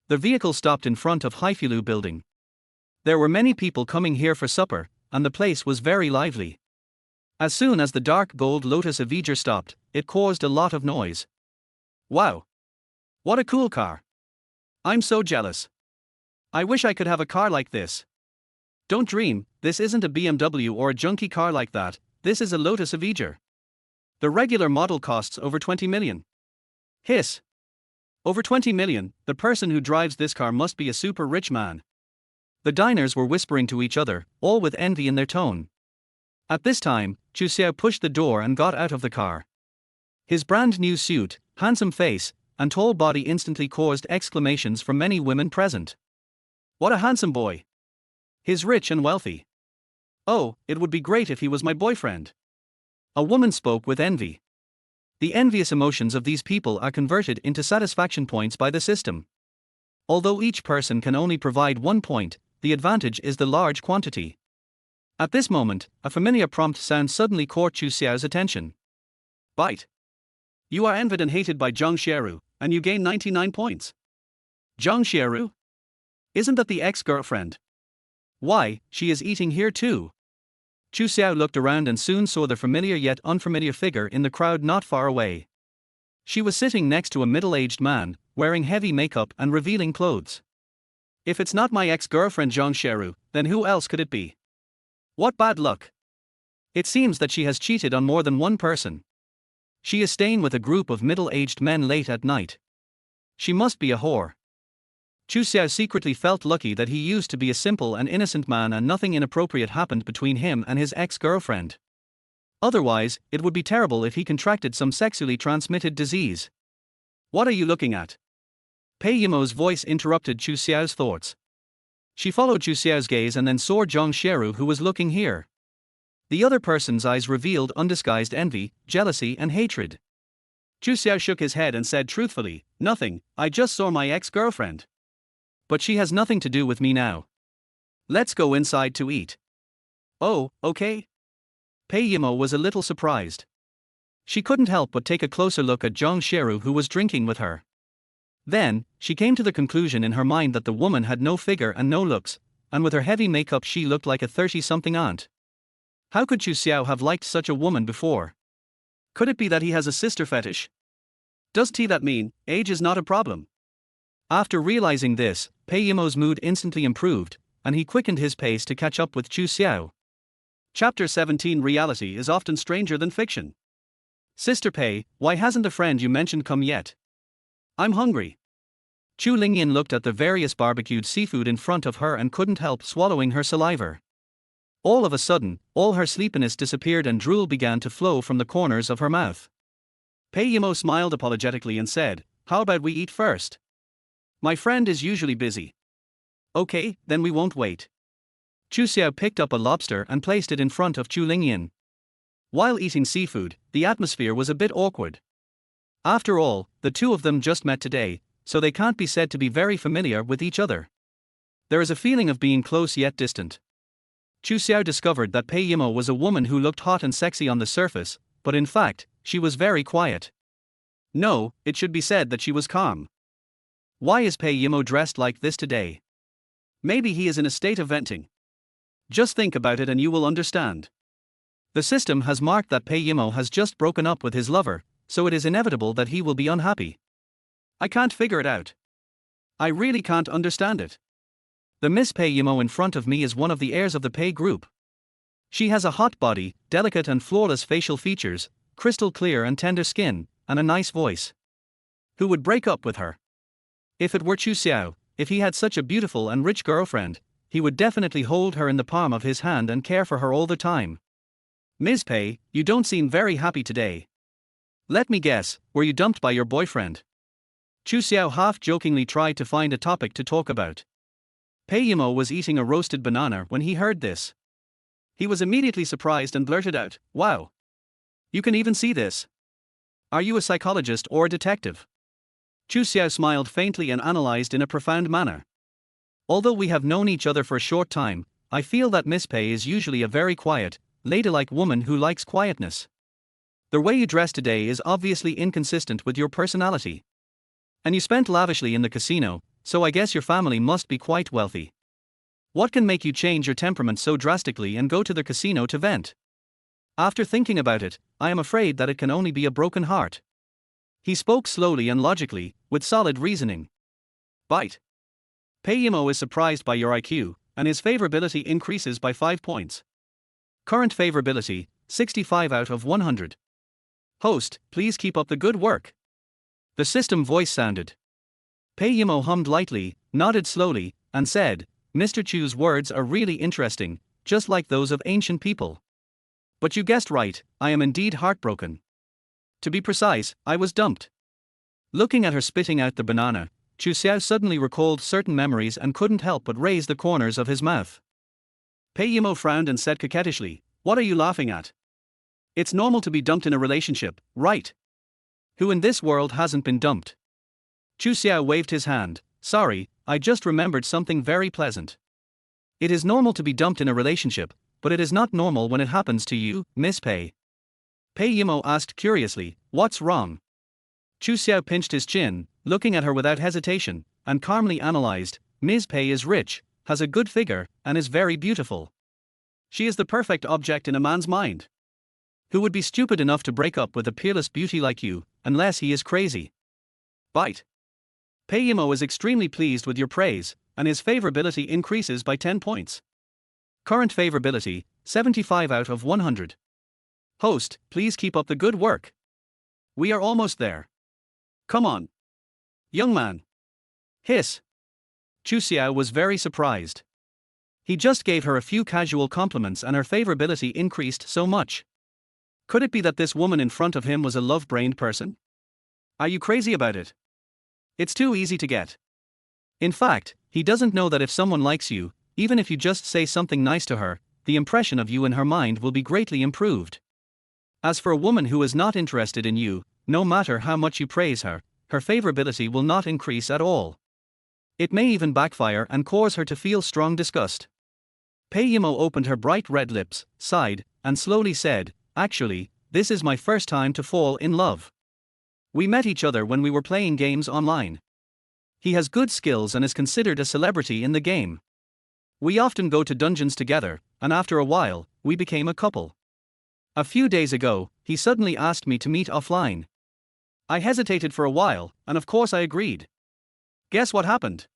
the vehicle stopped in front of Haifilu building. There were many people coming here for supper, and the place was very lively. As soon as the dark gold Lotus Avenger stopped, it caused a lot of noise. Wow! What a cool car! I'm so jealous. I wish I could have a car like this. Don't dream, this isn't a BMW or a junky car like that, this is a Lotus Avenger. The regular model costs over 20 million. Hiss! Over 20 million, the person who drives this car must be a super rich man. The diners were whispering to each other, all with envy in their tone. At this time, Chu Xiao pushed the door and got out of the car. His brand new suit, handsome face, and tall body instantly caused exclamations from many women present. What a handsome boy! He's rich and wealthy. Oh, it would be great if he was my boyfriend. A woman spoke with envy. The envious emotions of these people are converted into satisfaction points by the system. Although each person can only provide 1 point, the advantage is the large quantity. At this moment, a familiar prompt sound suddenly caught Chu Xiao's attention. Bite. You are envied and hated by Zhang Xieru, and you gain 99 points. Zhang Xieru? Isn't that the ex-girlfriend? Why, she is eating here too. Chu Xiao looked around and soon saw the familiar yet unfamiliar figure in the crowd not far away. She was sitting next to a middle-aged man, wearing heavy makeup and revealing clothes. If it's not my ex-girlfriend Zhang Xieru, then who else could it be? What bad luck! It seems that she has cheated on more than one person. She is staying with a group of middle-aged men late at night. She must be a whore. Chu Xiao secretly felt lucky that he used to be a simple and innocent man and nothing inappropriate happened between him and his ex-girlfriend. Otherwise, it would be terrible if he contracted some sexually transmitted disease. What are you looking at? Pei Yimo's voice interrupted Chu Xiao's thoughts. She followed Chu Xiao's gaze and then saw Zhang Xieru who was looking here. The other person's eyes revealed undisguised envy, jealousy and hatred. Chu Xiao shook his head and said truthfully, nothing, I just saw my ex-girlfriend. But she has nothing to do with me now. Let's go inside to eat. Oh, okay. Pei Yimo was a little surprised. She couldn't help but take a closer look at Zhang Xieru who was drinking with her. Then, she came to the conclusion in her mind that the woman had no figure and no looks, and with her heavy makeup she looked like a 30-something aunt. How could Chu Xiao have liked such a woman before? Could it be that he has a sister fetish? Does that mean age is not a problem? After realizing this, Pei Yimo's mood instantly improved, and he quickened his pace to catch up with Chu Xiao. Chapter 17 Reality is often stranger than fiction. Sister Pei, why hasn't the friend you mentioned come yet? I'm hungry. Chu Lingyan looked at the various barbecued seafood in front of her and couldn't help swallowing her saliva. All of a sudden, all her sleepiness disappeared and drool began to flow from the corners of her mouth. Pei Yimo smiled apologetically and said, "How about we eat first? My friend is usually busy." "Okay, then we won't wait." Chu Xiao picked up a lobster and placed it in front of Chu Lingyan. While eating seafood, the atmosphere was a bit awkward. After all, the two of them just met today, so they can't be said to be very familiar with each other. There is a feeling of being close yet distant. Chu Xiao discovered that Pei Yimo was a woman who looked hot and sexy on the surface, but in fact, she was very quiet. No, it should be said that she was calm. Why is Pei Yimo dressed like this today? Maybe he is in a state of venting. Just think about it and you will understand. The system has marked that Pei Yimo has just broken up with his lover, so it is inevitable that he will be unhappy. I can't figure it out. I really can't understand it. The Miss Pei Yimo in front of me is one of the heirs of the Pei group. She has a hot body, delicate and flawless facial features, crystal clear and tender skin, and a nice voice. Who would break up with her? If it were Chu Xiao, if he had such a beautiful and rich girlfriend, he would definitely hold her in the palm of his hand and care for her all the time. Ms. Pei, you don't seem very happy today. Let me guess, were you dumped by your boyfriend? Chu Xiao half-jokingly tried to find a topic to talk about. Pei Yimo was eating a roasted banana when he heard this. He was immediately surprised and blurted out, "Wow! You can even see this. Are you a psychologist or a detective?" Chu Xiao smiled faintly and analyzed in a profound manner. "Although we have known each other for a short time, I feel that Miss Pei is usually a very quiet, ladylike woman who likes quietness. The way you dress today is obviously inconsistent with your personality. And you spent lavishly in the casino, so I guess your family must be quite wealthy. What can make you change your temperament so drastically and go to the casino to vent? After thinking about it, I am afraid that it can only be a broken heart." He spoke slowly and logically, with solid reasoning. Bite. Pei Yimo is surprised by your IQ, and his favorability increases by 5 points. Current favorability, 65 out of 100. Host, please keep up the good work. The system voice sounded. Pei Yimo hummed lightly, nodded slowly, and said, "Mr. Chu's words are really interesting, just like those of ancient people. But you guessed right, I am indeed heartbroken. To be precise, I was dumped." Looking at her spitting out the banana, Chu Xiao suddenly recalled certain memories and couldn't help but raise the corners of his mouth. Pei Yimo frowned and said coquettishly, "What are you laughing at? It's normal to be dumped in a relationship, right? Who in this world hasn't been dumped?" Chu Xiao waved his hand. "Sorry, I just remembered something very pleasant. It is normal to be dumped in a relationship, but it is not normal when it happens to you, Miss Pei." Pei Yimo asked curiously, "What's wrong?" Chu Xiao pinched his chin, looking at her without hesitation, and calmly analyzed, "Ms. Pei is rich, has a good figure, and is very beautiful. She is the perfect object in a man's mind. Who would be stupid enough to break up with a peerless beauty like you, unless he is crazy?" Bite. Pei Yimo is extremely pleased with your praise, and his favorability increases by 10 points. Current favorability, 75 out of 100. Host, please keep up the good work. We are almost there. Come on. Young man. Hiss. Chu Xiao was very surprised. He just gave her a few casual compliments and her favorability increased so much. Could it be that this woman in front of him was a love-brained person? Are you crazy about it? It's too easy to get. In fact, he doesn't know that if someone likes you, even if you just say something nice to her, the impression of you in her mind will be greatly improved. As for a woman who is not interested in you, no matter how much you praise her, her favorability will not increase at all. It may even backfire and cause her to feel strong disgust. Pei Yimo opened her bright red lips, sighed, and slowly said, "Actually, this is my first time to fall in love. We met each other when we were playing games online. He has good skills and is considered a celebrity in the game. We often go to dungeons together, and after a while, we became a couple. A few days ago, he suddenly asked me to meet offline. I hesitated for a while, and of course I agreed. Guess what happened?"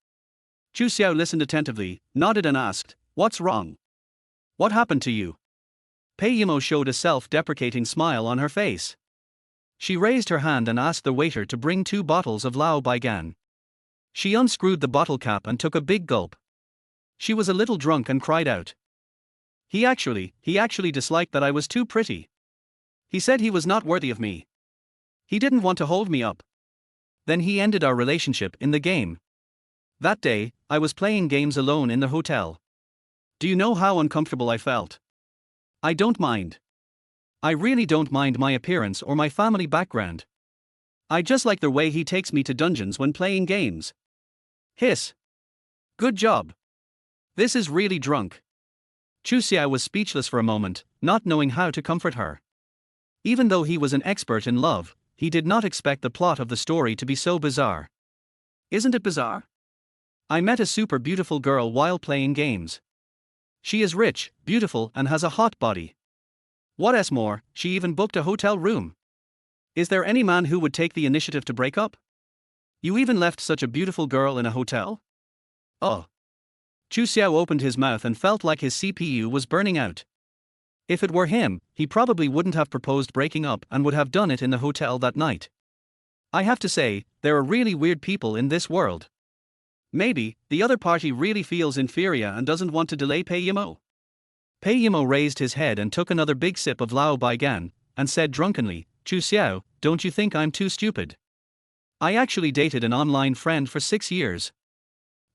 Chu Xiao listened attentively, nodded and asked, "What's wrong? What happened to you?" Pei Yimo showed a self-deprecating smile on her face. She raised her hand and asked the waiter to bring 2 bottles of Lao Baigan. She unscrewed the bottle cap and took a big gulp. She was a little drunk and cried out. He actually disliked that I was too pretty. He said he was not worthy of me. He didn't want to hold me up. Then he ended our relationship in the game. That day, I was playing games alone in the hotel. Do you know how uncomfortable I felt? I don't mind. I really don't mind my appearance or my family background. I just like the way he takes me to dungeons when playing games. Hiss. Good job. This is really drunk. Chu Xiao was speechless for a moment, not knowing how to comfort her. Even though he was an expert in love, he did not expect the plot of the story to be so bizarre. Isn't it bizarre? I met a super beautiful girl while playing games. She is rich, beautiful, and has a hot body. What's more, she even booked a hotel room. Is there any man who would take the initiative to break up? You even left such a beautiful girl in a hotel? Oh. Chu Xiao opened his mouth and felt like his CPU was burning out. If it were him, he probably wouldn't have proposed breaking up and would have done it in the hotel that night. I have to say, there are really weird people in this world. Maybe, the other party really feels inferior and doesn't want to delay Pei Yimo. Pei Yimo raised his head and took another big sip of Lao Baigan, and said drunkenly, Chu Xiao, don't you think I'm too stupid? I actually dated an online friend for 6 years.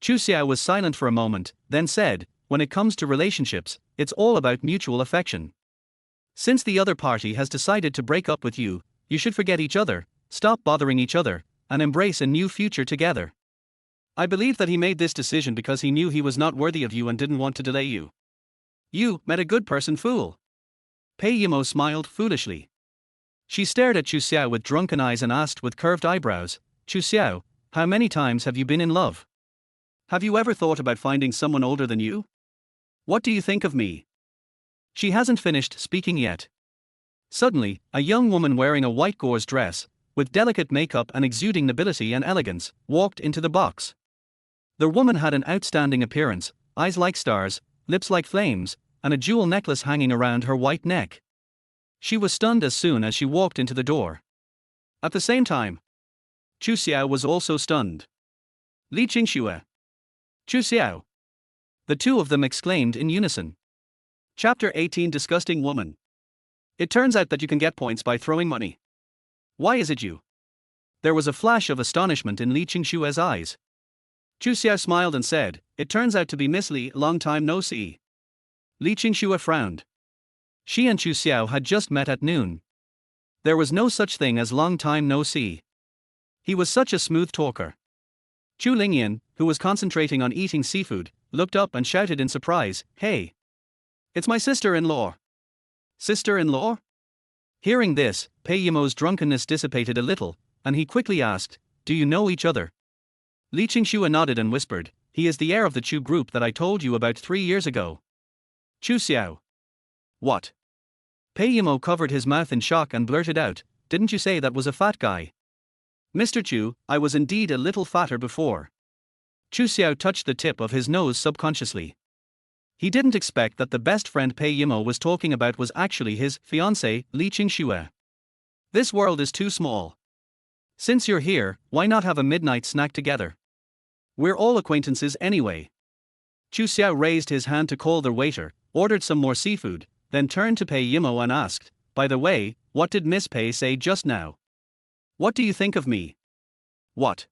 Chu Xiao was silent for a moment, then said, when it comes to relationships, it's all about mutual affection. Since the other party has decided to break up with you, you should forget each other, stop bothering each other, and embrace a new future together. I believe that he made this decision because he knew he was not worthy of you and didn't want to delay you. You met a good person, fool. Pei Yimo smiled foolishly. She stared at Chu Xiao with drunken eyes and asked with curved eyebrows, Chu Xiao, how many times have you been in love? Have you ever thought about finding someone older than you? What do you think of me? She hasn't finished speaking yet. Suddenly, a young woman wearing a white gauze dress, with delicate makeup and exuding nobility and elegance, walked into the box. The woman had an outstanding appearance, eyes like stars, lips like flames, and a jewel necklace hanging around her white neck. She was stunned as soon as she walked into the door. At the same time, Chu Xiao was also stunned. Li Qingxue. Chu Xiao. The two of them exclaimed in unison. Chapter 18 Disgusting Woman. It turns out that you can get points by throwing money. Why is it you? There was a flash of astonishment in Li Qingxue's eyes. Chu Xiao smiled and said, it turns out to be Miss Li, long time no see. Li Qingxue frowned. She and Chu Xiao had just met at noon. There was no such thing as long time no see. He was such a smooth talker. Chu Lingyan, who was concentrating on eating seafood, looked up and shouted in surprise, hey! It's my sister-in-law. Sister-in-law? Hearing this, Pei Yimo's drunkenness dissipated a little, and he quickly asked, do you know each other? Li Qingxue nodded and whispered, he is the heir of the Chu group that I told you about 3 years ago. Chu Xiao. What? Pei Yimo covered his mouth in shock and blurted out, didn't you say that was a fat guy? Mr. Chu, I was indeed a little fatter before. Chu Xiao touched the tip of his nose subconsciously. He didn't expect that the best friend Pei Yimo was talking about was actually his fiancée, Li Qingxue. This world is too small. Since you're here, why not have a midnight snack together? We're all acquaintances anyway. Chu Xiao raised his hand to call the waiter, ordered some more seafood, then turned to Pei Yimo and asked, by the way, what did Miss Pei say just now? What do you think of me? What?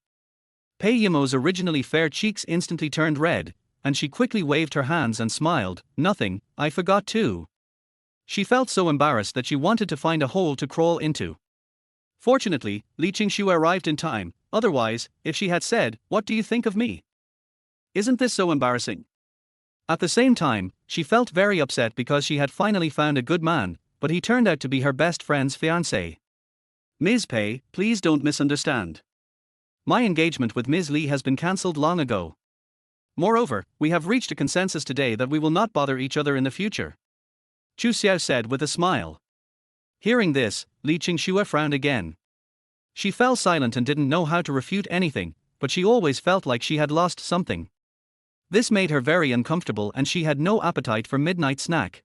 Pei Yimo's originally fair cheeks instantly turned red, and she quickly waved her hands and smiled, nothing, I forgot too. She felt so embarrassed that she wanted to find a hole to crawl into. Fortunately, Li Qingxue arrived in time, otherwise, if she had said, what do you think of me? Isn't this so embarrassing? At the same time, she felt very upset because she had finally found a good man, but he turned out to be her best friend's fiancé. Ms. Pei, please don't misunderstand. My engagement with Ms. Li has been cancelled long ago. Moreover, we have reached a consensus today that we will not bother each other in the future. Chu Xiao said with a smile. Hearing this, Li Qingxue frowned again. She fell silent and didn't know how to refute anything, but she always felt like she had lost something. This made her very uncomfortable and she had no appetite for midnight snack.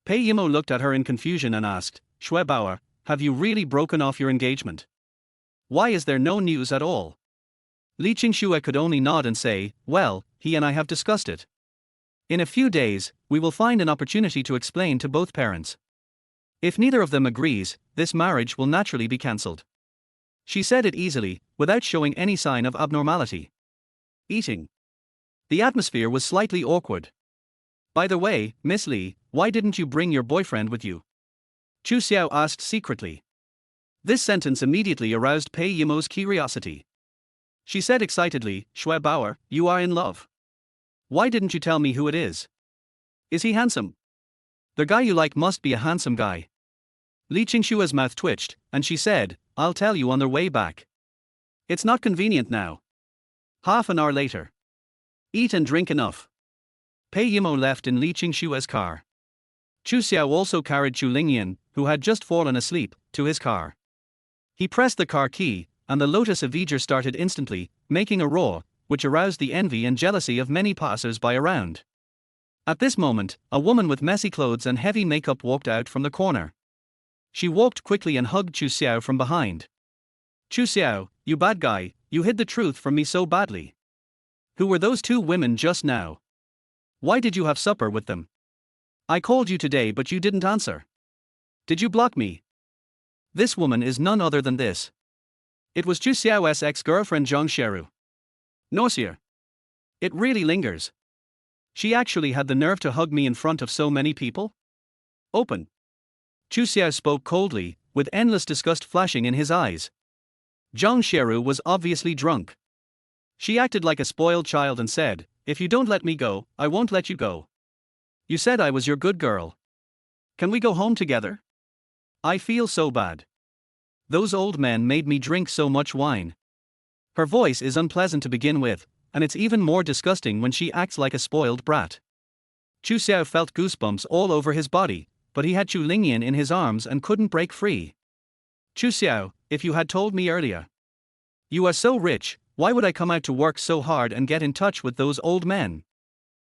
Pei Yimo looked at her in confusion and asked, Xue Bauer, have you really broken off your engagement? Why is there no news at all? Li Qingxue could only nod and say, well, he and I have discussed it. In a few days, we will find an opportunity to explain to both parents. If neither of them agrees, this marriage will naturally be cancelled. She said it easily, without showing any sign of abnormality. Eating. The atmosphere was slightly awkward. By the way, Miss Li, why didn't you bring your boyfriend with you? Chu Xiao asked secretly. This sentence immediately aroused Pei Yimo's curiosity. She said excitedly, Shui Bauer, you are in love. Why didn't you tell me who it is? Is he handsome? The guy you like must be a handsome guy. Li Qingshua's mouth twitched, and she said, I'll tell you on their way back. It's not convenient now. Half an hour later. Eat and drink enough. Pei Yimo left in Li Qingshua's car. Chu Xiao also carried Chu Lingyan, who had just fallen asleep, to his car. He pressed the car key, and the Lotus Avenger started instantly, making a roar, which aroused the envy and jealousy of many passers-by around. At this moment, a woman with messy clothes and heavy makeup walked out from the corner. She walked quickly and hugged Chu Xiao from behind. Chu Xiao, you bad guy, you hid the truth from me so badly. Who were those two women just now? Why did you have supper with them? I called you today but you didn't answer. Did you block me? This woman is none other than this. It was Chu Xiao's ex-girlfriend Zhang Sheru. Nausea. It really lingers. She actually had the nerve to hug me in front of so many people? Open. Chu Xiao spoke coldly, with endless disgust flashing in his eyes. Zhang Sheru was obviously drunk. She acted like a spoiled child and said, if you don't let me go, I won't let you go. You said I was your good girl. Can we go home together? I feel so bad. Those old men made me drink so much wine. Her voice is unpleasant to begin with, and it's even more disgusting when she acts like a spoiled brat. Chu Xiao felt goosebumps all over his body, but he had Chu Lingyan in his arms and couldn't break free. Chu Xiao, if you had told me earlier. You are so rich, why would I come out to work so hard and get in touch with those old men?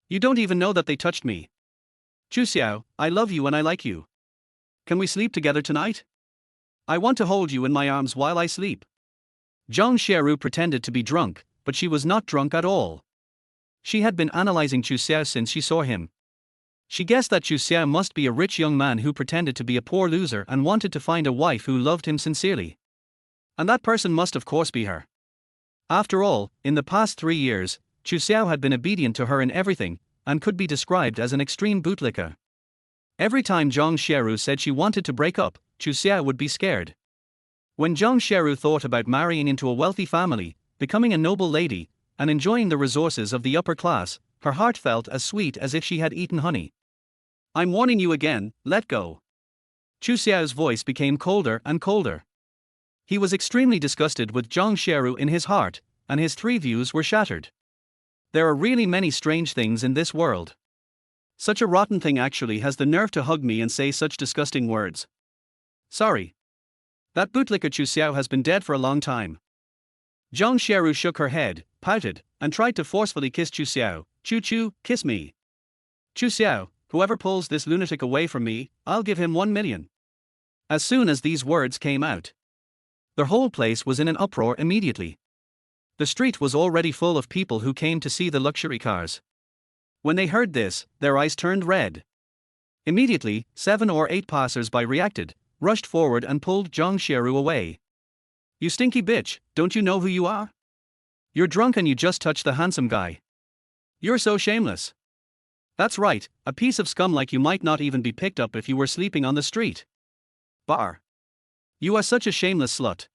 You don't even know that they touched me. Chu Xiao, I love you and I like you. Can we sleep together tonight? I want to hold you in my arms while I sleep. Zhang Sheru pretended to be drunk, but she was not drunk at all. She had been analyzing Chu Xiao since she saw him. She guessed that Chu Xiao must be a rich young man who pretended to be a poor loser and wanted to find a wife who loved him sincerely. And that person must of course be her. After all, in the past 3 years, Chu Xiao had been obedient to her in everything, and could be described as an extreme bootlicker. Every time Zhang Sheru said she wanted to break up, Chu Xiao would be scared. When Zhang Sheru thought about marrying into a wealthy family, becoming a noble lady, and enjoying the resources of the upper class, her heart felt as sweet as if she had eaten honey. I'm warning you again, let go. Chu Xiao's voice became colder and colder. He was extremely disgusted with Zhang Sheru in his heart, and his 3 views were shattered. There are really many strange things in this world. Such a rotten thing actually has the nerve to hug me and say such disgusting words. Sorry. That bootlicker Chu Xiao has been dead for a long time. Zhang Sheru shook her head, pouted, and tried to forcefully kiss Chu Xiao. Chu, kiss me. Chu Xiao, whoever pulls this lunatic away from me, I'll give him 1 million. As soon as these words came out, the whole place was in an uproar immediately. The street was already full of people who came to see the luxury cars. When they heard this, their eyes turned red. Immediately, 7 or 8 passers-by reacted, rushed forward and pulled Zhang Sheru away. You stinky bitch, don't you know who you are? You're drunk and you just touched the handsome guy. You're so shameless. That's right, a piece of scum like you might not even be picked up if you were sleeping on the street. Bar. You are such a shameless slut.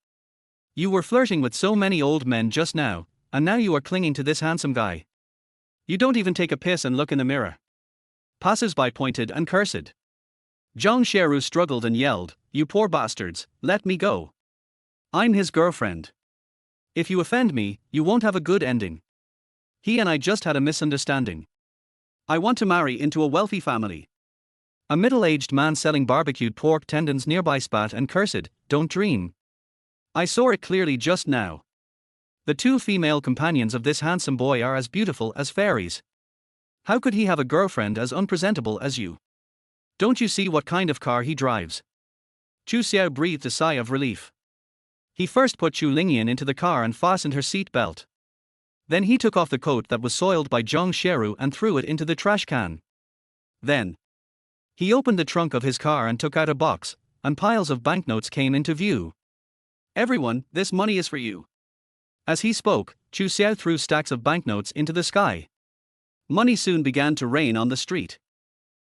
You were flirting with so many old men just now, and now you are clinging to this handsome guy. You don't even take a piss and look in the mirror. Passers-by pointed and cursed. Zhang Sheru struggled and yelled, you poor bastards, let me go. I'm his girlfriend. If you offend me, you won't have a good ending. He and I just had a misunderstanding. I want to marry into a wealthy family. A middle-aged man selling barbecued pork tendons nearby spat and cursed, don't dream. I saw it clearly just now. The 2 female companions of this handsome boy are as beautiful as fairies. How could he have a girlfriend as unpresentable as you? Don't you see what kind of car he drives? Chu Xiao breathed a sigh of relief. He first put Chu Lingyan into the car and fastened her seat belt. Then he took off the coat that was soiled by Zhang Sheru and threw it into the trash can. Then he opened the trunk of his car and took out a box, and piles of banknotes came into view. "Everyone, this money is for you." As he spoke, Chu Xiao threw stacks of banknotes into the sky. Money soon began to rain on the street.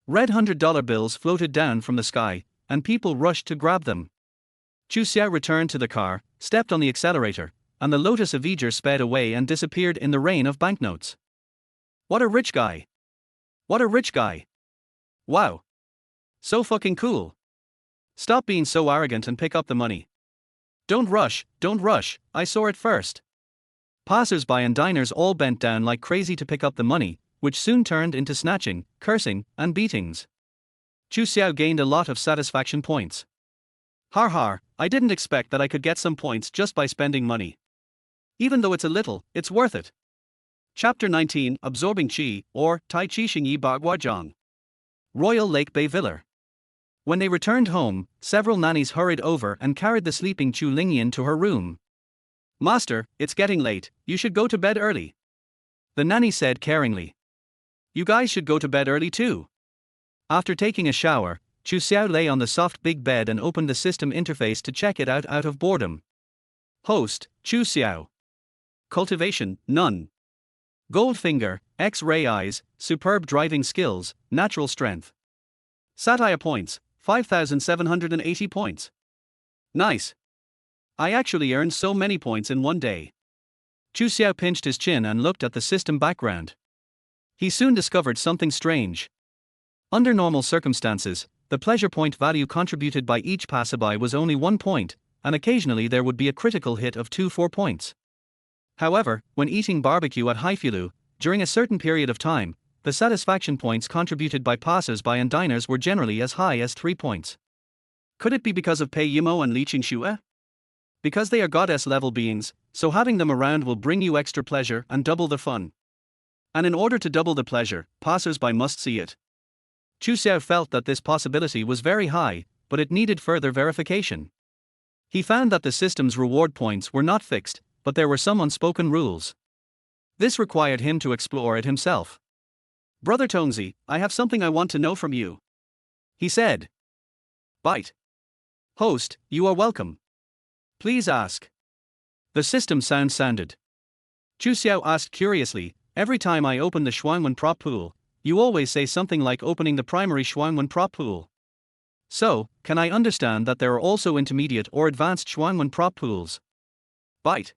Red $100 bills floated down from the sky, and people rushed to grab them. Chu Xiao returned to the car, stepped on the accelerator, and the Lotus Avenger sped away and disappeared in the rain of banknotes. What a rich guy! What a rich guy! Wow! So fucking cool! Stop being so arrogant and pick up the money. Don't rush, I saw it first. Passers-by and diners all bent down like crazy to pick up the money, which soon turned into snatching, cursing, and beatings. Chu Xiao gained a lot of satisfaction points. Har har, I didn't expect that I could get some points just by spending money. Even though it's a little, it's worth it. Chapter 19, Absorbing Qi, or Tai Chi Xingyi Ba Guazhang. Royal Lake Bay Villa. When they returned home, several nannies hurried over and carried the sleeping Chu Lingyan to her room. "Master, it's getting late, you should go to bed early," the nanny said caringly. "You guys should go to bed early too." After taking a shower, Chu Xiao lay on the soft big bed and opened the system interface to check it out of boredom. Host, Chu Xiao. Cultivation, none. Goldfinger, X-ray eyes, superb driving skills, natural strength. Satire points, 5,780 points. Nice. I actually earned so many points in one day. Chu Xiao pinched his chin and looked at the system background. He soon discovered something strange. Under normal circumstances, the pleasure point value contributed by each passerby was only 1 point, and occasionally there would be a critical hit of 2-4 points. However, when eating barbecue at Haifilu, during a certain period of time, the satisfaction points contributed by passers-by and diners were generally as high as 3 points. Could it be because of Pei Yimo and Li Qingxue? Because they are goddess-level beings, so having them around will bring you extra pleasure and double the fun. And in order to double the pleasure, passers-by must see it. Chu Xiao felt that this possibility was very high, but it needed further verification. He found that the system's reward points were not fixed, but there were some unspoken rules. This required him to explore it himself. "Brother Tongzi, I have something I want to know from you," he said. "Bite." "Host, you are welcome. Please ask." The system sounded. Chu Xiao asked curiously, "Every time I open the Shuangwen prop pool, you always say something like opening the primary Shuangwen prop pool. So, can I understand that there are also intermediate or advanced Shuangwen prop pools?" Bite.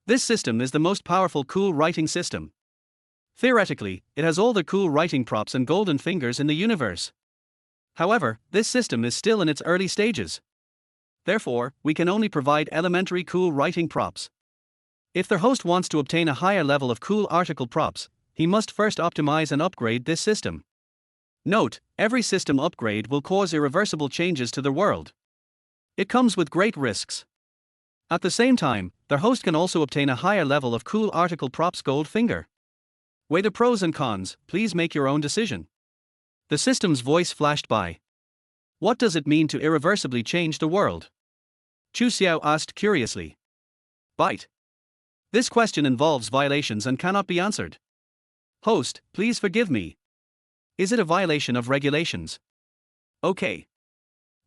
This system is the most powerful cool writing system. Theoretically, it has all the cool writing props and golden fingers in the universe. However, this system is still in its early stages. Therefore, we can only provide elementary cool writing props. If the host wants to obtain a higher level of cool article props, he must first optimize and upgrade this system. Note, every system upgrade will cause irreversible changes to the world. It comes with great risks. At the same time, the host can also obtain a higher level of cool article props gold finger. Weigh the pros and cons, please make your own decision. The system's voice flashed by. What does it mean to irreversibly change the world? Chu Xiao asked curiously. Bite. This question involves violations and cannot be answered. Host, please forgive me. Is it a violation of regulations? Okay.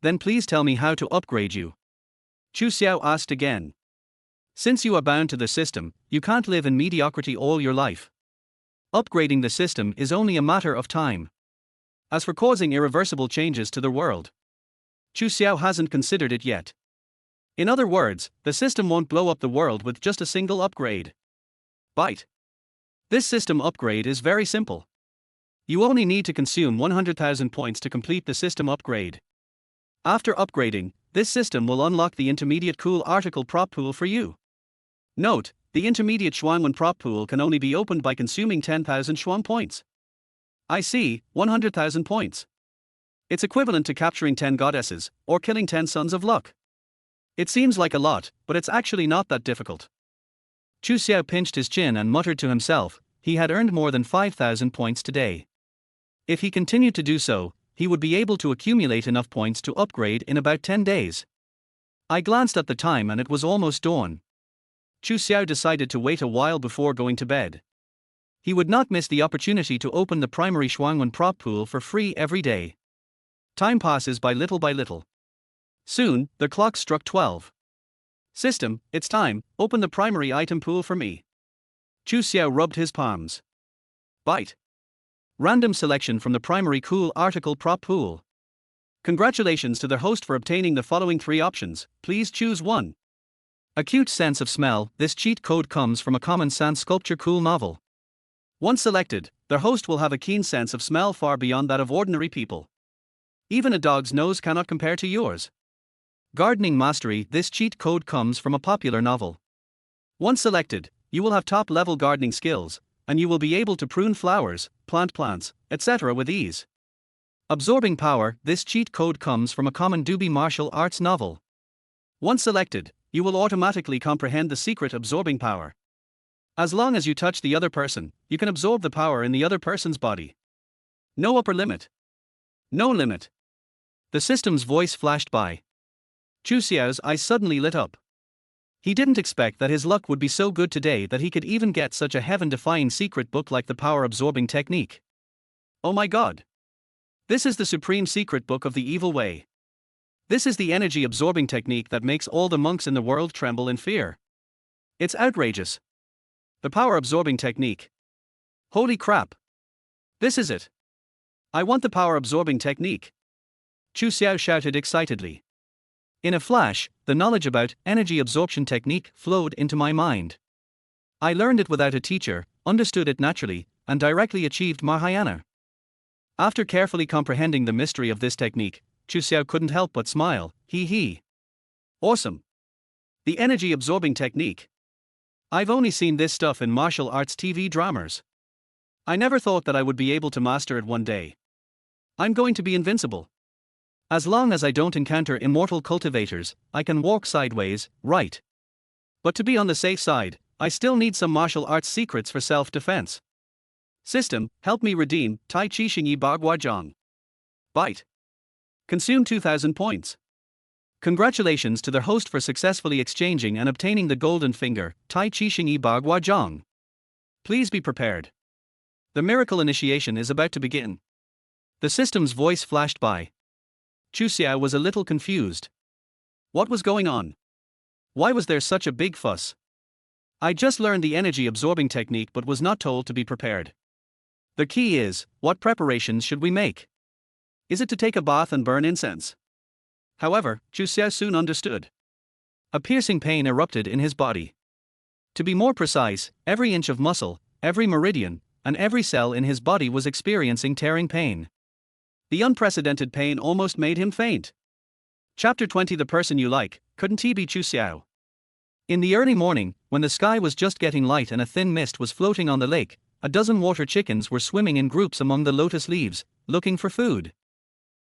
Then please tell me how to upgrade you. Chu Xiao asked again. Since you are bound to the system, you can't live in mediocrity all your life. Upgrading the system is only a matter of time. As for causing irreversible changes to the world, Chu Xiao hasn't considered it yet. In other words, the system won't blow up the world with just a single upgrade. Bite. This system upgrade is very simple. You only need to consume 100,000 points to complete the system upgrade. After upgrading, this system will unlock the intermediate cool article prop pool for you. Note, the intermediate Shuangwen prop pool can only be opened by consuming 10,000 Shuang points. I see, 100,000 points. It's equivalent to capturing 10 goddesses, or killing 10 sons of luck. It seems like a lot, but it's actually not that difficult. Chu Xiao pinched his chin and muttered to himself, he had earned more than 5,000 points today. If he continued to do so, he would be able to accumulate enough points to upgrade in about 10 days. I glanced at the time and it was almost dawn. Chu Xiao decided to wait a while before going to bed. He would not miss the opportunity to open the primary Shuangwen prop pool for free every day. Time passes by little. Soon, the clock struck 12. System, it's time, open the primary item pool for me. Chu Xiao rubbed his palms. Bite. Random selection from the primary cool article prop pool. Congratulations to the host for obtaining the following 3 options, please choose one. Acute sense of smell, this cheat code comes from a common sand sculpture cool novel. Once selected, the host will have a keen sense of smell far beyond that of ordinary people. Even a dog's nose cannot compare to yours. Gardening mastery, this cheat code comes from a popular novel. Once selected, you will have top-level gardening skills, and you will be able to prune flowers, plant plants, etc. with ease. Absorbing power, this cheat code comes from a common doobie martial arts novel. Once selected, you will automatically comprehend the secret absorbing power. As long as you touch the other person, you can absorb the power in the other person's body. No upper limit. No limit. The system's voice flashed by. Chu Xiao's eyes suddenly lit up. He didn't expect that his luck would be so good today that he could even get such a heaven-defying secret book like the power-absorbing technique. Oh my god! This is the supreme secret book of the evil way. This is the energy-absorbing technique that makes all the monks in the world tremble in fear. It's outrageous. The power-absorbing technique. Holy crap! This is it. I want the power-absorbing technique. Chu Xiao shouted excitedly. In a flash, the knowledge about energy absorption technique flowed into my mind. I learned it without a teacher, understood it naturally, and directly achieved Mahayana. After carefully comprehending the mystery of this technique, Chu Xiao couldn't help but smile. Hee. Awesome. The energy absorbing technique. I've only seen this stuff in martial arts TV dramas. I never thought that I would be able to master it one day. I'm going to be invincible. As long as I don't encounter immortal cultivators, I can walk sideways, right? But to be on the safe side, I still need some martial arts secrets for self-defense. System, help me redeem Tai Chi Xingyi Bagua Zhang. Bite. Consume 2,000 points. Congratulations to the host for successfully exchanging and obtaining the golden finger, Tai Chi Xingyi Bagua Zhang. Please be prepared. The miracle initiation is about to begin. The system's voice flashed by. Chu Xiao was a little confused. What was going on? Why was there such a big fuss? I just learned the energy absorbing technique but was not told to be prepared. The key is, what preparations should we make? Is it to take a bath and burn incense? However, Chu Xiao soon understood. A piercing pain erupted in his body. To be more precise, every inch of muscle, every meridian, and every cell in his body was experiencing tearing pain. The unprecedented pain almost made him faint. Chapter 20. The person you like, couldn't he be Chu Xiao? In the early morning, when the sky was just getting light and a thin mist was floating on the lake, a dozen water chickens were swimming in groups among the lotus leaves, looking for food.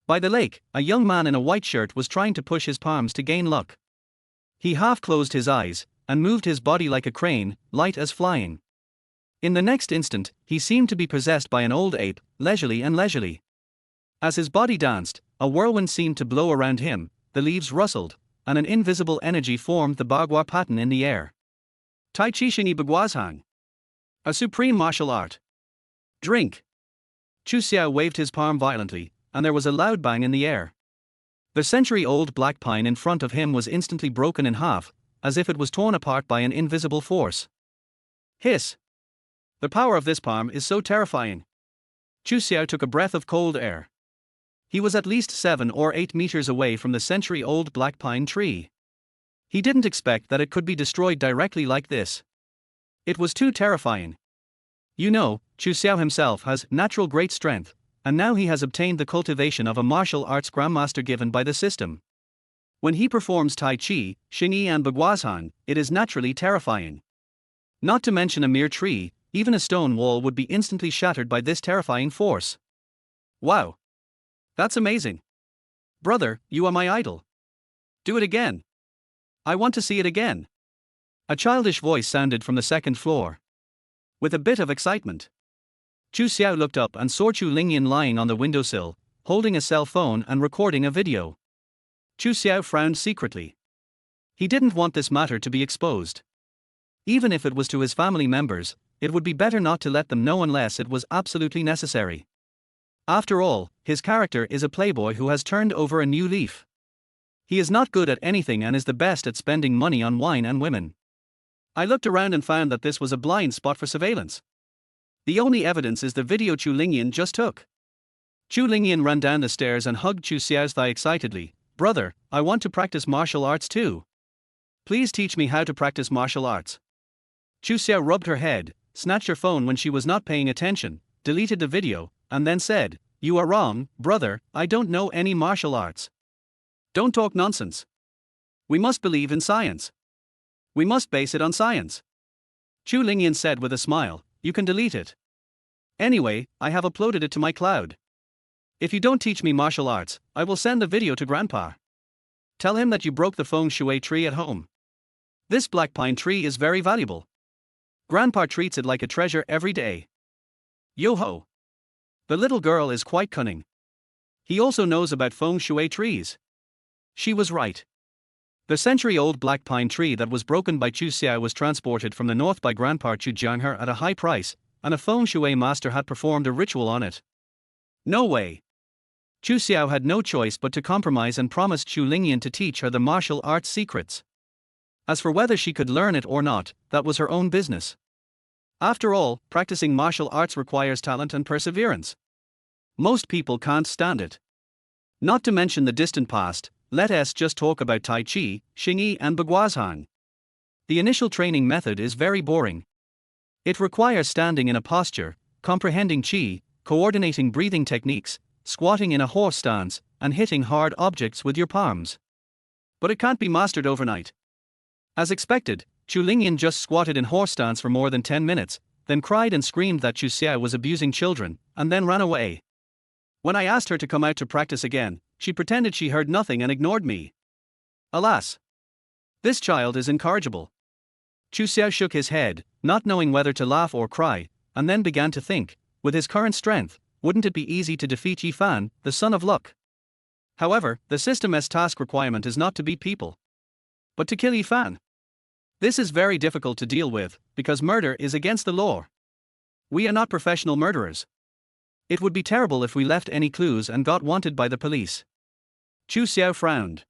By the lake, a young man in a white shirt was trying to push his palms to gain luck. He half closed his eyes, and moved his body like a crane, light as flying. In the next instant, he seemed to be possessed by an old ape, leisurely. As his body danced, a whirlwind seemed to blow around him, the leaves rustled, and an invisible energy formed the Bagua pattern in the air. Tai Chi Xingyi Baguazhang. A supreme martial art. Drink. Chu Xiao waved his palm violently, and there was a loud bang in the air. The century-old black pine in front of him was instantly broken in half, as if it was torn apart by an invisible force. Hiss. The power of this palm is so terrifying. Chu Xiao took a breath of cold air. He was at least 7 or 8 meters away from the century-old black pine tree. He didn't expect that it could be destroyed directly like this. It was too terrifying. You know, Chu Xiao himself has natural great strength, and now he has obtained the cultivation of a martial arts grandmaster given by the system. When he performs Tai Chi, Xingyi and Baguazhang, it is naturally terrifying. Not to mention a mere tree, even a stone wall would be instantly shattered by this terrifying force. Wow! That's amazing. Brother, you are my idol. Do it again. I want to see it again. A childish voice sounded from the second floor. With a bit of excitement, Chu Xiao looked up and saw Chu Lingyan lying on the windowsill, holding a cell phone and recording a video. Chu Xiao frowned secretly. He didn't want this matter to be exposed. Even if it was to his family members, it would be better not to let them know unless it was absolutely necessary. After all, his character is a playboy who has turned over a new leaf. He is not good at anything and is the best at spending money on wine and women. I looked around and found that this was a blind spot for surveillance. The only evidence is the video Chu Lingyan just took. Chu Lingyan ran down the stairs and hugged Chu Xiao's thigh excitedly. "Brother, I want to practice martial arts too. Please teach me how to practice martial arts." Chu Xiao rubbed her head, snatched her phone when she was not paying attention, deleted the video, and then said, "You are wrong, brother, I don't know any martial arts. Don't talk nonsense. We must believe in science. We must base it on science." Chu Lingyan said with a smile, "You can delete it. Anyway, I have uploaded it to my cloud. If you don't teach me martial arts, I will send the video to Grandpa. Tell him that you broke the feng shui tree at home. This black pine tree is very valuable. Grandpa treats it like a treasure every day. Yo-ho! The little girl is quite cunning. He also knows about feng shui trees." She was right. The century-old black pine tree that was broken by Chu Xiao was transported from the north by Grandpa Chu Jianghe at a high price, and a feng shui master had performed a ritual on it. No way! Chu Xiao had no choice but to compromise and promised Chu Lingyan to teach her the martial arts secrets. As for whether she could learn it or not, that was her own business. After all, practicing martial arts requires talent and perseverance. Most people can't stand it. Not to mention the distant past, let us just talk about Tai Chi, Xingyi and Baguazhang. The initial training method is very boring. It requires standing in a posture, comprehending Qi, coordinating breathing techniques, squatting in a horse stance, and hitting hard objects with your palms. But it can't be mastered overnight. As expected, Chu Lingyan just squatted in horse stance for more than 10 minutes, then cried and screamed that Chu Xiao was abusing children, and then ran away. When I asked her to come out to practice again, she pretended she heard nothing and ignored me. Alas! This child is incorrigible. Chu Xiao shook his head, not knowing whether to laugh or cry, and then began to think, with his current strength, wouldn't it be easy to defeat Yi Fan, the son of luck? However, the system's task requirement is not to beat people, but to kill Yi Fan. This is very difficult to deal with, because murder is against the law. We are not professional murderers. It would be terrible if we left any clues and got wanted by the police. Chu Xiao frowned.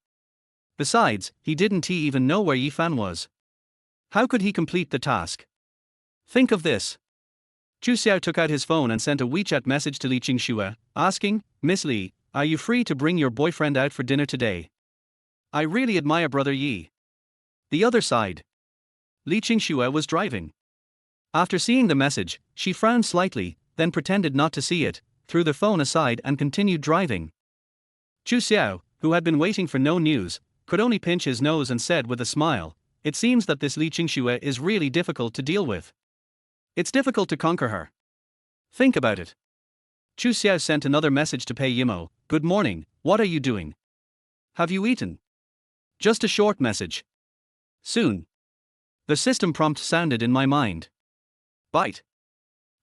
Besides, he didn't even know where Yi Fan was. How could he complete the task? Think of this. Chu Xiao took out his phone and sent a WeChat message to Li Qingxue, asking, "Miss Li, are you free to bring your boyfriend out for dinner today? I really admire Brother Yi." The other side. Li Qingxue was driving. After seeing the message, she frowned slightly, then pretended not to see it, threw the phone aside and continued driving. Chu Xiao, who had been waiting for no news, could only pinch his nose and said with a smile, "It seems that this Li Qingxue is really difficult to deal with. It's difficult to conquer her. Think about it." Chu Xiao sent another message to Pei Yimo, "Good morning, what are you doing? Have you eaten?" Just a short message. Soon. The system prompt sounded in my mind. Bite.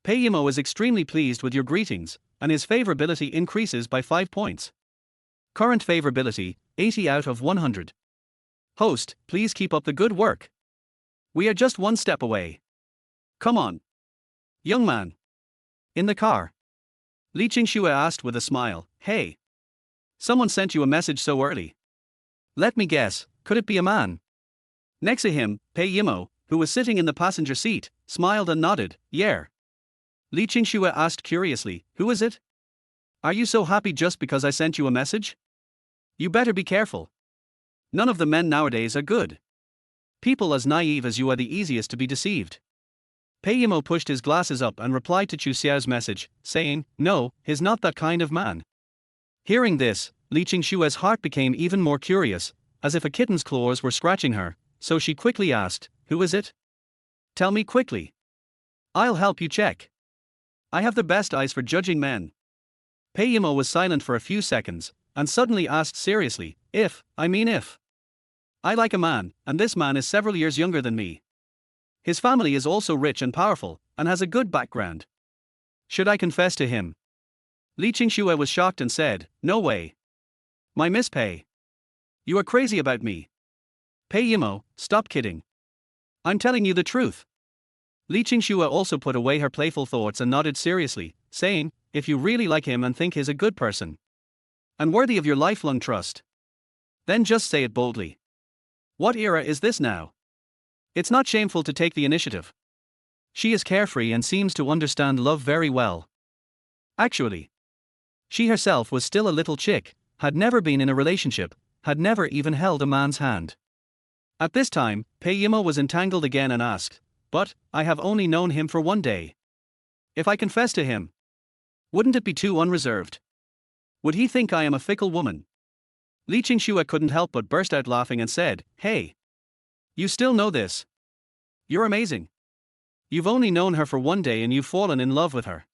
Pei Yimo is extremely pleased with your greetings, and his favorability increases by 5 points. Current favorability, 80 out of 100. Host, please keep up the good work. We are just one step away. Come on. Young man. In the car. Li Qingxue asked with a smile, "Hey. Someone sent you a message so early. Let me guess, could it be a man?" Next to him, Pei Yimo, who was sitting in the passenger seat, smiled and nodded, "Yeah." Li Qingxue asked curiously, "Who is it? Are you so happy just because I sent you a message? You better be careful. None of the men nowadays are good. People as naive as you are the easiest to be deceived." Pei Yimo pushed his glasses up and replied to Chu Xiao's message, saying, "No, he's not that kind of man." Hearing this, Li Qingxue's heart became even more curious, as if a kitten's claws were scratching her, so she quickly asked, "Who is it? Tell me quickly. I'll help you check. I have the best eyes for judging men." Pei Yimo was silent for a few seconds, and suddenly asked seriously, if I like a man, and this man is several years younger than me. His family is also rich and powerful, and has a good background. Should I confess to him?" Li Qingxue was shocked and said, "No way. My Miss Pei. You are crazy about me. Pei Yimo, stop kidding. I'm telling you the truth. Li Qingxue also put away her playful thoughts and nodded seriously, saying, if you really like him and think he's a good person and worthy of your lifelong trust, then just say it boldly. What era is this now? It's not shameful to take the initiative. She is carefree and seems to understand love very well. Actually, she herself was still a little chick, had never been in a relationship, had never even held a man's hand. At this time, Pei Yimo was entangled again and asked, but, I have only known him for 1 day. If I confess to him, wouldn't it be too unreserved? Would he think I am a fickle woman? Li Qingxue couldn't help but burst out laughing and said, hey! You still know this? You're amazing. You've only known her for 1 day and you've fallen in love with her.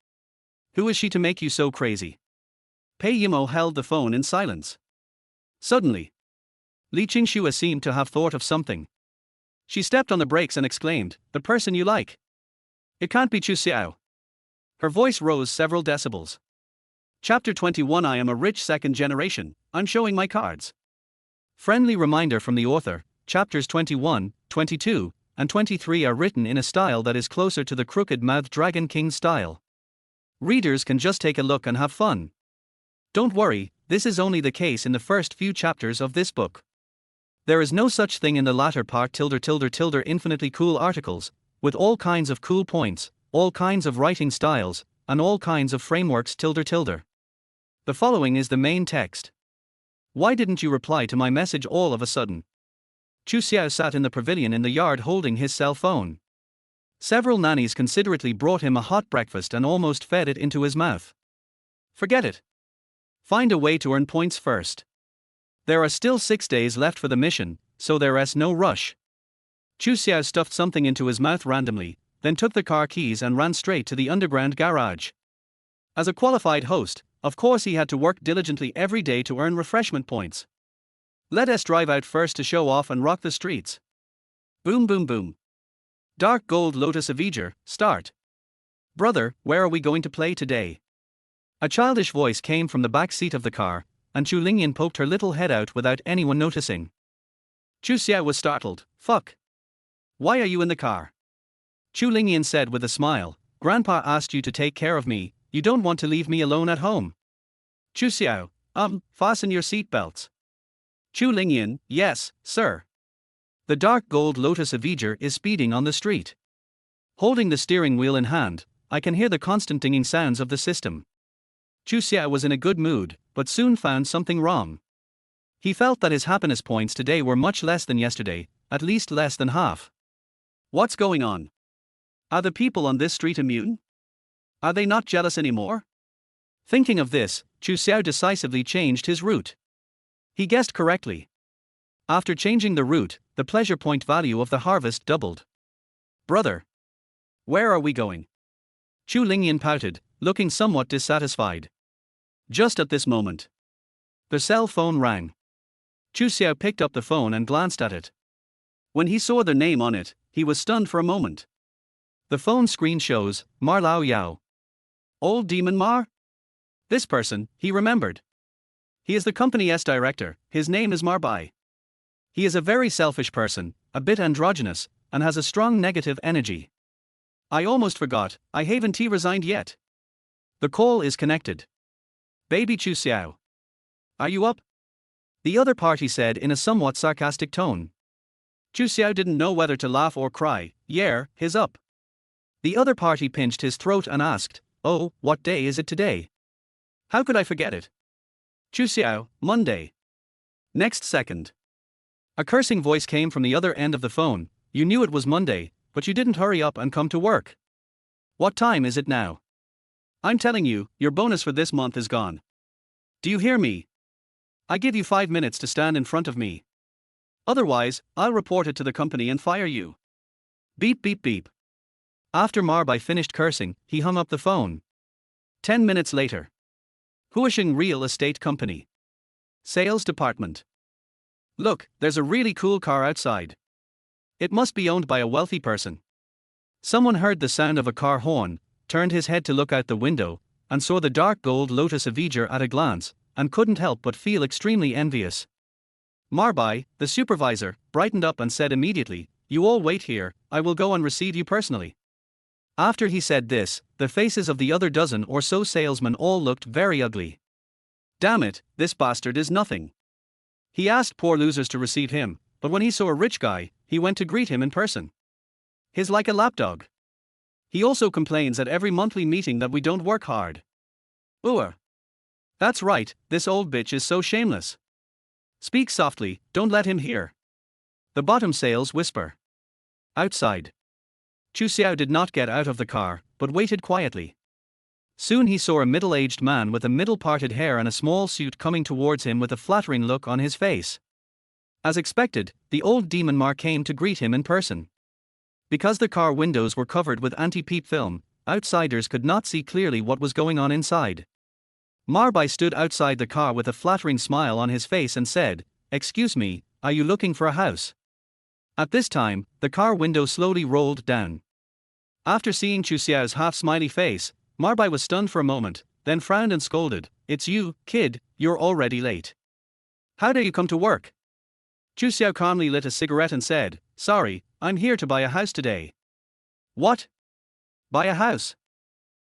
Who is she to make you so crazy? Pei Yimo held the phone in silence. Suddenly, Li Qingxue seemed to have thought of something. She stepped on the brakes and exclaimed, the person you like. It can't be Chu Xiao. Her voice rose several decibels. Chapter 21 I am a rich second generation, I'm showing my cards. Friendly reminder from the author, chapters 21, 22, and 23 are written in a style that is closer to the crooked-mouthed Dragon King style. Readers can just take a look and have fun. Don't worry, this is only the case in the first few chapters of this book. There is no such thing in the latter part infinitely cool articles, with all kinds of cool points, all kinds of writing styles, and all kinds of frameworks . The following is the main text. Why didn't you reply to my message all of a sudden? Chu Xiao sat in the pavilion in the yard holding his cell phone. Several nannies considerately brought him a hot breakfast and almost fed it into his mouth. Forget it. Find a way to earn points first. There are still 6 days left for the mission, so there's no rush. Chu Xiao stuffed something into his mouth randomly, then took the car keys and ran straight to the underground garage. As a qualified host, of course he had to work diligently every day to earn refreshment points. Let us drive out first to show off and rock the streets. Boom boom boom. Dark Gold Lotus Avenger, start. Brother, where are we going to play today? A childish voice came from the back seat of the car, and Chu Lingyan poked her little head out without anyone noticing. Chu Xiao was startled. Fuck. Why are you in the car? Chu Lingyan said with a smile, Grandpa asked you to take care of me, you don't want to leave me alone at home. Chu Xiao, fasten your seatbelts. Chu Lingyan, yes, sir. The Dark Gold Lotus Avenger is speeding on the street. Holding the steering wheel in hand, I can hear the constant dinging sounds of the system. Chu Xiao was in a good mood, but soon found something wrong. He felt that his happiness points today were much less than yesterday, at least less than half. What's going on? Are the people on this street immune? Are they not jealous anymore? Thinking of this, Chu Xiao decisively changed his route. He guessed correctly. After changing the route, the pleasure point value of the harvest doubled. Brother, where are we going? Chu Lingyan pouted, looking somewhat dissatisfied. Just at this moment, the cell phone rang. Chu Xiao picked up the phone and glanced at it. When he saw the name on it, he was stunned for a moment. The phone screen shows, Mar Lao Yao. Old Demon Mar? This person, he remembered. He is the company's director, his name is Mar Bai. He is a very selfish person, a bit androgynous, and has a strong negative energy. I almost forgot, I haven't resigned yet. The call is connected. Baby Chu Xiao. Are you up? The other party said in a somewhat sarcastic tone. Chu Xiao didn't know whether to laugh or cry. Yeah, he's up. The other party pinched his throat and asked, oh, what day is it today? How could I forget it? Chu Xiao, Monday. Next second. A cursing voice came from the other end of the phone. You knew it was Monday, but you didn't hurry up and come to work. What time is it now? I'm telling you, your bonus for this month is gone. Do you hear me? I give you 5 minutes to stand in front of me. Otherwise, I'll report it to the company and fire you. Beep beep beep. After Marbai finished cursing, he hung up the phone. 10 minutes later. Huisheng Real Estate Company. Sales Department. Look, there's a really cool car outside. It must be owned by a wealthy person. Someone heard the sound of a car horn, turned his head to look out the window, and saw the Dark Gold Lotus Avenger at a glance, and couldn't help but feel extremely envious. Marbai, the supervisor, brightened up and said immediately, You all wait here, I will go and receive you personally. After he said this, the faces of the other dozen or so salesmen all looked very ugly. Damn it, this bastard is nothing. He asked poor losers to receive him, but when he saw a rich guy, he went to greet him in person. He's like a lapdog. He also complains at every monthly meeting that we don't work hard. Ooh. That's right, this old bitch is so shameless. Speak softly, don't let him hear. The bottom sales whisper. Outside. Chu Xiao did not get out of the car, but waited quietly. Soon he saw a middle-aged man with a middle-parted hair and a small suit coming towards him with a flattering look on his face. As expected, the old demon Mar came to greet him in person. Because the car windows were covered with anti-peep film, outsiders could not see clearly what was going on inside. Marbai stood outside the car with a flattering smile on his face and said, "Excuse me, are you looking for a house?" At this time, the car window slowly rolled down. After seeing Chu Xiao's half-smiley face, Marbai was stunned for a moment, then frowned and scolded, "It's you, kid, you're already late. How dare you come to work?" Chu Xiao calmly lit a cigarette and said, "Sorry, I'm here to buy a house today." "What? Buy a house?"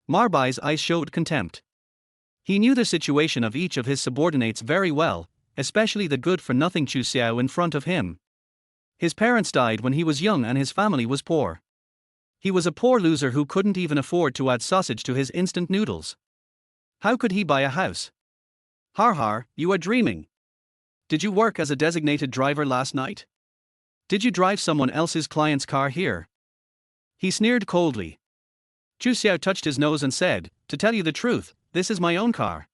Marbai's eyes showed contempt. He knew the situation of each of his subordinates very well, especially the good-for-nothing Chu Xiao in front of him. His parents died when he was young and his family was poor. He was a poor loser who couldn't even afford to add sausage to his instant noodles. How could he buy a house? Har har, you are dreaming. Did you work as a designated driver last night? Did you drive someone else's client's car here? He sneered coldly. Chu Xiao touched his nose and said, "To tell you the truth, this is my own car.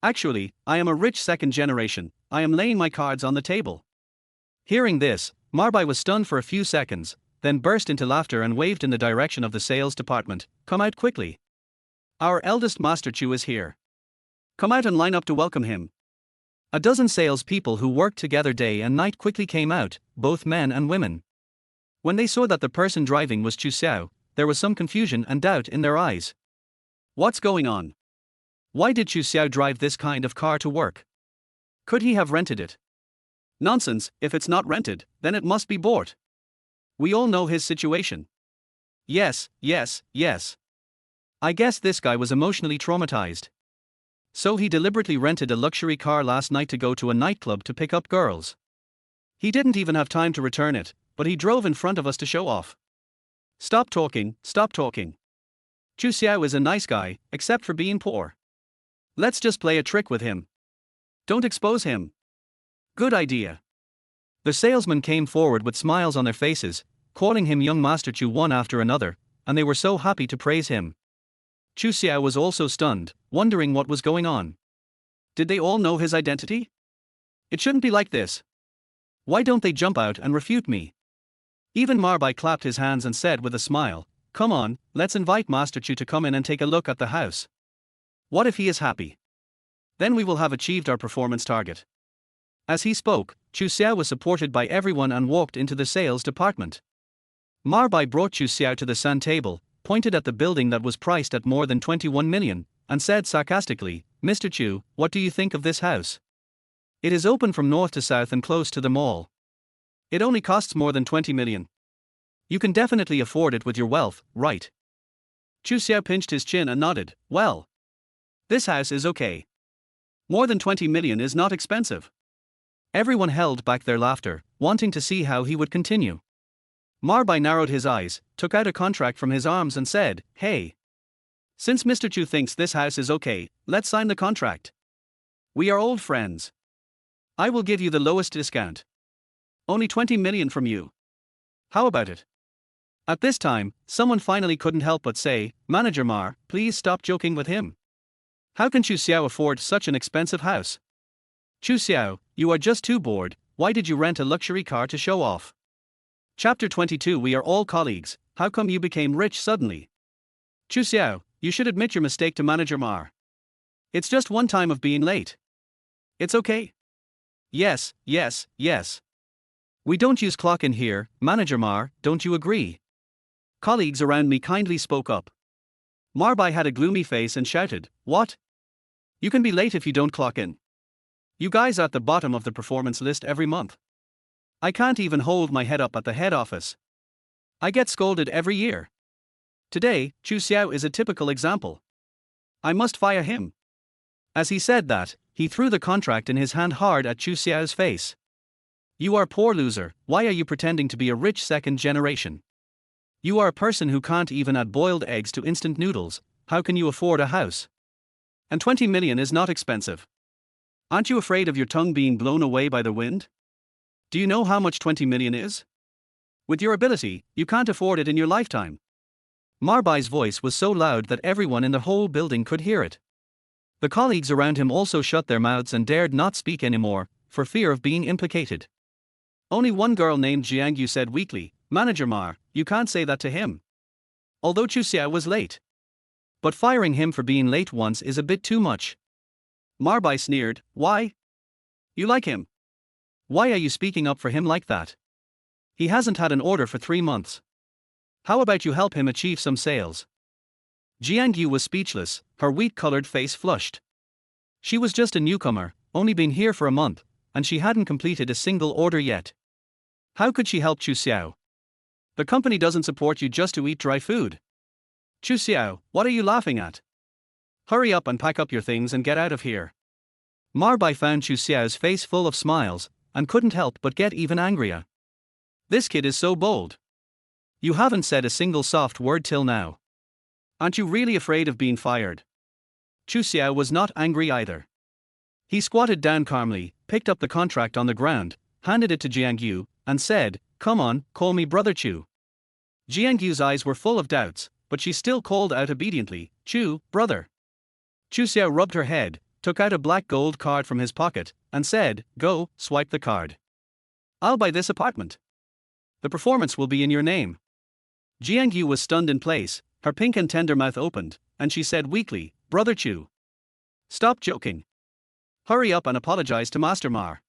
Actually, I am a rich second generation, I am laying my cards on the table." Hearing this, Marbai was stunned for a few seconds, then burst into laughter and waved in the direction of the sales department, "Come out quickly. Our eldest Master Chu is here. Come out and line up to welcome him." A dozen salespeople who worked together day and night quickly came out, both men and women. When they saw that the person driving was Chu Xiao, there was some confusion and doubt in their eyes. What's going on? Why did Chu Xiao drive this kind of car to work? Could he have rented it? Nonsense, if it's not rented, then it must be bought. We all know his situation. Yes. I guess this guy was emotionally traumatized. So he deliberately rented a luxury car last night to go to a nightclub to pick up girls. He didn't even have time to return it, but he drove in front of us to show off. Stop talking. Chu Xiao is a nice guy, except for being poor. Let's just play a trick with him. Don't expose him. Good idea. The salesmen came forward with smiles on their faces, calling him young Master Chu one after another, and they were so happy to praise him. Chu Xiao was also stunned, wondering what was going on. Did they all know his identity? It shouldn't be like this. Why don't they jump out and refute me? Even Marbai clapped his hands and said with a smile, "Come on, let's invite Master Chu to come in and take a look at the house. What if he is happy? Then we will have achieved our performance target." As he spoke, Chu Xiao was supported by everyone and walked into the sales department. Marbai brought Chu Xiao to the sun table, pointed at the building that was priced at more than 21 million, and said sarcastically, "Mr. Chu, what do you think of this house? It is open from north to south and close to the mall. It only costs more than 20 million. You can definitely afford it with your wealth, right?" Chu Xiao pinched his chin and nodded, "Well, this house is okay. More than 20 million is not expensive." Everyone held back their laughter, wanting to see how he would continue. Marbai narrowed his eyes, took out a contract from his arms and said, "Hey. Since Mr. Chu thinks this house is okay, let's sign the contract. We are old friends. I will give you the lowest discount. Only 20 million from you. How about it?" At this time, someone finally couldn't help but say, "Manager Mar, please stop joking with him. How can Chu Xiao afford such an expensive house? Chu Xiao, you are just too bored, why did you rent a luxury car to show off?" Chapter 22 We are all colleagues, how come you became rich suddenly? Chu Xiao, you should admit your mistake to Manager Mar. It's just one time of being late. It's okay. Yes. We don't use clock in here, Manager Mar, don't you agree? Colleagues around me kindly spoke up. Marbai had a gloomy face and shouted, "What? You can be late if you don't clock in. You guys are at the bottom of the performance list every month. I can't even hold my head up at the head office. I get scolded every year. Today, Chu Xiao is a typical example. I must fire him." As he said that, he threw the contract in his hand hard at Chu Xiao's face. "You are poor loser, why are you pretending to be a rich second generation? You are a person who can't even add boiled eggs to instant noodles, how can you afford a house? And 20 million is not expensive. Aren't you afraid of your tongue being blown away by the wind? Do you know how much 20 million is? With your ability, you can't afford it in your lifetime." Marbai's voice was so loud that everyone in the whole building could hear it. The colleagues around him also shut their mouths and dared not speak anymore, for fear of being implicated. Only one girl named Jiangyu said weakly, "Manager Mar, you can't say that to him." Although Chu Xiao was late. But firing him for being late once is a bit too much. Marbai sneered, "Why? You like him? Why are you speaking up for him like that? He hasn't had an order for 3 months. How about you help him achieve some sales?" Jiangyu was speechless, her wheat-colored face flushed. She was just a newcomer, only been here for a month, and she hadn't completed a single order yet. How could she help Chu Xiao? The company doesn't support you just to eat dry food. Chu Xiao, what are you laughing at? Hurry up and pack up your things and get out of here. Marbai found Chu Xiao's face full of smiles, and couldn't help but get even angrier. This kid is so bold. You haven't said a single soft word till now. Aren't you really afraid of being fired? Chu Xiao was not angry either. He squatted down calmly, picked up the contract on the ground, handed it to Jiangyu, and said, "Come on, call me Brother Chu." Jiangyu's eyes were full of doubts, but she still called out obediently, "Chu, brother." Chu Xiao rubbed her head, took out a black gold card from his pocket, and said, "Go, swipe the card. I'll buy this apartment. The performance will be in your name." Jiangyu was stunned in place, her pink and tender mouth opened, and she said weakly, "Brother Chu. Stop joking. Hurry up and apologize to Master Mar."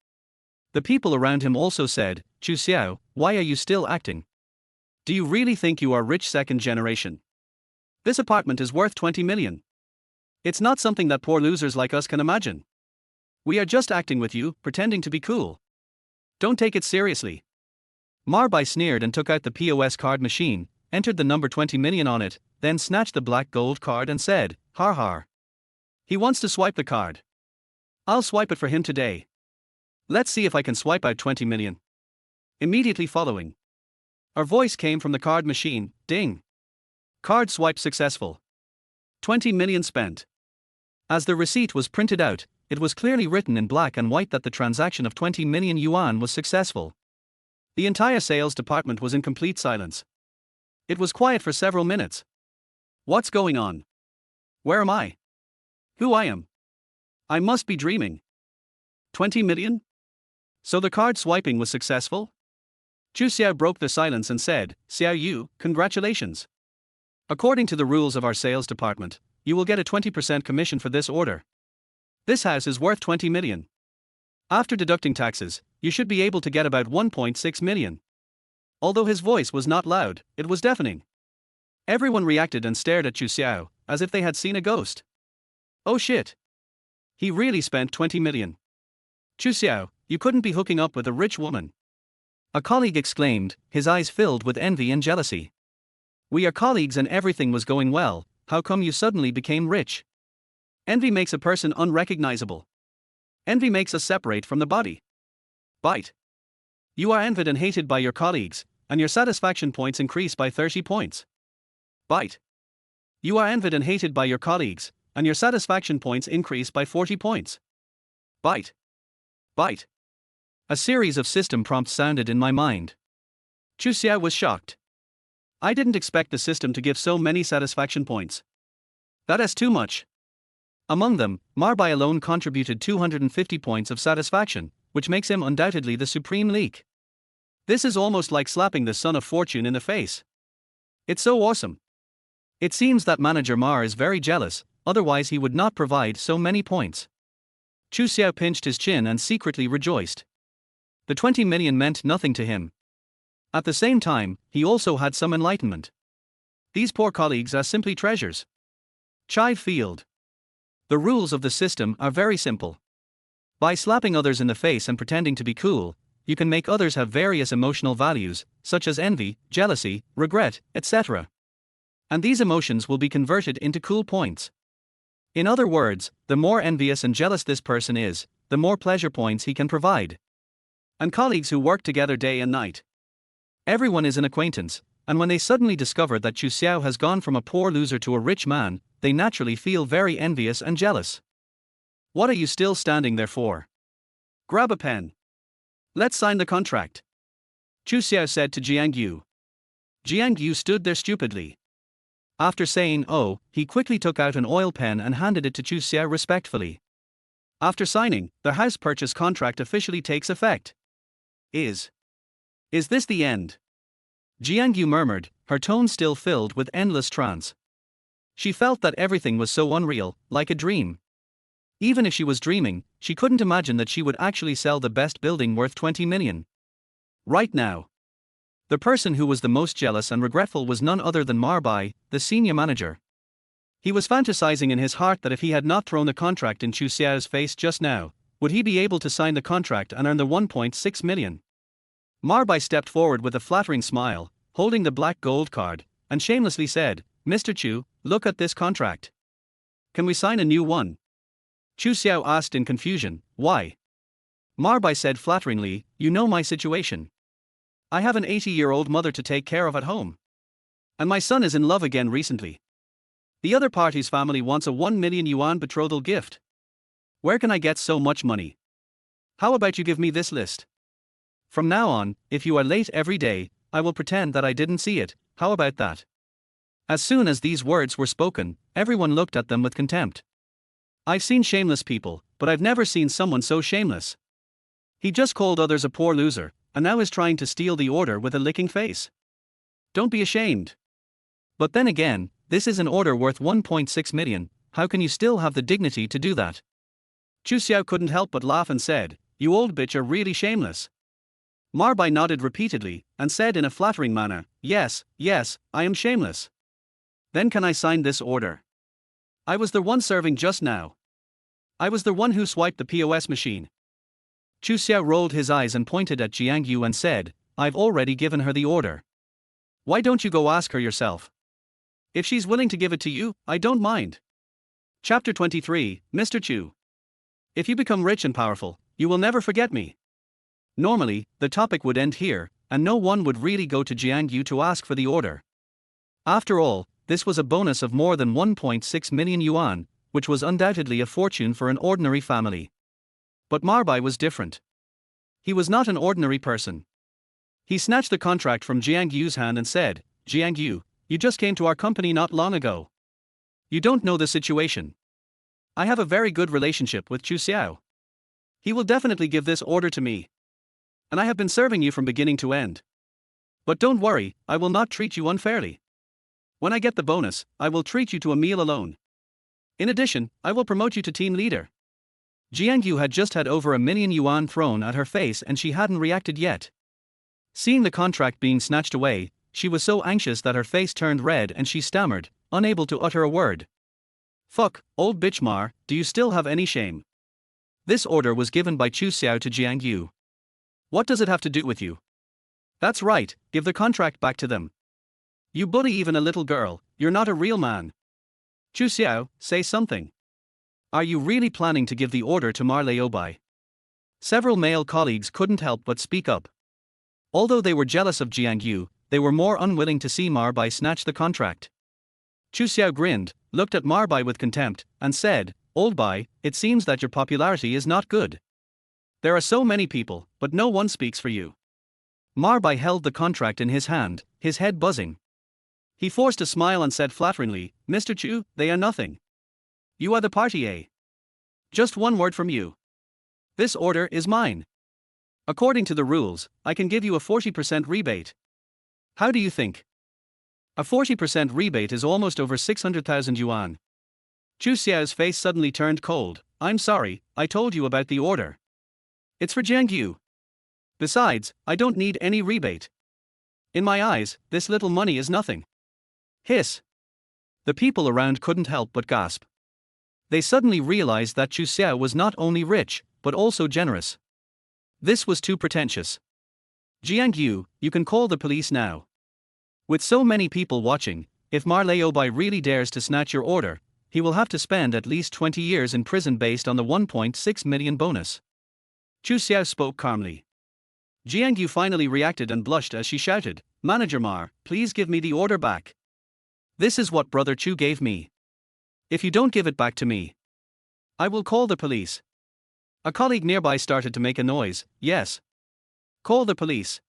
The people around him also said, "Chu Xiao, why are you still acting? Do you really think you are rich second generation? This apartment is worth 20 million. It's not something that poor losers like us can imagine. We are just acting with you, pretending to be cool. Don't take it seriously." Marbai sneered and took out the POS card machine, entered the number 20 million on it, then snatched the black gold card and said, "Har har. He wants to swipe the card. I'll swipe it for him today. Let's see if I can swipe out 20 million. Immediately following, our voice came from the card machine, ding. Card swipe successful. 20 million spent. As the receipt was printed out, it was clearly written in black and white that the transaction of 20 million yuan was successful. The entire sales department was in complete silence. It was quiet for several minutes. What's going on? Where am I? Who I am? I must be dreaming. 20 million? So the card swiping was successful? Chu Xiao broke the silence and said, "Xiao Yu, congratulations. According to the rules of our sales department, you will get a 20% commission for this order. This house is worth 20 million. After deducting taxes, you should be able to get about 1.6 million. Although his voice was not loud, it was deafening. Everyone reacted and stared at Chu Xiao, as if they had seen a ghost. Oh shit. He really spent 20 million. Chu Xiao, you couldn't be hooking up with a rich woman. A colleague exclaimed, his eyes filled with envy and jealousy. We are colleagues and everything was going well, how come you suddenly became rich? Envy makes a person unrecognizable. Envy makes us separate from the body. Bite. You are envied and hated by your colleagues, and your satisfaction points increase by 30 points. Bite. You are envied and hated by your colleagues, and your satisfaction points increase by 40 points. Bite. Bite. A series of system prompts sounded in my mind. Chu Xiao was shocked. I didn't expect the system to give so many satisfaction points. That is too much. Among them, Marbai alone contributed 250 points of satisfaction, which makes him undoubtedly the supreme leak. This is almost like slapping the son of fortune in the face. It's so awesome. It seems that Manager Mar is very jealous, otherwise he would not provide so many points. Chu Xiao pinched his chin and secretly rejoiced. The 20 million meant nothing to him. At the same time, he also had some enlightenment. These poor colleagues are simply treasures. Chai Field. The rules of the system are very simple. By slapping others in the face and pretending to be cool, you can make others have various emotional values, such as envy, jealousy, regret, etc. And these emotions will be converted into cool points. In other words, the more envious and jealous this person is, the more pleasure points he can provide. And colleagues who work together day and night. Everyone is an acquaintance, and when they suddenly discover that Chu Xiao has gone from a poor loser to a rich man, they naturally feel very envious and jealous. What are you still standing there for? Grab a pen. Let's sign the contract, Chu Xiao said to Jiang Yu. Jiang Yu stood there stupidly. After saying "oh," he quickly took out an oil pen and handed it to Chu Xiao respectfully. After signing, the house purchase contract officially takes effect. Is this the end? Jiang Yu murmured, her tone still filled with endless trance. She felt that everything was so unreal, like a dream. Even if she was dreaming, she couldn't imagine that she would actually sell the best building worth 20 million. Right now. The person who was the most jealous and regretful was none other than Marbai, the senior manager. He was fantasizing in his heart that if he had not thrown the contract in Chu Xiao's face just now, would he be able to sign the contract and earn the 1.6 million. Marbai stepped forward with a flattering smile, holding the black gold card, and shamelessly said, "Mr. Chu, look at this contract. Can we sign a new one?" Chu Xiao asked in confusion, "Why?" Marbai said flatteringly, "You know my situation. I have an 80-year-old mother to take care of at home. And my son is in love again recently. The other party's family wants a 1 million yuan betrothal gift. Where can I get so much money? How about you give me this list? From now on, if you are late every day, I will pretend that I didn't see it. How about that?" As soon as these words were spoken, everyone looked at them with contempt. I've seen shameless people, but I've never seen someone so shameless. He just called others a poor loser, and now is trying to steal the order with a licking face. Don't be ashamed. But then again, this is an order worth 1.6 million, how can you still have the dignity to do that? Chu Xiao couldn't help but laugh and said, "You old bitch are really shameless." Marbai nodded repeatedly, and said in a flattering manner, yes, I am shameless." "Then can I sign this order? I was the one serving just now. I was the one who swiped the POS machine." Chu Xiao rolled his eyes and pointed at Jiang Yu and said, "I've already given her the order. Why don't you go ask her yourself? If she's willing to give it to you, I don't mind." Chapter 23, Mr. Chu. If you become rich and powerful, you will never forget me. Normally, the topic would end here, and no one would really go to Jiang Yu to ask for the order. After all, this was a bonus of more than 1.6 million yuan, which was undoubtedly a fortune for an ordinary family. But Marbai was different. He was not an ordinary person. He snatched the contract from Jiang Yu's hand and said, "Jiang Yu, you just came to our company not long ago. You don't know the situation. I have a very good relationship with Chu Xiao. He will definitely give this order to me. And I have been serving you from beginning to end. But don't worry, I will not treat you unfairly. When I get the bonus, I will treat you to a meal alone. In addition, I will promote you to team leader." Jiang Yu had just had over 1 million yuan thrown at her face and she hadn't reacted yet. Seeing the contract being snatched away, she was so anxious that her face turned red and she stammered, unable to utter a word. "Fuck, old bitch Mar, do you still have any shame?" This order was given by Chu Xiao to Jiang Yu. "What does it have to do with you?" "That's right, give the contract back to them. You bully even a little girl, you're not a real man. Chu Xiao, say something. Are you really planning to give the order to Mar Leobai?" Several male colleagues couldn't help but speak up. Although they were jealous of Jiang Yu, they were more unwilling to see Marbai snatch the contract. Chu Xiao grinned, looked at Marbai with contempt, and said, "Old Bai, it seems that your popularity is not good. There are so many people, but no one speaks for you." Marbai held the contract in his hand, his head buzzing. He forced a smile and said flatteringly, "Mr. Chu, they are nothing. You are the party A. Just one word from you. This order is mine. According to the rules, I can give you a 40% rebate. How do you think?" A 40% rebate is almost over 600,000 yuan. Chu Xiao's face suddenly turned cold. "I'm sorry, I told you about the order. It's for Jiang Yu. Besides, I don't need any rebate. In my eyes, this little money is nothing." Hiss. The people around couldn't help but gasp. They suddenly realized that Chu Xiao was not only rich, but also generous. This was too pretentious. Jiang Yu, you can call the police now. With so many people watching, if Ma Leobai really dares to snatch your order, he will have to spend at least 20 years in prison based on the 1.6 million bonus. Chu Xiao spoke calmly. Jiang Yu finally reacted and blushed as she shouted, Manager Ma, please give me the order back. This is what Brother Chu gave me. If you don't give it back to me, I will call the police. A colleague nearby started to make a noise. Yes. Call the police.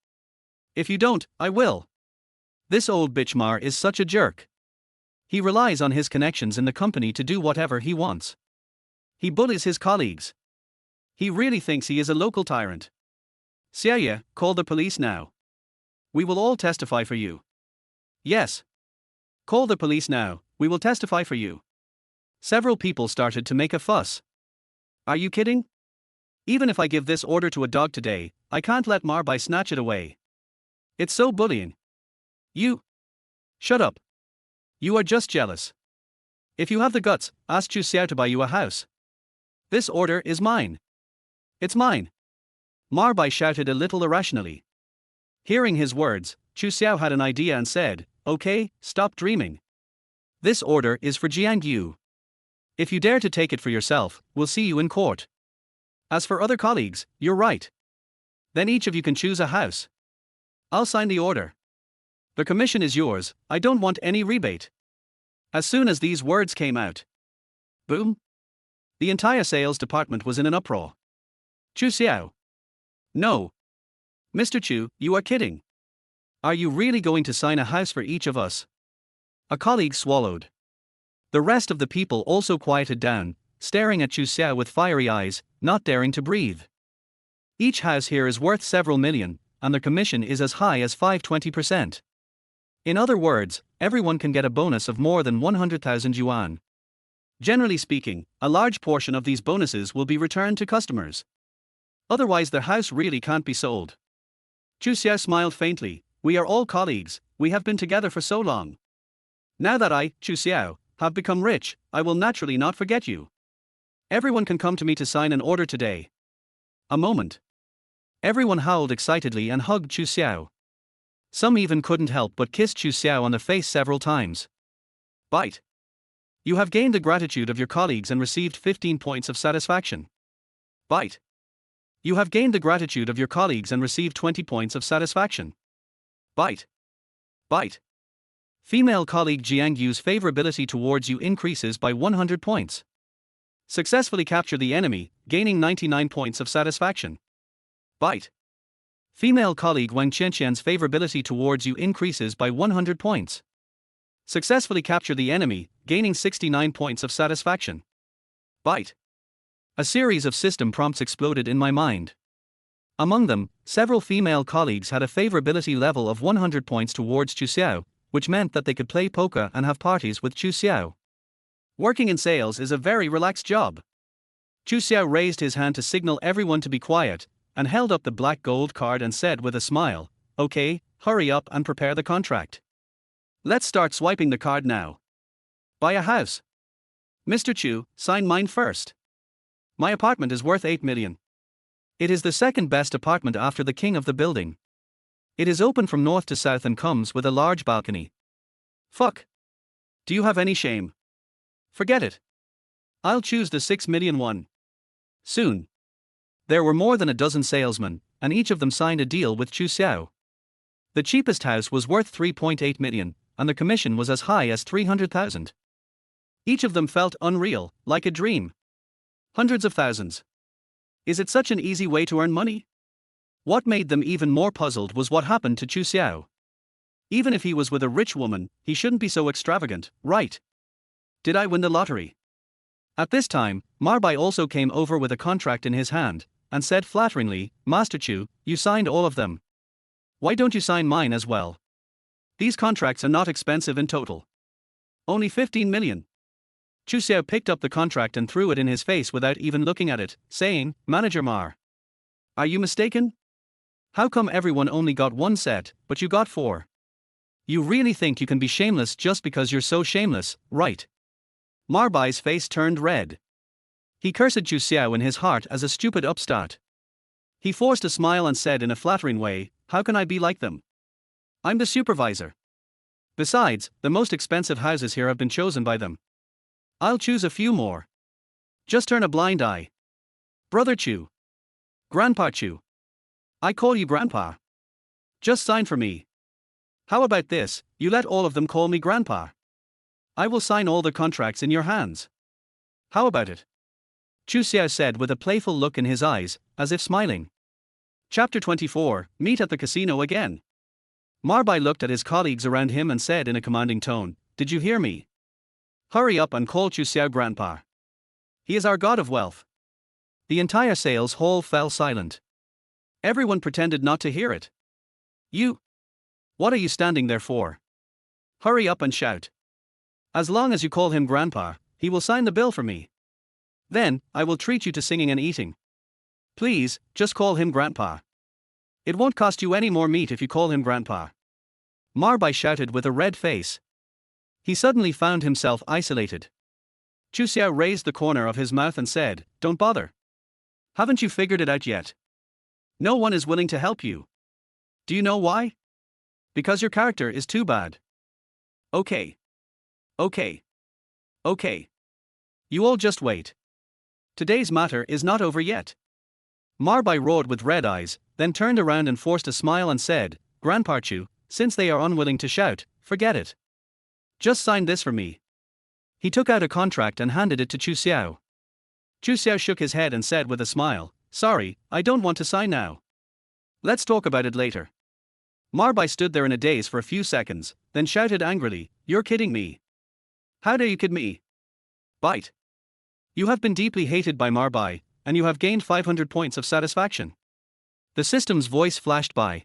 If you don't, I will. This old bitch Mar is such a jerk. He relies on his connections in the company to do whatever he wants. He bullies his colleagues. He really thinks he is a local tyrant. Xiaoye, call the police now. We will all testify for you. Yes. Call the police now, we will testify for you. Several people started to make a fuss. Are you kidding? Even if I give this order to a dog today, I can't let Marbai snatch it away. It's so bullying. You. Shut up. You are just jealous. If you have the guts, ask Chu Xiao to buy you a house. This order is mine. It's mine. Marbai shouted a little irrationally. Hearing his words, Chu Xiao had an idea and said, Okay, stop dreaming. This order is for Jiang Yu. If you dare to take it for yourself, we'll see you in court. As for other colleagues, you're right. Then each of you can choose a house. I'll sign the order. The commission is yours, I don't want any rebate. As soon as these words came out, boom! The entire sales department was in an uproar. Chu Xiao. No. Mr. Chu, you are kidding. Are you really going to sign a house for each of us? A colleague swallowed. The rest of the people also quieted down, staring at Chu Xiao with fiery eyes, not daring to breathe. Each house here is worth several million, and the commission is as high as 520%. In other words, everyone can get a bonus of more than 100,000 yuan. Generally speaking, a large portion of these bonuses will be returned to customers. Otherwise the house really can't be sold. Chu Xiao smiled faintly. We are all colleagues, we have been together for so long. Now that I, Chu Xiao, have become rich, I will naturally not forget you. Everyone can come to me to sign an order today. A moment. Everyone howled excitedly and hugged Chu Xiao. Some even couldn't help but kiss Chu Xiao on the face several times. Bite. You have gained the gratitude of your colleagues and received 15 points of satisfaction. Bite. You have gained the gratitude of your colleagues and received 20 points of satisfaction. Bite. Bite. Female colleague Jiang Yu's favorability towards you increases by 100 points. Successfully capture the enemy, gaining 99 points of satisfaction. Bite. Female colleague Wang Qianqian's favorability towards you increases by 100 points. Successfully capture the enemy, gaining 69 points of satisfaction. Bite. A series of system prompts exploded in my mind. Among them, several female colleagues had a favorability level of 100 points towards Chu Xiao, which meant that they could play poker and have parties with Chu Xiao. Working in sales is a very relaxed job. Chu Xiao raised his hand to signal everyone to be quiet, and held up the black gold card and said with a smile, Okay, hurry up and prepare the contract. Let's start swiping the card now. Buy a house. Mr. Chu, sign mine first. My apartment is worth 8 million. It is the second best apartment after the king of the building. It is open from north to south and comes with a large balcony. Fuck. Do you have any shame? Forget it. I'll choose the 6 million one. Soon. There were more than a dozen salesmen, and each of them signed a deal with Chu Xiao. The cheapest house was worth 3.8 million, and the commission was as high as 300,000. Each of them felt unreal, like a dream. Hundreds of thousands. Is it such an easy way to earn money? What made them even more puzzled was what happened to Chu Xiao. Even if he was with a rich woman, he shouldn't be so extravagant, right? Did I win the lottery? At this time, Marbai also came over with a contract in his hand, and said flatteringly, Master Chu, you signed all of them. Why don't you sign mine as well? These contracts are not expensive in total. Only 15 million. Chu Xiao picked up the contract and threw it in his face without even looking at it, saying, Manager Mar. Are you mistaken? How come everyone only got one set, but you got 4? You really think you can be shameless just because you're so shameless, right? Marbai's face turned red. He cursed Chu Xiao in his heart as a stupid upstart. He forced a smile and said in a flattering way, "How can I be like them? I'm the supervisor. Besides, the most expensive houses here have been chosen by them. I'll choose a few more. Just turn a blind eye. Brother Chu. Grandpa Chu. I call you Grandpa. Just sign for me. How about this, you let all of them call me Grandpa. I will sign all the contracts in your hands. How about it?" Chu Xiao said with a playful look in his eyes, as if smiling. Chapter 24, Meet at the Casino Again. Marbai looked at his colleagues around him and said in a commanding tone, "Did you hear me? Hurry up and call Chu Xiao Grandpa. He is our god of wealth." The entire sales hall fell silent. Everyone pretended not to hear it. "You? What are you standing there for? Hurry up and shout. As long as you call him Grandpa, he will sign the bill for me. Then, I will treat you to singing and eating. Please, just call him Grandpa. It won't cost you any more meat if you call him Grandpa." Marbai shouted with a red face. He suddenly found himself isolated. Chu Xiao raised the corner of his mouth and said, "Don't bother. Haven't you figured it out yet? No one is willing to help you. Do you know why? Because your character is too bad. Okay. Okay. Okay. You all just wait. Today's matter is not over yet." Marbai roared with red eyes, then turned around and forced a smile and said, "Grandpa Chu, since they are unwilling to shout, forget it. Just sign this for me." He took out a contract and handed it to Chu Xiao. Chu Xiao shook his head and said with a smile, "Sorry, I don't want to sign now. Let's talk about it later." Marbai stood there in a daze for a few seconds, then shouted angrily, "You're kidding me. How dare you kid me? Bite. You have been deeply hated by Marbai, and you have gained 500 points of satisfaction." The system's voice flashed by.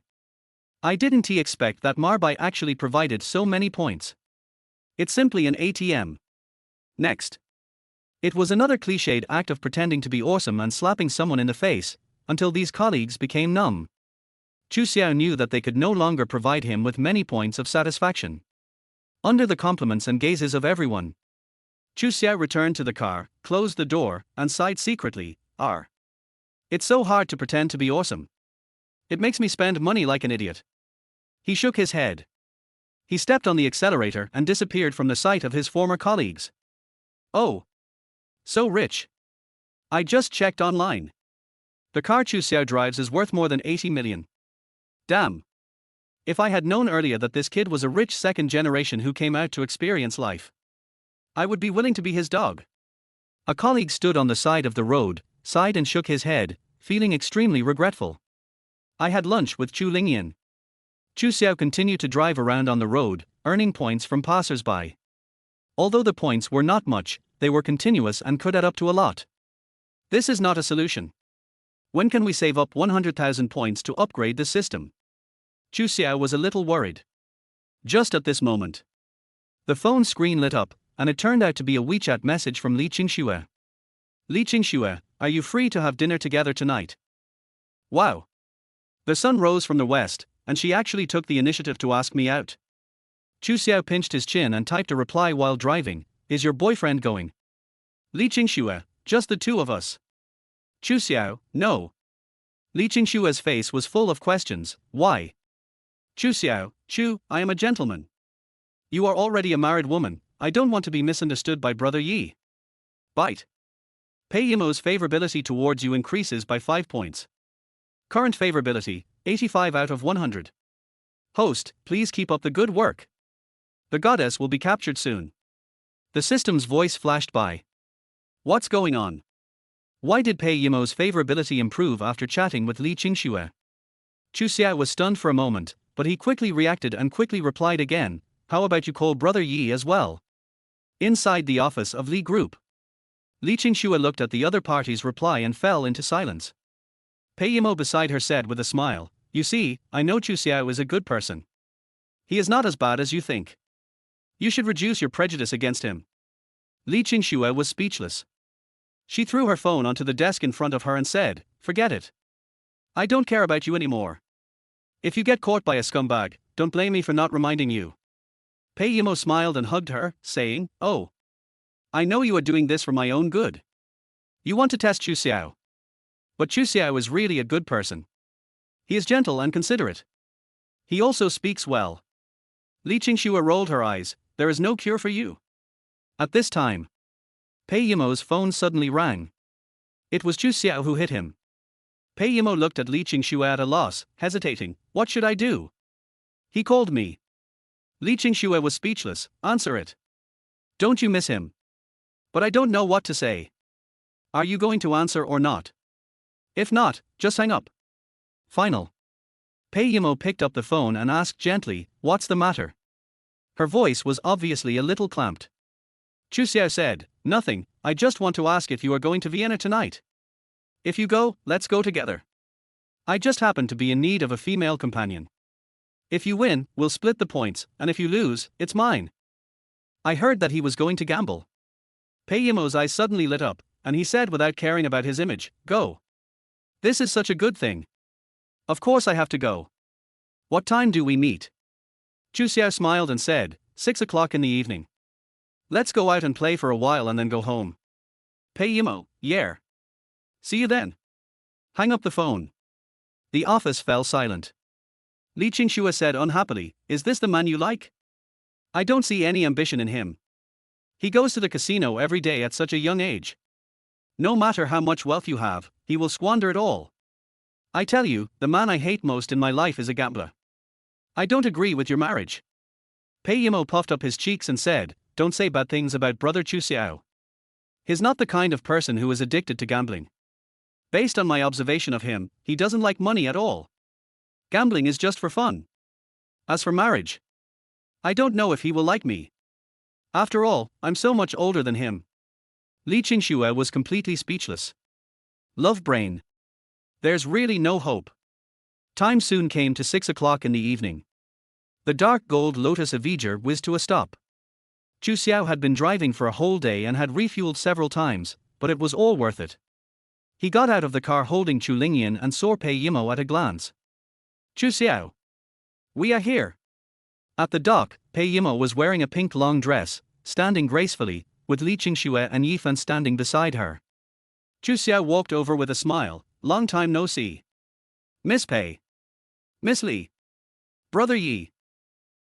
Didn't he expect that Marbai actually provided so many points? It's simply an ATM. Next. It was another cliched act of pretending to be awesome and slapping someone in the face, until these colleagues became numb. Chu Xiao knew that they could no longer provide him with many points of satisfaction. Under the compliments and gazes of everyone, Chu Xiao returned to the car, closed the door, and sighed secretly, It's so hard to pretend to be awesome. It makes me spend money like an idiot." He shook his head. He stepped on the accelerator and disappeared from the sight of his former colleagues. "Oh. So rich. I just checked online. The car Chu Xiao drives is worth more than 80 million. Damn. If I had known earlier that this kid was a rich second generation who came out to experience life, I would be willing to be his dog." A colleague stood on the side of the road, sighed and shook his head, feeling extremely regretful. "I had lunch with Chu Lingyan." Chu Xiao continued to drive around on the road, earning points from passers-by. Although the points were not much, they were continuous and could add up to a lot. This is not a solution. When can we save up 100,000 points to upgrade the system? Chu Xiao was a little worried. Just at this moment, the phone screen lit up, and it turned out to be a WeChat message from Li Qingxue. "Li Qingxue, are you free to have dinner together tonight?" Wow. The sun rose from the west, and she actually took the initiative to ask me out. Chu Xiao pinched his chin and typed a reply while driving, "Is your boyfriend going?" Li Qingxue, "Just the two of us." Chu Xiao, "No." Li Qingxue's face was full of questions, "Why?" Chu Xiao, "Chu, I am a gentleman. You are already a married woman, I don't want to be misunderstood by Brother Yi." Bite. Pei Yimo's favorability towards you increases by 5 points. Current favorability, 85 out of 100. Host, please keep up the good work. The goddess will be captured soon. The system's voice flashed by. What's going on? Why did Pei Yimo's favorability improve after chatting with Li Qingxue? Chu Xiao was stunned for a moment, but he quickly reacted and quickly replied again, "How about you call Brother Yi as well?" Inside the office of Li Group, Li Qingxue looked at the other party's reply and fell into silence. Pei Yimo beside her said with a smile, "You see, I know Chu Xiao is a good person. He is not as bad as you think. You should reduce your prejudice against him." Li Qingxue was speechless. She threw her phone onto the desk in front of her and said, "Forget it. I don't care about you anymore. If you get caught by a scumbag, don't blame me for not reminding you." Pei Yimo smiled and hugged her, saying, "Oh. I know you are doing this for my own good. You want to test Chu Xiao. But Chu Xiao is really a good person. He is gentle and considerate. He also speaks well. Li Qingxue rolled her eyes. There is no cure for you. At this time, Pei Yimo's phone suddenly rang. It was Chu Xiao who hit him. Pei Yimo looked at Li Qingxue at a loss, hesitating. What should I do? He called me. Li Qingxue was speechless. Answer it. Don't you miss him? But I don't know what to say. Are you going to answer or not? If not, just hang up. Final. Pei Yimo picked up the phone and asked gently, what's the matter? Her voice was obviously a little clamped. Chu Xiao said, nothing, I just want to ask if you are going to Vienna tonight. If you go, let's go together. I just happen to be in need of a female companion. If you win, we'll split the points, and if you lose, it's mine. I heard that he was going to gamble. Pei Yimo's eyes suddenly lit up, and he said without caring about his image, go. This is such a good thing. Of course I have to go. What time do we meet? Chu Xiao smiled and said, 6 o'clock in the evening. Let's go out and play for a while and then go home. Pei Yimo, yeah. See you then. Hang up the phone. The office fell silent. Li Qingxue said unhappily, is this the man you like? I don't see any ambition in him. He goes to the casino every day at such a young age. No matter how much wealth you have, he will squander it all. I tell you, the man I hate most in my life is a gambler. I don't agree with your marriage. Pei Yimo puffed up his cheeks and said, don't say bad things about brother Chu Xiao. He's not the kind of person who is addicted to gambling. Based on my observation of him, he doesn't like money at all. Gambling is just for fun. As for marriage, I don't know if he will like me. After all, I'm so much older than him. Li Qingxue was completely speechless. Love brain. There's really no hope. Time soon came to 6 o'clock in the evening. The dark gold Lotus Avenger whizzed to a stop. Chu Xiao had been driving for a whole day and had refueled several times, but it was all worth it. He got out of the car holding Chu Lingyan and saw Pei Yimo at a glance. Chu Xiao. We are here. At the dock, Pei Yimo was wearing a pink long dress, standing gracefully, with Li Qingxue and Yifan standing beside her. Chu Xiao walked over with a smile. Long time no see. Miss Pei. Miss Li. Brother Yi.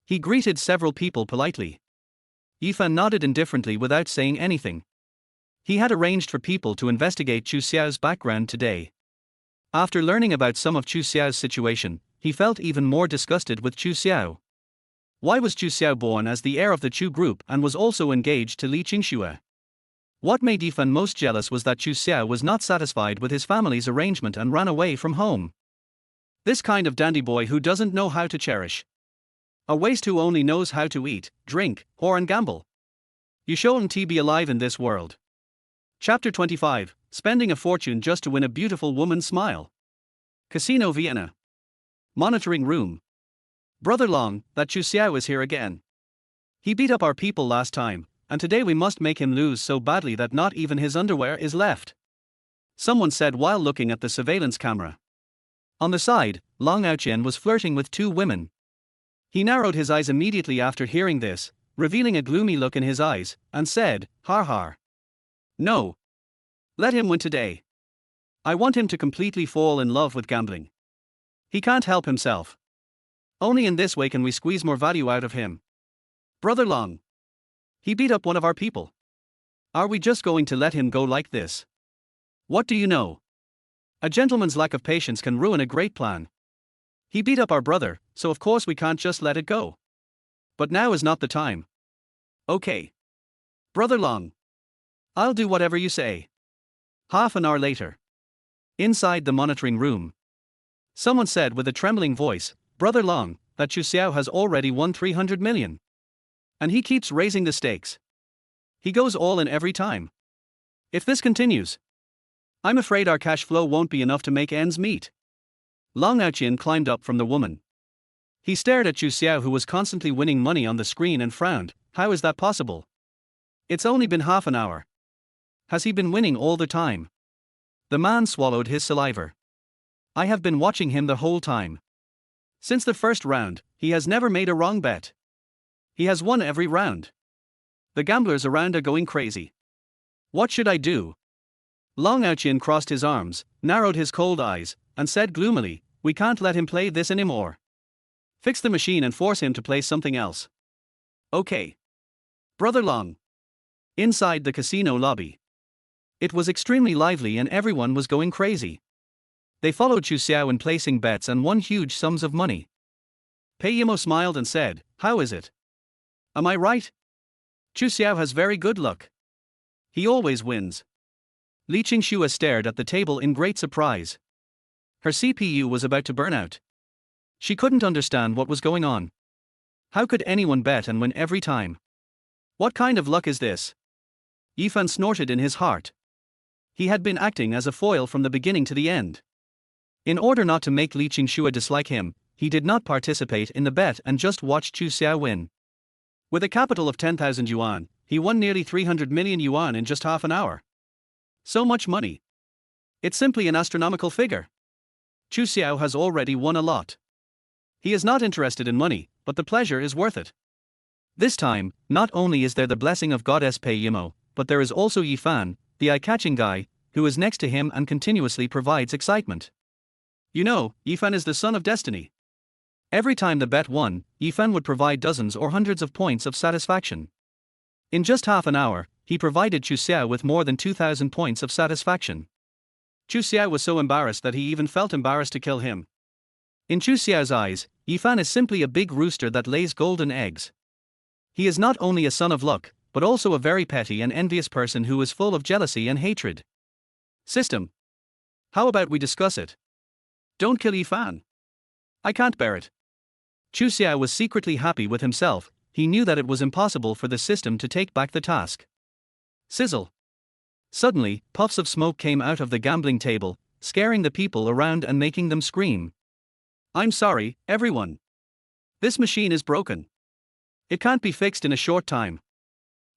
He greeted several people politely. Yifan nodded indifferently without saying anything. He had arranged for people to investigate Chu Xiao's background today. After learning about some of Chu Xiao's situation, he felt even more disgusted with Chu Xiao. Why was Chu Xiao born as the heir of the Chu group and was also engaged to Li Qingxue? What made Yifan most jealous was that Chu Xiao was not satisfied with his family's arrangement and ran away from home. This kind of dandy boy who doesn't know how to cherish. A waste who only knows how to eat, drink, whore and gamble. You shouldn't be alive in this world. Chapter 25, Spending a Fortune Just to Win a Beautiful Woman's Smile. Casino Vienna. Monitoring Room. Brother Long, that Chu Xiao is here again. He beat up our people last time, and today we must make him lose so badly that not even his underwear is left. Someone said while looking at the surveillance camera. On the side, Long Aoqian was flirting with two women. He narrowed his eyes immediately after hearing this, revealing a gloomy look in his eyes, and said, har har. No. Let him win today. I want him to completely fall in love with gambling. He can't help himself. Only in this way can we squeeze more value out of him. Brother Long. He beat up one of our people. Are we just going to let him go like this? What do you know? A gentleman's lack of patience can ruin a great plan. He beat up our brother, so of course we can't just let it go. But now is not the time. Okay. Brother Long. I'll do whatever you say. Half an hour later. Inside the monitoring room. Someone said with a trembling voice, Brother Long, that Chu Xiao has already won 300 million. And he keeps raising the stakes. He goes all in every time. If this continues, I'm afraid our cash flow won't be enough to make ends meet. Long Aoqian climbed up from the woman. He stared at Chu Xiao, who was constantly winning money on the screen, and frowned. How is that possible? It's only been half an hour. Has he been winning all the time? The man swallowed his saliva. I have been watching him the whole time. Since the first round, he has never made a wrong bet. He has won every round. The gamblers around are going crazy. What should I do? Long Ouchin crossed his arms, narrowed his cold eyes, and said gloomily, "We can't let him play this anymore. Fix the machine and force him to play something else." Okay. Brother Long. Inside the casino lobby. It was extremely lively and everyone was going crazy. They followed Chu Xiao in placing bets and won huge sums of money. Pei Yimo smiled and said, "How is it? Am I right? Chu Xiao has very good luck. He always wins." Li Qingxua stared at the table in great surprise. Her CPU was about to burn out. She couldn't understand what was going on. How could anyone bet and win every time? What kind of luck is this? Yifan snorted in his heart. He had been acting as a foil from the beginning to the end. In order not to make Li Qingxua dislike him, he did not participate in the bet and just watched Chu Xiao win. With a capital of 10,000 yuan, he won nearly 300 million yuan in just half an hour. So much money. It's simply an astronomical figure. Chu Xiao has already won a lot. He is not interested in money, but the pleasure is worth it. This time, not only is there the blessing of Goddess Pei Yimo, but there is also Yifan, the eye-catching guy, who is next to him and continuously provides excitement. You know, Yifan is the son of destiny. Every time the bet won, Yifan would provide dozens or hundreds of points of satisfaction. In just half an hour, he provided Chu Xiao with more than 2,000 points of satisfaction. Chu Xiao was so embarrassed that he even felt embarrassed to kill him. In Chu Xiao's eyes, Yifan is simply a big rooster that lays golden eggs. He is not only a son of luck, but also a very petty and envious person who is full of jealousy and hatred. System. How about we discuss it? Don't kill Yifan. I can't bear it. Chu Xiao was secretly happy with himself. He knew that it was impossible for the system to take back the task. Sizzle. Suddenly, puffs of smoke came out of the gambling table, scaring the people around and making them scream. "I'm sorry, everyone. This machine is broken. It can't be fixed in a short time.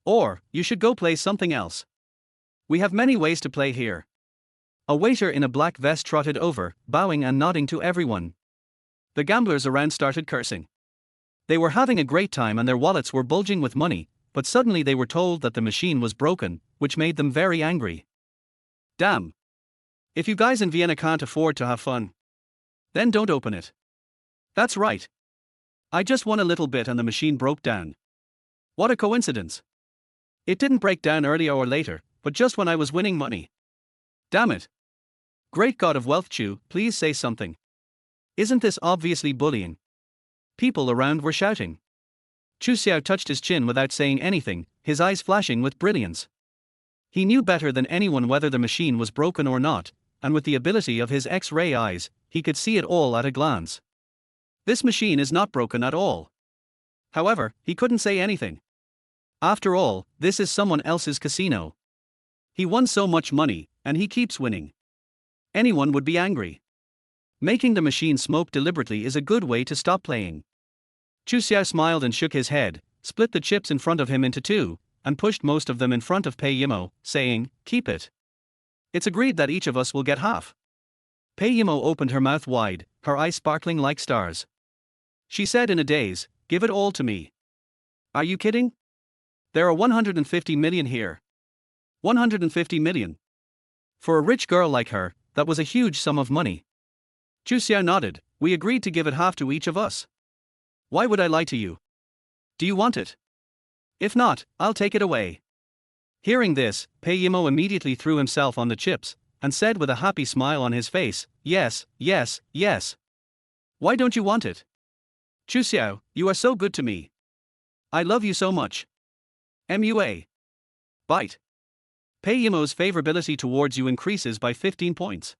Or, you should go play something else. We have many ways to play here." A waiter in a black vest trotted over, bowing and nodding to everyone. The gamblers around started cursing. They were having a great time and their wallets were bulging with money, but suddenly they were told that the machine was broken, which made them very angry. Damn. If you guys in Vienna can't afford to have fun, then don't open it. That's right. I just won a little bit and the machine broke down. What a coincidence. It didn't break down earlier or later, but just when I was winning money. Damn it. Great God of wealth, Chu, please say something. Isn't this obviously bullying? People around were shouting. Chu Xiao touched his chin without saying anything, his eyes flashing with brilliance. He knew better than anyone whether the machine was broken or not, and with the ability of his X-ray eyes, he could see it all at a glance. This machine is not broken at all. However, he couldn't say anything. After all, this is someone else's casino. He won so much money, and he keeps winning. Anyone would be angry. Making the machine smoke deliberately is a good way to stop playing. Chu Xiao smiled and shook his head, split the chips in front of him into two, and pushed most of them in front of Pei Yimo, saying, "Keep it. It's agreed that each of us will get half." Pei Yimo opened her mouth wide, her eyes sparkling like stars. She said in a daze, "Give it all to me." Are you kidding? There are 150 million here. 150 million. For a rich girl like her, that was a huge sum of money. Chu Xiao nodded. "We agreed to give it half to each of us. Why would I lie to you? Do you want it? If not, I'll take it away." Hearing this, Pei Yimo immediately threw himself on the chips, and said with a happy smile on his face, "Yes, yes, yes. Why don't you want it? Chu Xiao, you are so good to me. I love you so much. MUA. Bite. Pei Yimo's favorability towards you increases by 15 points.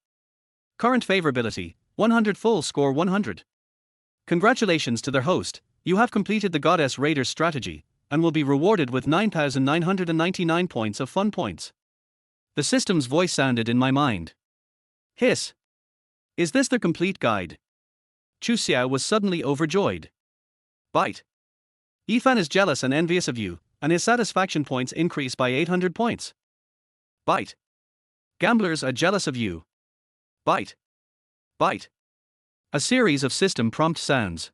Current favorability, 100 full score 100. Congratulations to their host, you have completed the Goddess Raiders strategy, and will be rewarded with 9,999 points of fun points. The system's voice sounded in my mind. Hiss. Is this the complete guide? Chu Xiao was suddenly overjoyed. Bite. Yifan is jealous and envious of you, and his satisfaction points increase by 800 points. Bite. Gamblers are jealous of you. Bite. Bite. A series of system prompt sounds.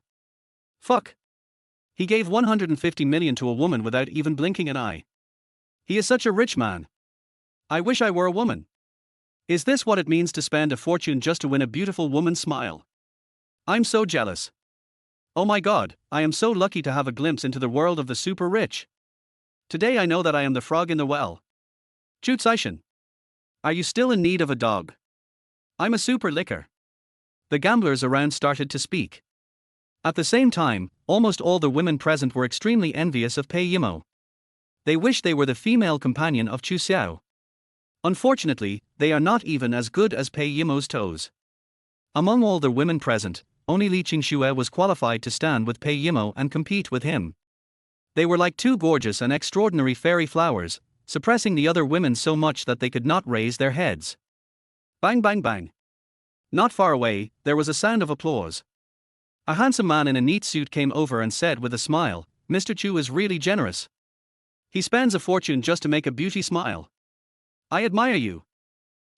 Fuck. He gave 150 million to a woman without even blinking an eye. He is such a rich man. I wish I were a woman. Is this what it means to spend a fortune just to win a beautiful woman's smile? I'm so jealous. Oh my god, I am so lucky to have a glimpse into the world of the super rich. Today I know that I am the frog in the well. Jutsaishin. Are you still in need of a dog? I'm a super licker. The gamblers around started to speak. At the same time, almost all the women present were extremely envious of Pei Yimo. They wish they were the female companion of Chu Xiao. Unfortunately, they are not even as good as Pei Yimo's toes. Among all the women present, only Li Qingxue was qualified to stand with Pei Yimo and compete with him. They were like two gorgeous and extraordinary fairy flowers, suppressing the other women so much that they could not raise their heads. Bang bang bang. Not far away, there was a sound of applause. A handsome man in a neat suit came over and said with a smile, "Mr. Chu is really generous. He spends a fortune just to make a beauty smile. I admire you."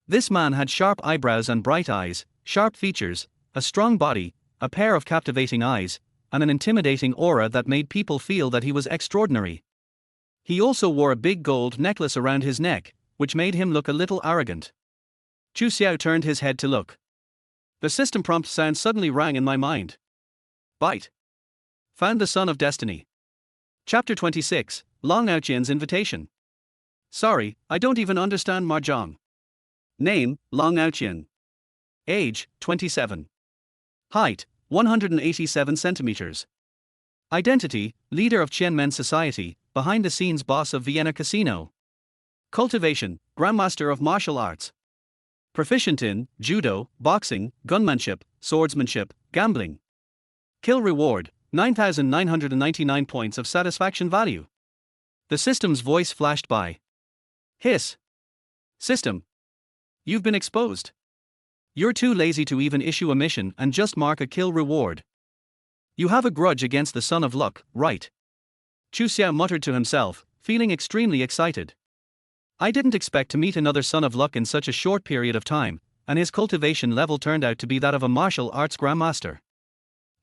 This man had sharp eyebrows and bright eyes, sharp features, a strong body, a pair of captivating eyes, and an intimidating aura that made people feel that he was extraordinary. He also wore a big gold necklace around his neck, which made him look a little arrogant. Chu Xiao turned his head to look. The system prompt sound suddenly rang in my mind. Bite. Found the Son of Destiny. Chapter 26, Long Aoqian's Invitation. Sorry, I don't even understand Mahjong. Name, Long Aoqian. Age, 27. Height, 187 centimeters. Identity, leader of Qianmen Society, behind-the-scenes boss of Vienna Casino. Cultivation, Grandmaster of Martial Arts. Proficient in judo, boxing, gunmanship, swordsmanship, gambling. Kill reward, 9,999 points of satisfaction value. The system's voice flashed by. Hiss. System. You've been exposed. You're too lazy to even issue a mission and just mark a kill reward. You have a grudge against the Son of Luck, right? Chu Xiao muttered to himself, feeling extremely excited. I didn't expect to meet another Son of Luck in such a short period of time, and his cultivation level turned out to be that of a martial arts grandmaster.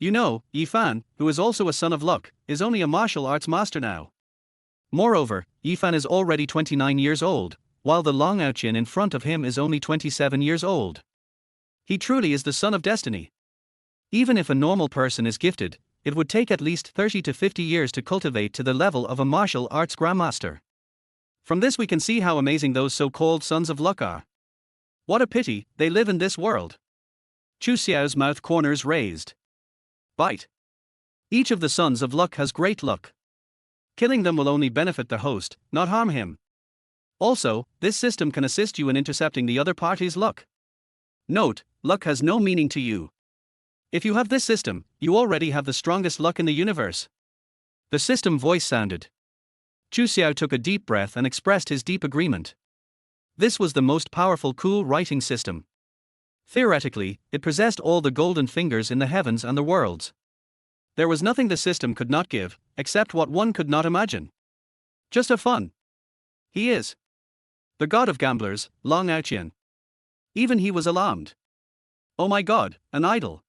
You know, Yi Fan, who is also a Son of Luck, is only a martial arts master now. Moreover, Yi Fan is already 29 years old, while the Long Aoqian in front of him is only 27 years old. He truly is the Son of Destiny. Even if a normal person is gifted, it would take at least 30 to 50 years to cultivate to the level of a martial arts grandmaster. From this we can see how amazing those so-called Sons of Luck are. What a pity, they live in this world. Chu Xiao's mouth corners raised. Bite. Each of the Sons of Luck has great luck. Killing them will only benefit the host, not harm him. Also, this system can assist you in intercepting the other party's luck. Note, luck has no meaning to you. If you have this system, you already have the strongest luck in the universe. The system voice sounded. Chu Xiao took a deep breath and expressed his deep agreement. This was the most powerful cool writing system. Theoretically, it possessed all the golden fingers in the heavens and the worlds. There was nothing the system could not give, except what one could not imagine. Just have fun. He is the god of gamblers, Long Aoqian. Even he was alarmed. Oh my god, an idol.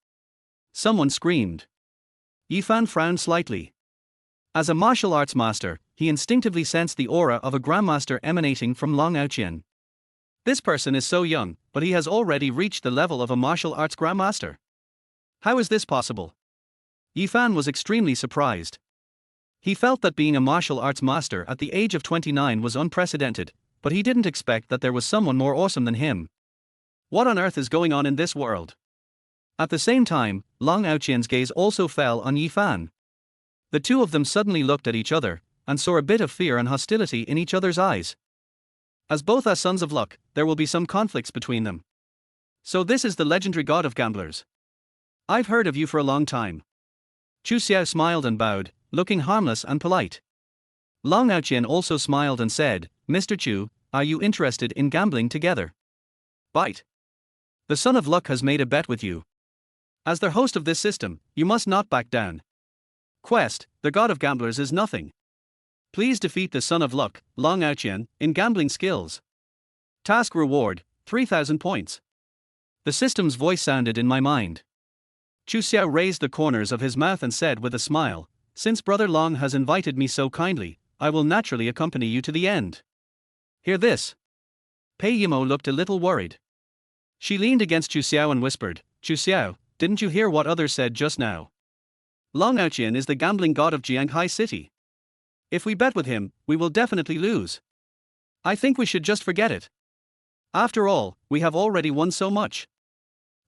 Someone screamed. Yi Fan frowned slightly. As a martial arts master, he instinctively sensed the aura of a grandmaster emanating from Long Aoqian. This person is so young, but he has already reached the level of a martial arts grandmaster. How is this possible? Yi Fan was extremely surprised. He felt that being a martial arts master at the age of 29 was unprecedented, but he didn't expect that there was someone more awesome than him. What on earth is going on in this world? At the same time, Long Aoqian's gaze also fell on Yi Fan. The two of them suddenly looked at each other, and saw a bit of fear and hostility in each other's eyes. As both are Sons of Luck, there will be some conflicts between them. So this is the legendary god of gamblers. I've heard of you for a long time. Chu Xiao smiled and bowed, looking harmless and polite. Long Aoqian also smiled and said, Mr. Chu, are you interested in gambling together? Bite. The Son of Luck has made a bet with you. As the host of this system, you must not back down. Quest, the god of gamblers is nothing. Please defeat the Son of Luck, Long Aoqian, in gambling skills. Task reward, 3,000 points. The system's voice sounded in my mind. Chu Xiao raised the corners of his mouth and said with a smile, Since Brother Long has invited me so kindly, I will naturally accompany you to the end. Hear this. Pei Yimo looked a little worried. She leaned against Chu Xiao and whispered, "Chu Xiao, didn't you hear what others said just now? Long Ouqian is the gambling god of Jianghai City. If we bet with him, we will definitely lose. I think we should just forget it. After all, we have already won so much."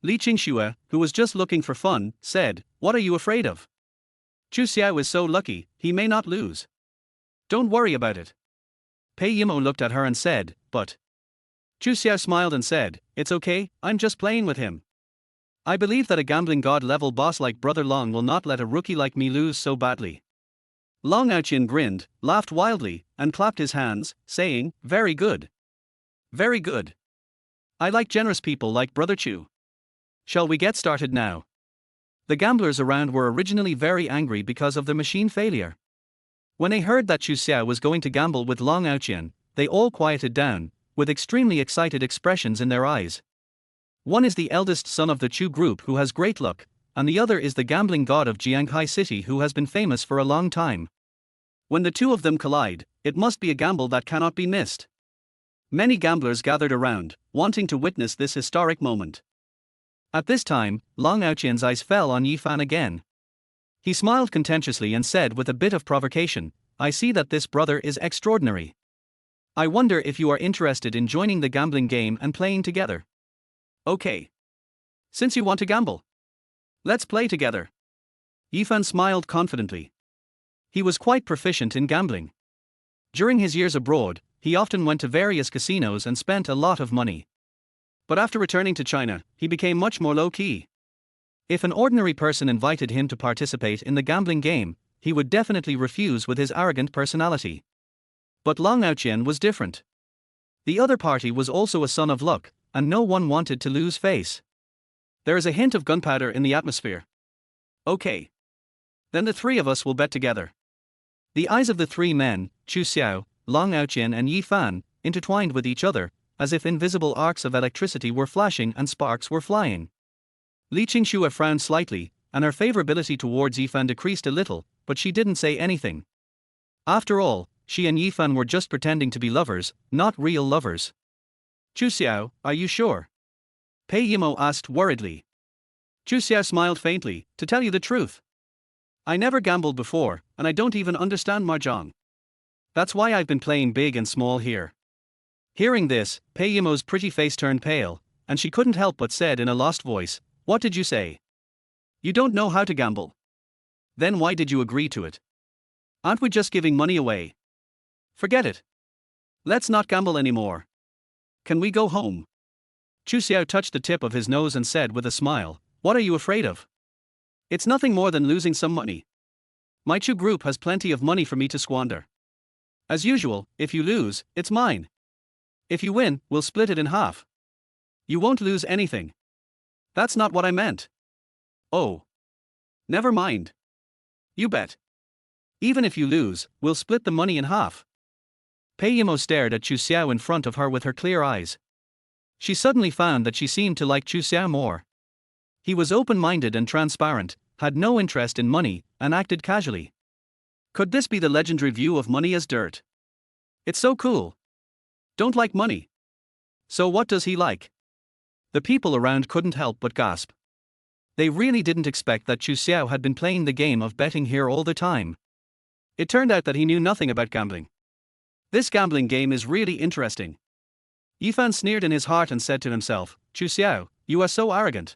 Li Qingxue, who was just looking for fun, said, "What are you afraid of? Chu Xiao is so lucky, he may not lose. Don't worry about it." Pei Yimo looked at her and said, "But..." Chu Xiao smiled and said, "It's okay, I'm just playing with him. I believe that a gambling god-level boss like Brother Long will not let a rookie like me lose so badly." Long Ouqian grinned, laughed wildly, and clapped his hands, saying, "Very good. Very good. I like generous people like Brother Chu. Shall we get started now?" The gamblers around were originally very angry because of the machine failure. When they heard that Chu Xiao was going to gamble with Long Ouqian, they all quieted down, with extremely excited expressions in their eyes. One is the eldest son of the Chu group who has great luck, and the other is the gambling god of Jianghai City who has been famous for a long time. When the two of them collide, it must be a gamble that cannot be missed. Many gamblers gathered around, wanting to witness this historic moment. At this time, Long Ouqian's eyes fell on Yifan again. He smiled contemptuously and said with a bit of provocation, "I see that this brother is extraordinary. I wonder if you are interested in joining the gambling game and playing together." "Okay. Since you want to gamble, let's play together." Yifan smiled confidently. He was quite proficient in gambling. During his years abroad, he often went to various casinos and spent a lot of money. But after returning to China, he became much more low-key. If an ordinary person invited him to participate in the gambling game, he would definitely refuse with his arrogant personality. But Long Ouqian was different. The other party was also a son of luck, and no one wanted to lose face. "There is a hint of gunpowder in the atmosphere." "Okay. Then the three of us will bet together." The eyes of the three men, Chu Xiao, Long Ouqian and Yifan, intertwined with each other, as if invisible arcs of electricity were flashing and sparks were flying. Li Qingxue frowned slightly, and her favorability towards Yifan decreased a little, but she didn't say anything. After all, she and Yifan were just pretending to be lovers, not real lovers. "Chu Xiao, are you sure?" Pei Yimo asked worriedly. Chu Xiao smiled faintly, "To tell you the truth, I never gambled before, and I don't even understand mahjong. That's why I've been playing big and small here." Hearing this, Pei Yimo's pretty face turned pale, and she couldn't help but said in a lost voice, "What did you say? You don't know how to gamble? Then why did you agree to it? Aren't we just giving money away? Forget it. Let's not gamble anymore. Can we go home?" Chu Xiao touched the tip of his nose and said with a smile, "What are you afraid of? It's nothing more than losing some money. My Chu group has plenty of money for me to squander. As usual, if you lose, it's mine. If you win, we'll split it in half. You won't lose anything." "That's not what I meant." "Oh. Never mind. You bet. Even if you lose, we'll split the money in half." Pei Yimo stared at Chu Xiao in front of her with her clear eyes. She suddenly found that she seemed to like Chu Xiao more. He was open-minded and transparent, had no interest in money, and acted casually. Could this be the legendary view of money as dirt? It's so cool. Don't like money. So what does he like? The people around couldn't help but gasp. They really didn't expect that Chu Xiao had been playing the game of betting here all the time. It turned out that he knew nothing about gambling. This gambling game is really interesting. Yifan sneered in his heart and said to himself, "Chu Xiao, you are so arrogant.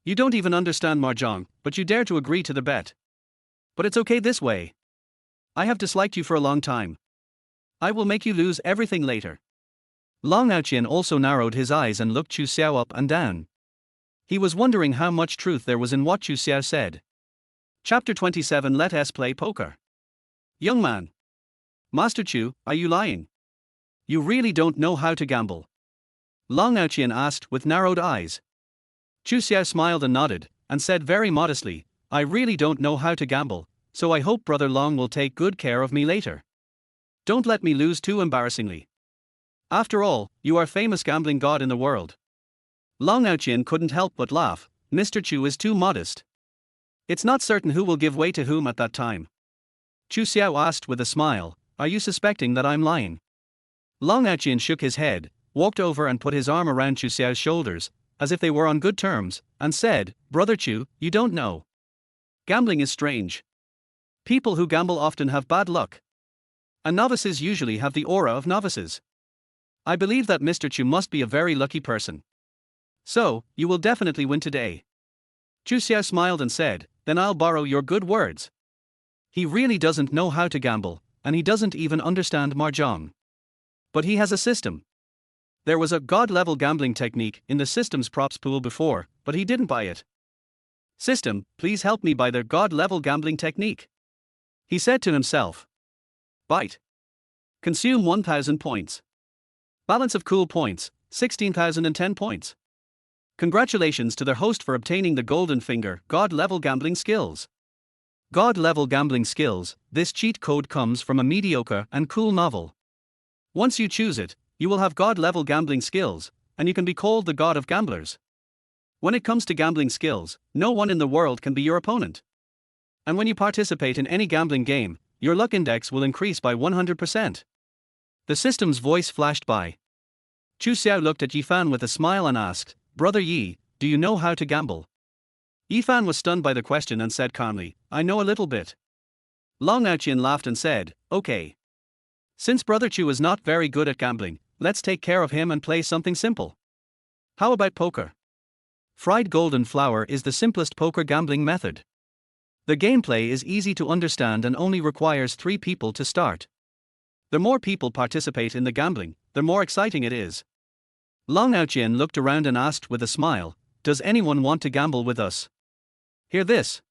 You don't even understand mahjong, but you dare to agree to the bet. But it's okay this way. I have disliked you for a long time. I will make you lose everything later." Long Ouqian also narrowed his eyes and looked Chu Xiao up and down. He was wondering how much truth there was in what Chu Xiao said. Chapter 27. Let us play poker. "Young man. Master Chu, are you lying? You really don't know how to gamble?" Long Ouqian asked with narrowed eyes. Chu Xiao smiled and nodded, and said very modestly, "I really don't know how to gamble, so I hope Brother Long will take good care of me later. Don't let me lose too embarrassingly. After all, you are famous gambling god in the world." Long Ouqian couldn't help but laugh. Mr. Chu is too modest. It's not certain who will give way to whom at that time. Chu Xiao asked with a smile, "Are you suspecting that I'm lying?" Long Ouqian shook his head, walked over and put his arm around Chu Xiao's shoulders, as if they were on good terms, and said, "Brother Chu, you don't know. Gambling is strange. People who gamble often have bad luck. And novices usually have the aura of novices. I believe that Mr. Chu must be a very lucky person. So, you will definitely win today." Chu Xiao smiled and said, "Then I'll borrow your good words." He really doesn't know how to gamble, and he doesn't even understand mahjong. But he has a system. There was a god-level gambling technique in the system's props pool before, but he didn't buy it. "System, please help me buy the god-level gambling technique," he said to himself. Bite. Consume 1000 points. Balance of cool points, 16,010 points. Congratulations to their host for obtaining the Golden Finger God-level gambling skills. God-level gambling skills, this cheat code comes from a mediocre and cool novel. Once you choose it, you will have God-level gambling skills, and you can be called the God of Gamblers. When it comes to gambling skills, no one in the world can be your opponent. And when you participate in any gambling game, your luck index will increase by 100%. The system's voice flashed by. Chu Xiao looked at Yifan with a smile and asked, "Brother Yi, do you know how to gamble?" Yifan was stunned by the question and said calmly, "I know a little bit." Long Aoqian laughed and said, "Okay. Since Brother Chu is not very good at gambling, let's take care of him and play something simple. How about poker?" Fried golden flour is the simplest poker gambling method. The gameplay is easy to understand and only requires 3 people to start. The more people participate in the gambling, the more exciting it is. Long Aoqian looked around and asked with a smile, "Does anyone want to gamble with us?" Hear this.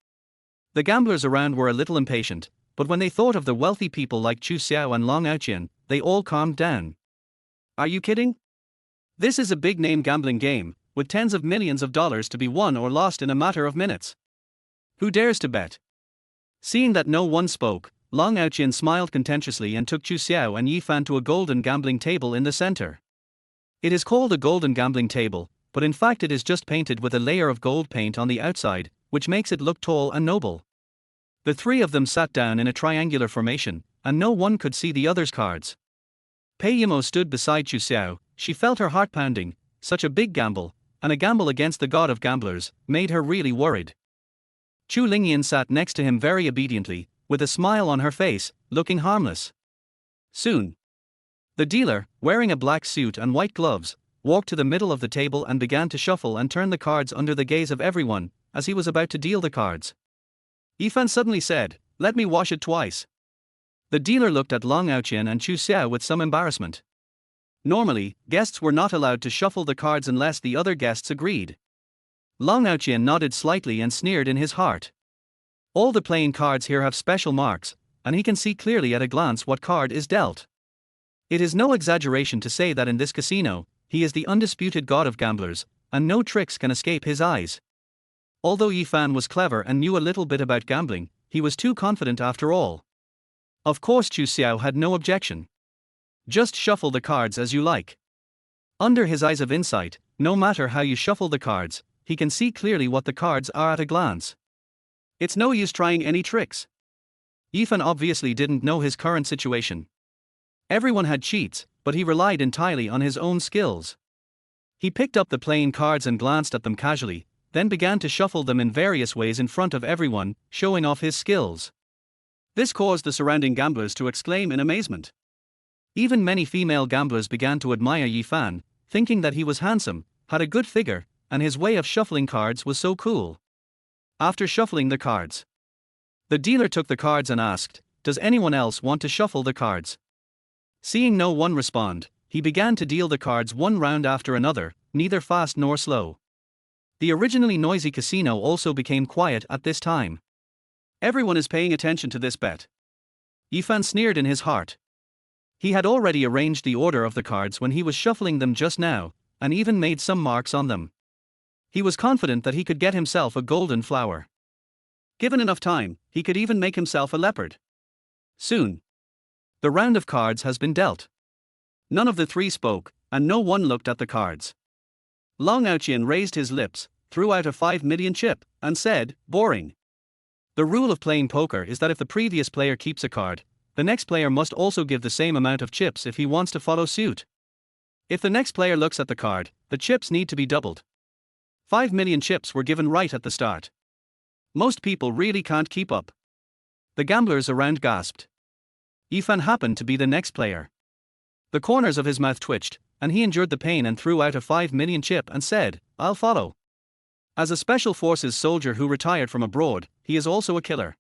The gamblers around were a little impatient, but when they thought of the wealthy people like Chu Xiao and Long Aoqian, they all calmed down. Are you kidding? This is a big-name gambling game, with tens of millions of dollars to be won or lost in a matter of minutes. Who dares to bet? Seeing that no one spoke, Long Aoqian smiled contentiously and took Chu Xiao and Yifan to a golden gambling table in the center. It is called a golden gambling table, but in fact it is just painted with a layer of gold paint on the outside, which makes it look tall and noble. The 3 of them sat down in a triangular formation, and no one could see the other's cards. Pei Yimo stood beside Chu Xiao. She felt her heart pounding. Such a big gamble, and a gamble against the god of gamblers, made her really worried. Chu Lingyan sat next to him very obediently, with a smile on her face, looking harmless. Soon, the dealer, wearing a black suit and white gloves, walked to the middle of the table and began to shuffle and turn the cards under the gaze of everyone, as he was about to deal the cards. Yifan suddenly said, "Let me wash it twice." The dealer looked at Long Aoqian and Chu Xiao with some embarrassment. Normally, guests were not allowed to shuffle the cards unless the other guests agreed. Long Aoqian nodded slightly and sneered in his heart. All the playing cards here have special marks, and he can see clearly at a glance what card is dealt. It is no exaggeration to say that in this casino, he is the undisputed god of gamblers, and no tricks can escape his eyes. Although Yifan was clever and knew a little bit about gambling, he was too confident after all. Of course Chu Xiao had no objection. Just shuffle the cards as you like. Under his eyes of insight, no matter how you shuffle the cards, he can see clearly what the cards are at a glance. It's no use trying any tricks. Yifan obviously didn't know his current situation. Everyone had cheats, but he relied entirely on his own skills. He picked up the playing cards and glanced at them casually, then began to shuffle them in various ways in front of everyone, showing off his skills. This caused the surrounding gamblers to exclaim in amazement. Even many female gamblers began to admire Yifan, thinking that he was handsome, had a good figure, and his way of shuffling cards was so cool. After shuffling the cards, the dealer took the cards and asked, "Does anyone else want to shuffle the cards?" Seeing no one respond, he began to deal the cards one round after another, neither fast nor slow. The originally noisy casino also became quiet at this time. Everyone is paying attention to this bet. Yifan sneered in his heart. He had already arranged the order of the cards when he was shuffling them just now, and even made some marks on them. He was confident that he could get himself a golden flower. Given enough time, he could even make himself a leopard. Soon, the round of cards has been dealt. None of the 3 spoke, and no one looked at the cards. Long Aoqian raised his lips, threw out a 5 million chip, and said, "Boring." The rule of playing poker is that if the previous player keeps a card, the next player must also give the same amount of chips if he wants to follow suit. If the next player looks at the card, the chips need to be doubled. 5 million chips were given right at the start. Most people really can't keep up. The gamblers around gasped. Yifan happened to be the next player. The corners of his mouth twitched, and he endured the pain and threw out a 5 million chip and said, "I'll follow." As a special forces soldier who retired from abroad, he is also a killer.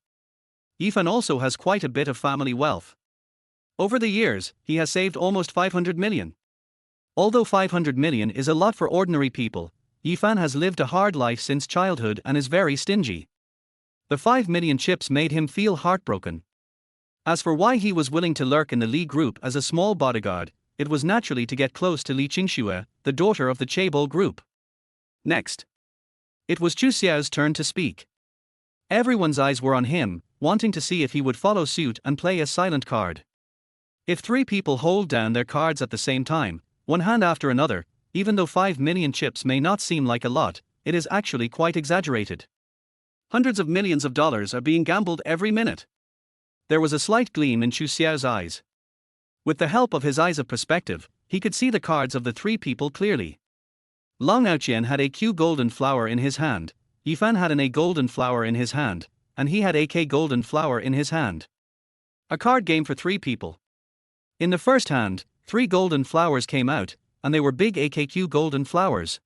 Yifan also has quite a bit of family wealth. Over the years, he has saved almost 500 million. Although 500 million is a lot for ordinary people, Yifan has lived a hard life since childhood and is very stingy. The 5 million chips made him feel heartbroken. As for why he was willing to lurk in the Li group as a small bodyguard, it was naturally to get close to Li Qingxue, the daughter of the Chaebol group. Next. It was Chu Xiao's turn to speak. Everyone's eyes were on him, wanting to see if he would follow suit and play a silent card. If 3 people hold down their cards at the same time, one hand after another, even though 5 million chips may not seem like a lot, it is actually quite exaggerated. Hundreds of millions of dollars are being gambled every minute. There was a slight gleam in Chu Xiao's eyes. With the help of his eyes of perspective, he could see the cards of the 3 people clearly. Long Aoqian had a Q golden flower in his hand, Yifan had an A golden flower in his hand, and he had a K golden flower in his hand. A card game for 3 people. In the first hand, 3 golden flowers came out, and they were big AKQ golden flowers.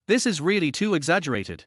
This is really too exaggerated.